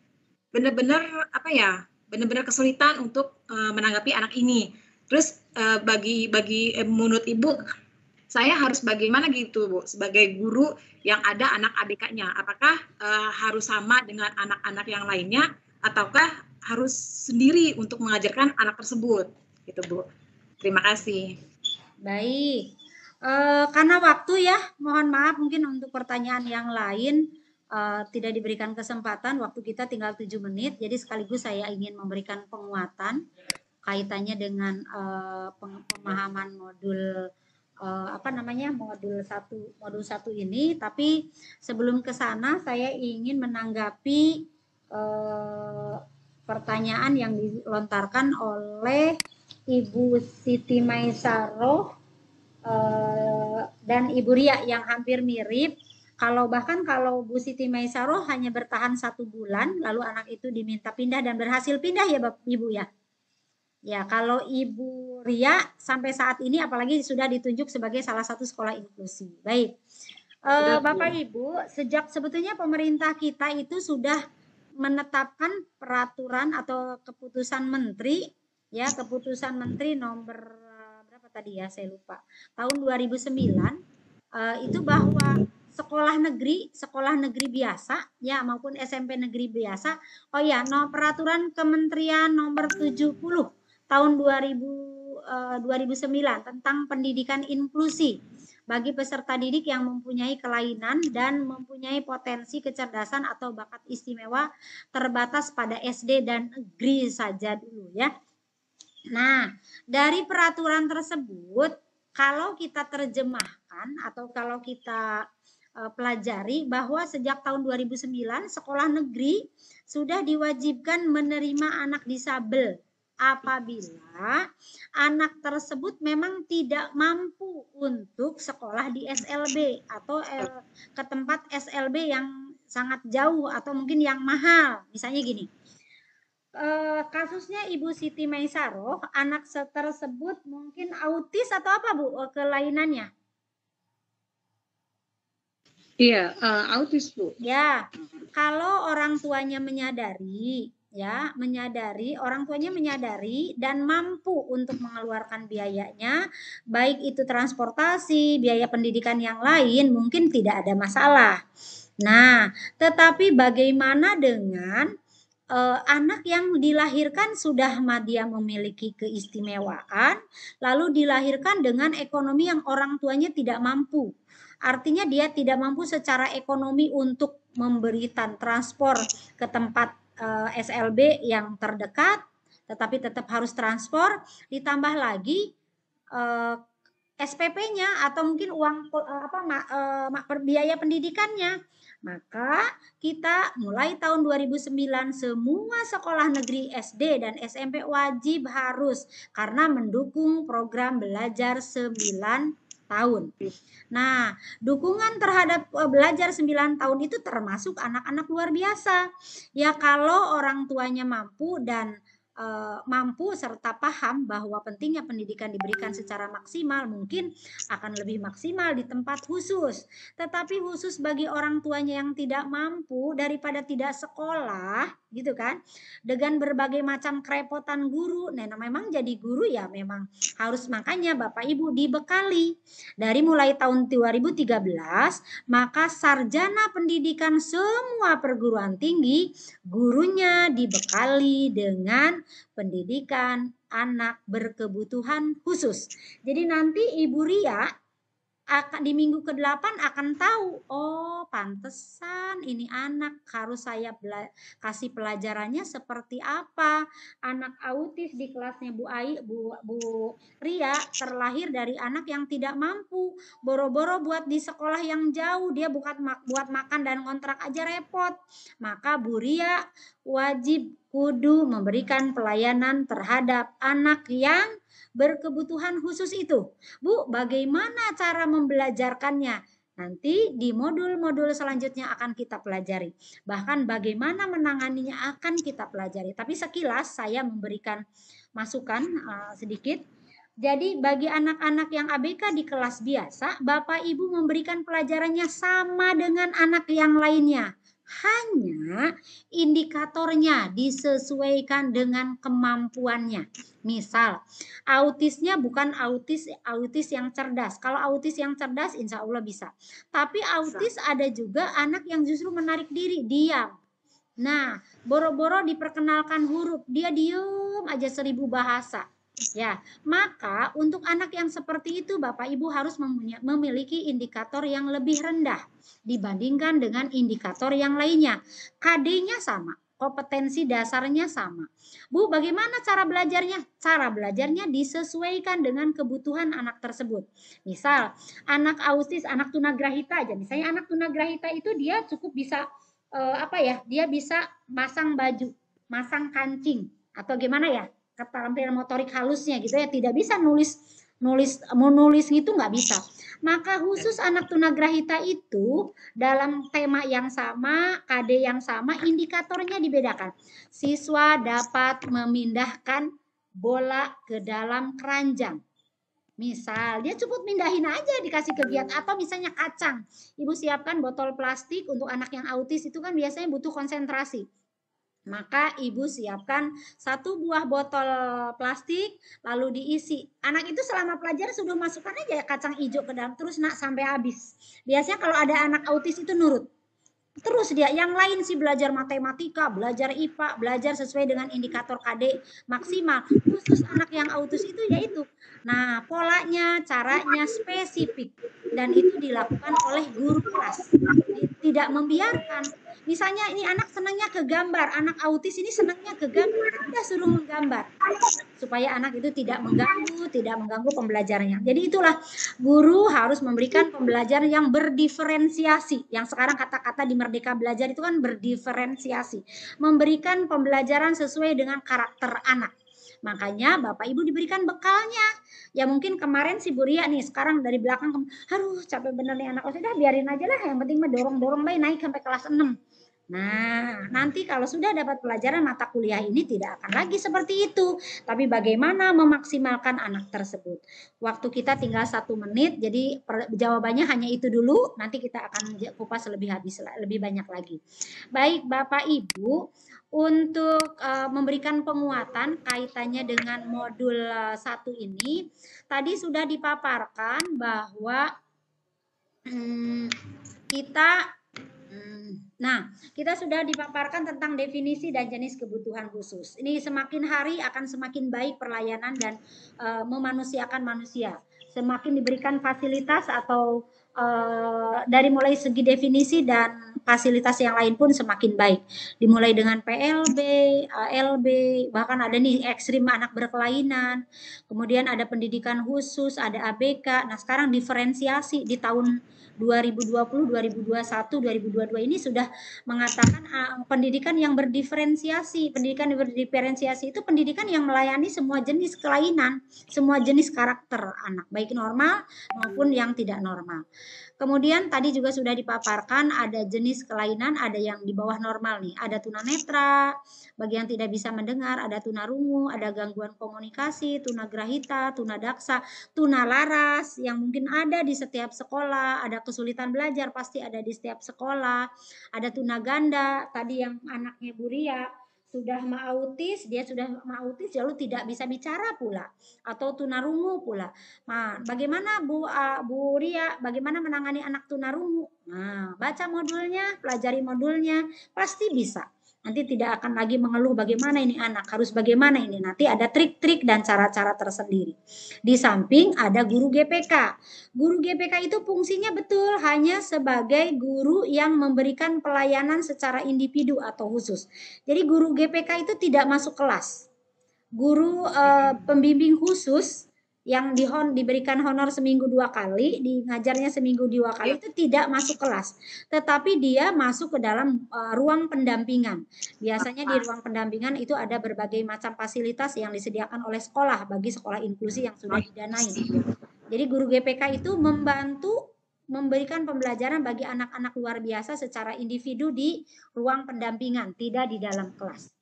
Benar-benar benar-benar kesulitan untuk menanggapi anak ini. Terus bagi menurut Ibu, saya harus bagaimana gitu Bu, sebagai guru yang ada anak ABK-nya? Apakah harus sama dengan anak-anak yang lainnya, ataukah harus sendiri untuk mengajarkan anak tersebut? Gitu Bu. Terima kasih. Baik. Karena waktu ya, mohon maaf mungkin untuk pertanyaan yang lain tidak diberikan kesempatan, waktu kita tinggal 7 menit, jadi sekaligus saya ingin memberikan penguatan kaitannya dengan pemahaman modul modul 1 ini. Tapi sebelum ke sana saya ingin menanggapi pertanyaan yang dilontarkan oleh Ibu Siti Maisaroh dan Ibu Ria yang hampir mirip. Bahkan kalau Bu Siti Maisaroh hanya bertahan 1 bulan, lalu anak itu diminta pindah dan berhasil pindah ya Ibu ya. Ya, kalau Ibu Ria sampai saat ini apalagi sudah ditunjuk sebagai salah satu sekolah inklusi. Baik, Bapak Ibu, sebetulnya pemerintah kita itu sudah menetapkan peraturan atau keputusan menteri, ya keputusan menteri nomor berapa tadi ya saya lupa, tahun 2009 itu bahwa sekolah negeri biasa ya maupun SMP negeri biasa, peraturan Kementerian nomor 70 tahun 2009 tentang pendidikan inklusi bagi peserta didik yang mempunyai kelainan dan mempunyai potensi kecerdasan atau bakat istimewa terbatas pada SD dan negeri saja dulu ya. Nah, dari peraturan tersebut kalau kita terjemahkan atau kalau kita pelajari bahwa sejak tahun 2009 sekolah negeri sudah diwajibkan menerima anak disabel apabila anak tersebut memang tidak mampu untuk sekolah di SLB atau ke tempat SLB yang sangat jauh atau mungkin yang mahal. Misalnya gini, kasusnya Ibu Siti Maisaroh, anak tersebut mungkin autis atau apa Bu kelainannya? Iya, autis Bu. Ya, kalau orang tuanya menyadari orang tuanya menyadari dan mampu untuk mengeluarkan biayanya, baik itu transportasi, biaya pendidikan yang lain, mungkin tidak ada masalah. Nah, tetapi bagaimana dengan anak yang dilahirkan sudah dia memiliki keistimewaan, lalu dilahirkan dengan ekonomi yang orang tuanya tidak mampu. Artinya dia tidak mampu secara ekonomi untuk memberikan transport ke tempat SLB yang terdekat, tetapi tetap harus transport, ditambah lagi SPP-nya atau mungkin uang biaya pendidikannya Maka kita mulai tahun 2009 semua sekolah negeri SD dan SMP wajib harus karena mendukung program belajar 9 tahun. Nah, dukungan terhadap belajar 9 tahun itu termasuk anak-anak luar biasa. Ya kalau orang tuanya mampu dan mampu serta paham bahwa pentingnya pendidikan diberikan secara maksimal, mungkin akan lebih maksimal di tempat khusus. Tetapi khusus bagi orang tuanya yang tidak mampu daripada tidak sekolah, gitu kan, dengan berbagai macam kerepotan guru. Nah, memang jadi guru ya memang harus, makanya Bapak Ibu dibekali. Dari mulai tahun 2013, maka sarjana pendidikan semua perguruan tinggi, gurunya dibekali dengan pendidikan anak berkebutuhan khusus. Jadi nanti Ibu Ria di minggu ke-8 akan tahu, oh pantesan ini anak harus saya kasih pelajarannya seperti apa. Anak autis di kelasnya Bu Ria terlahir dari anak yang tidak mampu, boro-boro buat di sekolah yang jauh, dia buat makan dan kontrak aja repot. Maka Bu Ria wajib kudu memberikan pelayanan terhadap anak yang berkebutuhan khusus itu. Bu, bagaimana cara membelajarkannya? Nanti di modul-modul selanjutnya akan kita pelajari. Bahkan bagaimana menanganinya akan kita pelajari. Tapi sekilas saya memberikan masukan sedikit. Jadi bagi anak-anak yang ABK di kelas biasa, Bapak Ibu memberikan pelajarannya sama dengan anak yang lainnya. Hanya indikatornya disesuaikan dengan kemampuannya. Misal, autisnya bukan autis yang cerdas. Kalau autis yang cerdas, insya Allah bisa. Tapi autis ada juga anak yang justru menarik diri, diam. Nah, boro-boro diperkenalkan huruf, dia diem aja 1000 bahasa. Ya, maka untuk anak yang seperti itu Bapak Ibu harus memiliki indikator yang lebih rendah dibandingkan dengan indikator yang lainnya. KD-nya sama, kompetensi dasarnya sama. Bu, bagaimana cara belajarnya? Cara belajarnya disesuaikan dengan kebutuhan anak tersebut. Misal, anak autis, anak tunagrahita aja. Misalnya anak tunagrahita itu dia cukup bisa dia bisa masang baju, masang kancing atau gimana ya? Keterampilan motorik halusnya gitu ya, tidak bisa menulis gitu nggak bisa. Maka khusus anak tunagrahita itu dalam tema yang sama, KD yang sama, indikatornya dibedakan. Siswa dapat memindahkan bola ke dalam keranjang. Misal dia cukup mindahin aja, dikasih kegiatan, atau misalnya kacang. Ibu siapkan botol plastik untuk anak yang autis itu kan biasanya butuh konsentrasi. Maka ibu siapkan 1 buah botol plastik lalu diisi. Anak itu selama pelajaran sudah masukkan aja kacang hijau ke dalam terus nak sampai habis. Biasanya kalau ada anak autis itu nurut. Terus dia, yang lain sih belajar matematika, belajar IPA, belajar sesuai dengan indikator KD maksimal. Khusus anak yang autis itu yaitu. Nah, polanya, caranya spesifik dan itu dilakukan oleh guru kelas. Tidak membiarkan. Misalnya ini anak senangnya ke gambar, anak autis ini senangnya ke gambar, kita suruh menggambar supaya anak itu tidak mengganggu pembelajarannya. Jadi itulah guru harus memberikan pembelajaran yang berdiferensiasi. Yang sekarang kata-kata di Merdeka Belajar itu kan berdiferensiasi, memberikan pembelajaran sesuai dengan karakter anak. Makanya Bapak Ibu diberikan bekalnya. Ya mungkin kemarin si Bu Ria nih, sekarang dari belakang, aduh capek bener nih anak, sudah biarin aja lah, yang penting mah dorong-dorong baik naik sampai kelas 6. Nah, nanti kalau sudah dapat pelajaran mata kuliah ini tidak akan lagi seperti itu. Tapi bagaimana memaksimalkan anak tersebut? Waktu kita tinggal 1 menit, jadi jawabannya hanya itu dulu. Nanti kita akan kupas lebih banyak lagi. Baik Bapak Ibu, untuk memberikan penguatan kaitannya dengan modul 1 ini, tadi sudah dipaparkan bahwa kita sudah dipaparkan tentang definisi dan jenis kebutuhan khusus. Ini semakin hari akan semakin baik pelayanan dan memanusiakan manusia. Semakin diberikan fasilitas atau dari mulai segi definisi dan fasilitas yang lain pun semakin baik. Dimulai dengan PLB, ALB, bahkan ada nih ekstrim anak berkelainan. Kemudian ada pendidikan khusus, ada ABK. Nah, sekarang diferensiasi di tahun 2020, 2021, 2022 ini sudah mengatakan pendidikan yang berdiferensiasi. Pendidikan yang berdiferensiasi itu pendidikan yang melayani semua jenis kelainan, semua jenis karakter anak, baik normal maupun yang tidak normal. Kemudian tadi juga sudah dipaparkan ada jenis kelainan, ada yang di bawah normal nih, ada tunanetra, bagi yang tidak bisa mendengar, ada tunarungu, ada gangguan komunikasi, tunagrahita, tunadaksa, tunalaras yang mungkin ada di setiap sekolah, ada kesulitan belajar pasti ada di setiap sekolah, ada tunaganda, tadi yang anaknya Bu Ria sudah autis, dia sudah autis lalu tidak bisa bicara pula, atau tunarungu pula. Nah, bagaimana Bu Ria, bagaimana menangani anak tunarungu? Nah, baca modulnya, pelajari modulnya, pasti bisa. Nanti tidak akan lagi mengeluh bagaimana ini anak, harus bagaimana ini. Nanti ada trik-trik dan cara-cara tersendiri. Di samping ada guru GPK. Guru GPK itu fungsinya betul hanya sebagai guru yang memberikan pelayanan secara individu atau khusus. Jadi guru GPK itu tidak masuk kelas. Guru pembimbing khusus yang diberikan honor seminggu 2 kali, ngajarnya seminggu 2 kali itu tidak masuk kelas, tetapi dia masuk ke dalam ruang pendampingan. Biasanya di ruang pendampingan itu ada berbagai macam fasilitas yang disediakan oleh sekolah bagi sekolah inklusi yang sudah didanai. Jadi guru GPK itu membantu memberikan pembelajaran bagi anak-anak luar biasa secara individu di ruang pendampingan, tidak di dalam kelas.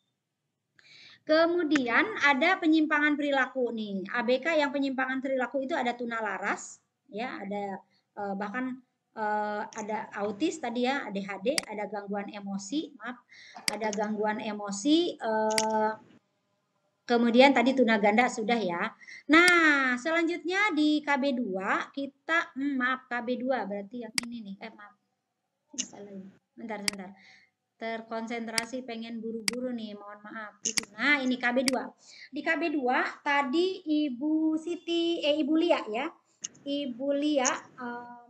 Kemudian ada penyimpangan perilaku nih. ABK yang penyimpangan perilaku itu ada tunalaras, ya, ada bahkan ada autis tadi ya, ADHD, ada gangguan emosi, ada gangguan emosi. Kemudian tadi tunaganda sudah ya. Nah, selanjutnya di KB2 kita KB2 berarti yang ini nih. Bentar. Terkonsentrasi pengen buru-buru nih, mohon maaf. Nah, ini KB2. Di KB2 tadi Ibu Lia ya. Ibu Lia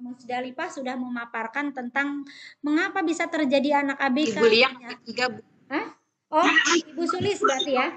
Musdalifah sudah memaparkan tentang mengapa bisa terjadi anak ABK. Ibu Lia ketiga. Hah? Oh, Ibu Sulis berarti ya.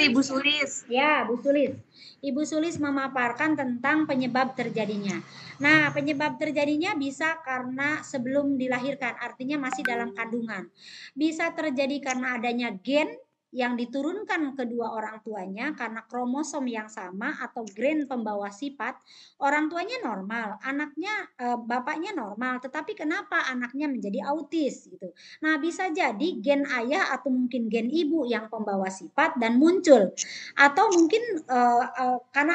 Ibu Sulis. Ya, Bu Sulis. Ibu Sulis memaparkan tentang penyebab terjadinya. Nah, penyebab terjadinya bisa karena sebelum dilahirkan, artinya masih dalam kandungan. Bisa terjadi karena adanya gen yang diturunkan kedua orang tuanya karena kromosom yang sama atau gen pembawa sifat. Orang tuanya normal, anaknya bapaknya normal, tetapi kenapa anaknya menjadi autis gitu. Nah, bisa jadi gen ayah atau mungkin gen ibu yang pembawa sifat dan muncul, atau mungkin karena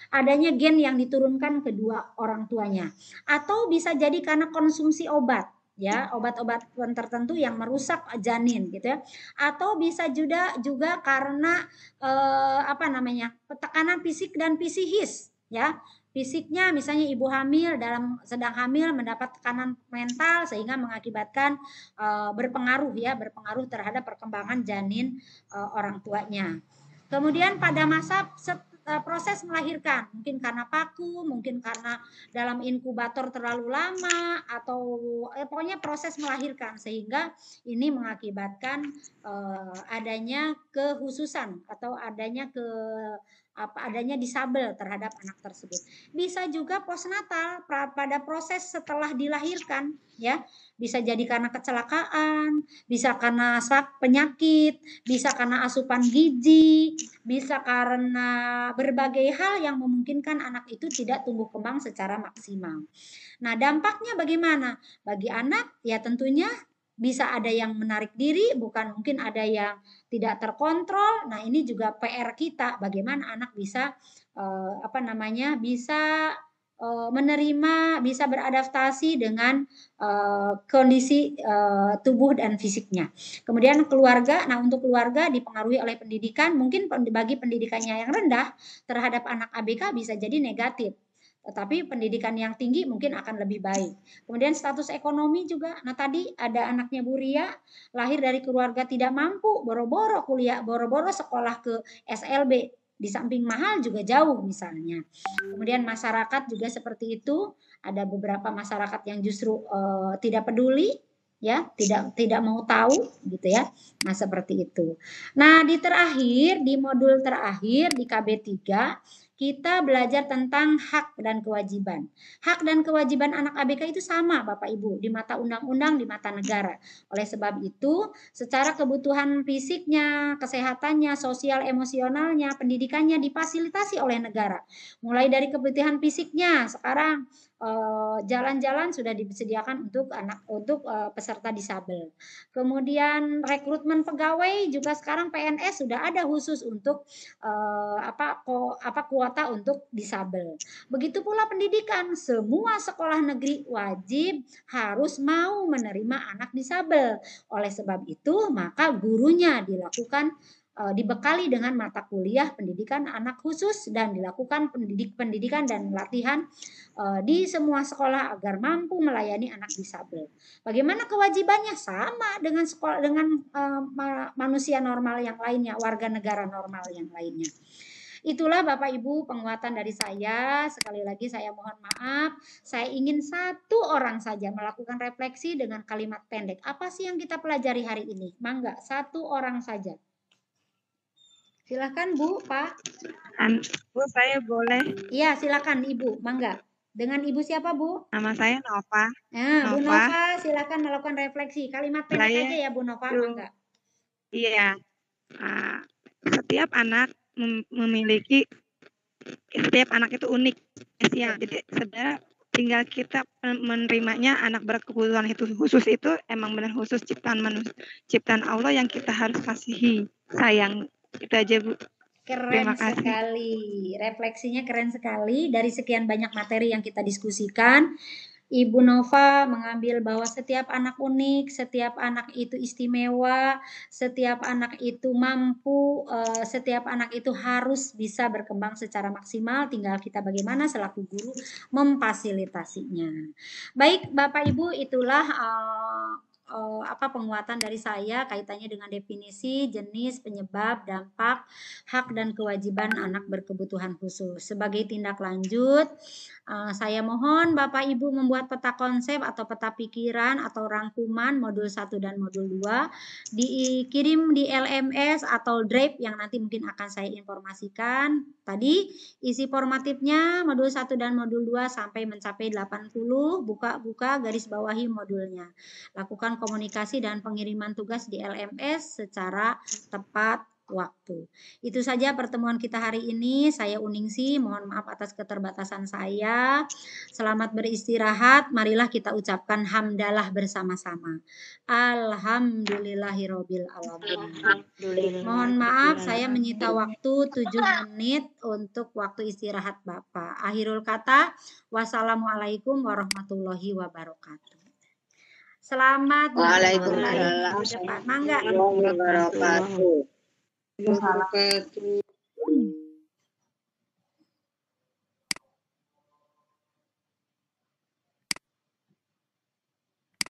adanya gen yang diturunkan kedua orang tuanya, atau bisa jadi karena konsumsi obat. Ya, obat-obat tertentu yang merusak janin gitu ya, atau bisa juga karena tekanan fisik dan psikis ya, fisiknya misalnya ibu hamil sedang hamil mendapat tekanan mental sehingga mengakibatkan berpengaruh terhadap perkembangan janin orang tuanya. Kemudian pada masa proses melahirkan, mungkin karena paku, mungkin karena dalam inkubator terlalu lama, atau pokoknya proses melahirkan sehingga ini mengakibatkan adanya kehususan atau adanya disabel terhadap anak tersebut. Bisa juga postnatal pada proses setelah dilahirkan ya, bisa jadi karena kecelakaan, bisa karena penyakit, bisa karena asupan gizi, bisa karena berbagai hal yang memungkinkan anak itu tidak tumbuh kembang secara maksimal. Nah, dampaknya bagaimana? Bagi anak ya tentunya bisa ada yang menarik diri, bukan mungkin ada yang tidak terkontrol. Nah, ini juga PR kita, bagaimana anak bisa bisa menerima, bisa beradaptasi dengan kondisi tubuh dan fisiknya. Kemudian keluarga, nah untuk keluarga dipengaruhi oleh pendidikan, mungkin bagi pendidikannya yang rendah terhadap anak ABK bisa jadi negatif. Tetapi pendidikan yang tinggi mungkin akan lebih baik. Kemudian status ekonomi juga. Nah, tadi ada anaknya Bu Ria, lahir dari keluarga tidak mampu, boro-boro kuliah, boro-boro sekolah ke SLB. Di samping mahal juga jauh misalnya. Kemudian masyarakat juga seperti itu. Ada beberapa masyarakat yang justru tidak peduli, ya, tidak mau tahu gitu ya. Nah, seperti itu. Nah, di modul terakhir di KB3 kita belajar tentang hak dan kewajiban. Hak dan kewajiban anak ABK itu sama Bapak Ibu di mata undang-undang, di mata negara. Oleh sebab itu, secara kebutuhan fisiknya, kesehatannya, sosial emosionalnya, pendidikannya difasilitasi oleh negara. Mulai dari kebutuhan fisiknya, sekarang jalan-jalan sudah disediakan untuk peserta disabel. Kemudian rekrutmen pegawai juga sekarang PNS sudah ada khusus untuk kuota untuk disabel. Begitu pula pendidikan, semua sekolah negeri wajib harus mau menerima anak disabel. Oleh sebab itu, maka gurunya dibekali dengan mata kuliah pendidikan anak khusus dan dilakukan pendidikan dan latihan di semua sekolah agar mampu melayani anak disabel. Bagaimana kewajibannya? Sama dengan manusia normal yang lainnya, warga negara normal yang lainnya. Itulah Bapak Ibu penguatan dari saya. Sekali lagi saya mohon maaf, saya ingin satu orang saja melakukan refleksi dengan kalimat pendek. Apa sih yang kita pelajari hari ini? Mangga, satu orang saja. Silakan Bu, Pak. Bu, saya boleh? Iya, silakan Ibu, mangga. Dengan Ibu siapa Bu? Nama saya Nova. Nah, Bu Nova, silakan melakukan refleksi. Kalimat pendek aja ya Bu Nova, mangga. Iya, setiap anak setiap anak itu unik. Ya, jadi saudara tinggal kita menerimanya. Anak berkebutuhan itu khusus itu emang benar khusus ciptaan Allah yang kita harus kasihi, sayang. Itu aja Bu. Keren sekali, refleksinya keren sekali. Dari sekian banyak materi yang kita diskusikan, Ibu Nova mengambil bahwa setiap anak unik, setiap anak itu istimewa, setiap anak itu mampu, setiap anak itu harus bisa berkembang secara maksimal. Tinggal kita bagaimana selaku guru memfasilitasinya. Baik Bapak Ibu, itulah penguatan dari saya kaitannya dengan definisi, jenis, penyebab, dampak, hak dan kewajiban anak berkebutuhan khusus. Sebagai tindak lanjut, saya mohon Bapak Ibu membuat peta konsep atau peta pikiran atau rangkuman modul 1 dan modul 2, dikirim di LMS atau Drive yang nanti mungkin akan saya informasikan. Tadi isi formatifnya modul 1 dan modul 2 sampai mencapai 80, buka garis bawahi modulnya. Lakukan komunikasi dan pengiriman tugas di LMS secara tepat waktu. Itu saja pertemuan kita hari ini. Saya Uningsi, mohon maaf atas keterbatasan saya. Selamat beristirahat. Marilah kita ucapkan hamdalah bersama-sama. Alhamdulillahirabbil alamin. Mohon maaf saya menyita waktu 7 menit untuk waktu istirahat Bapak. Akhirul kata, wassalamualaikum warahmatullahi wabarakatuh. Selamat Waalaikumsalam. Mangga. Warahmatullahi wabarakatuh.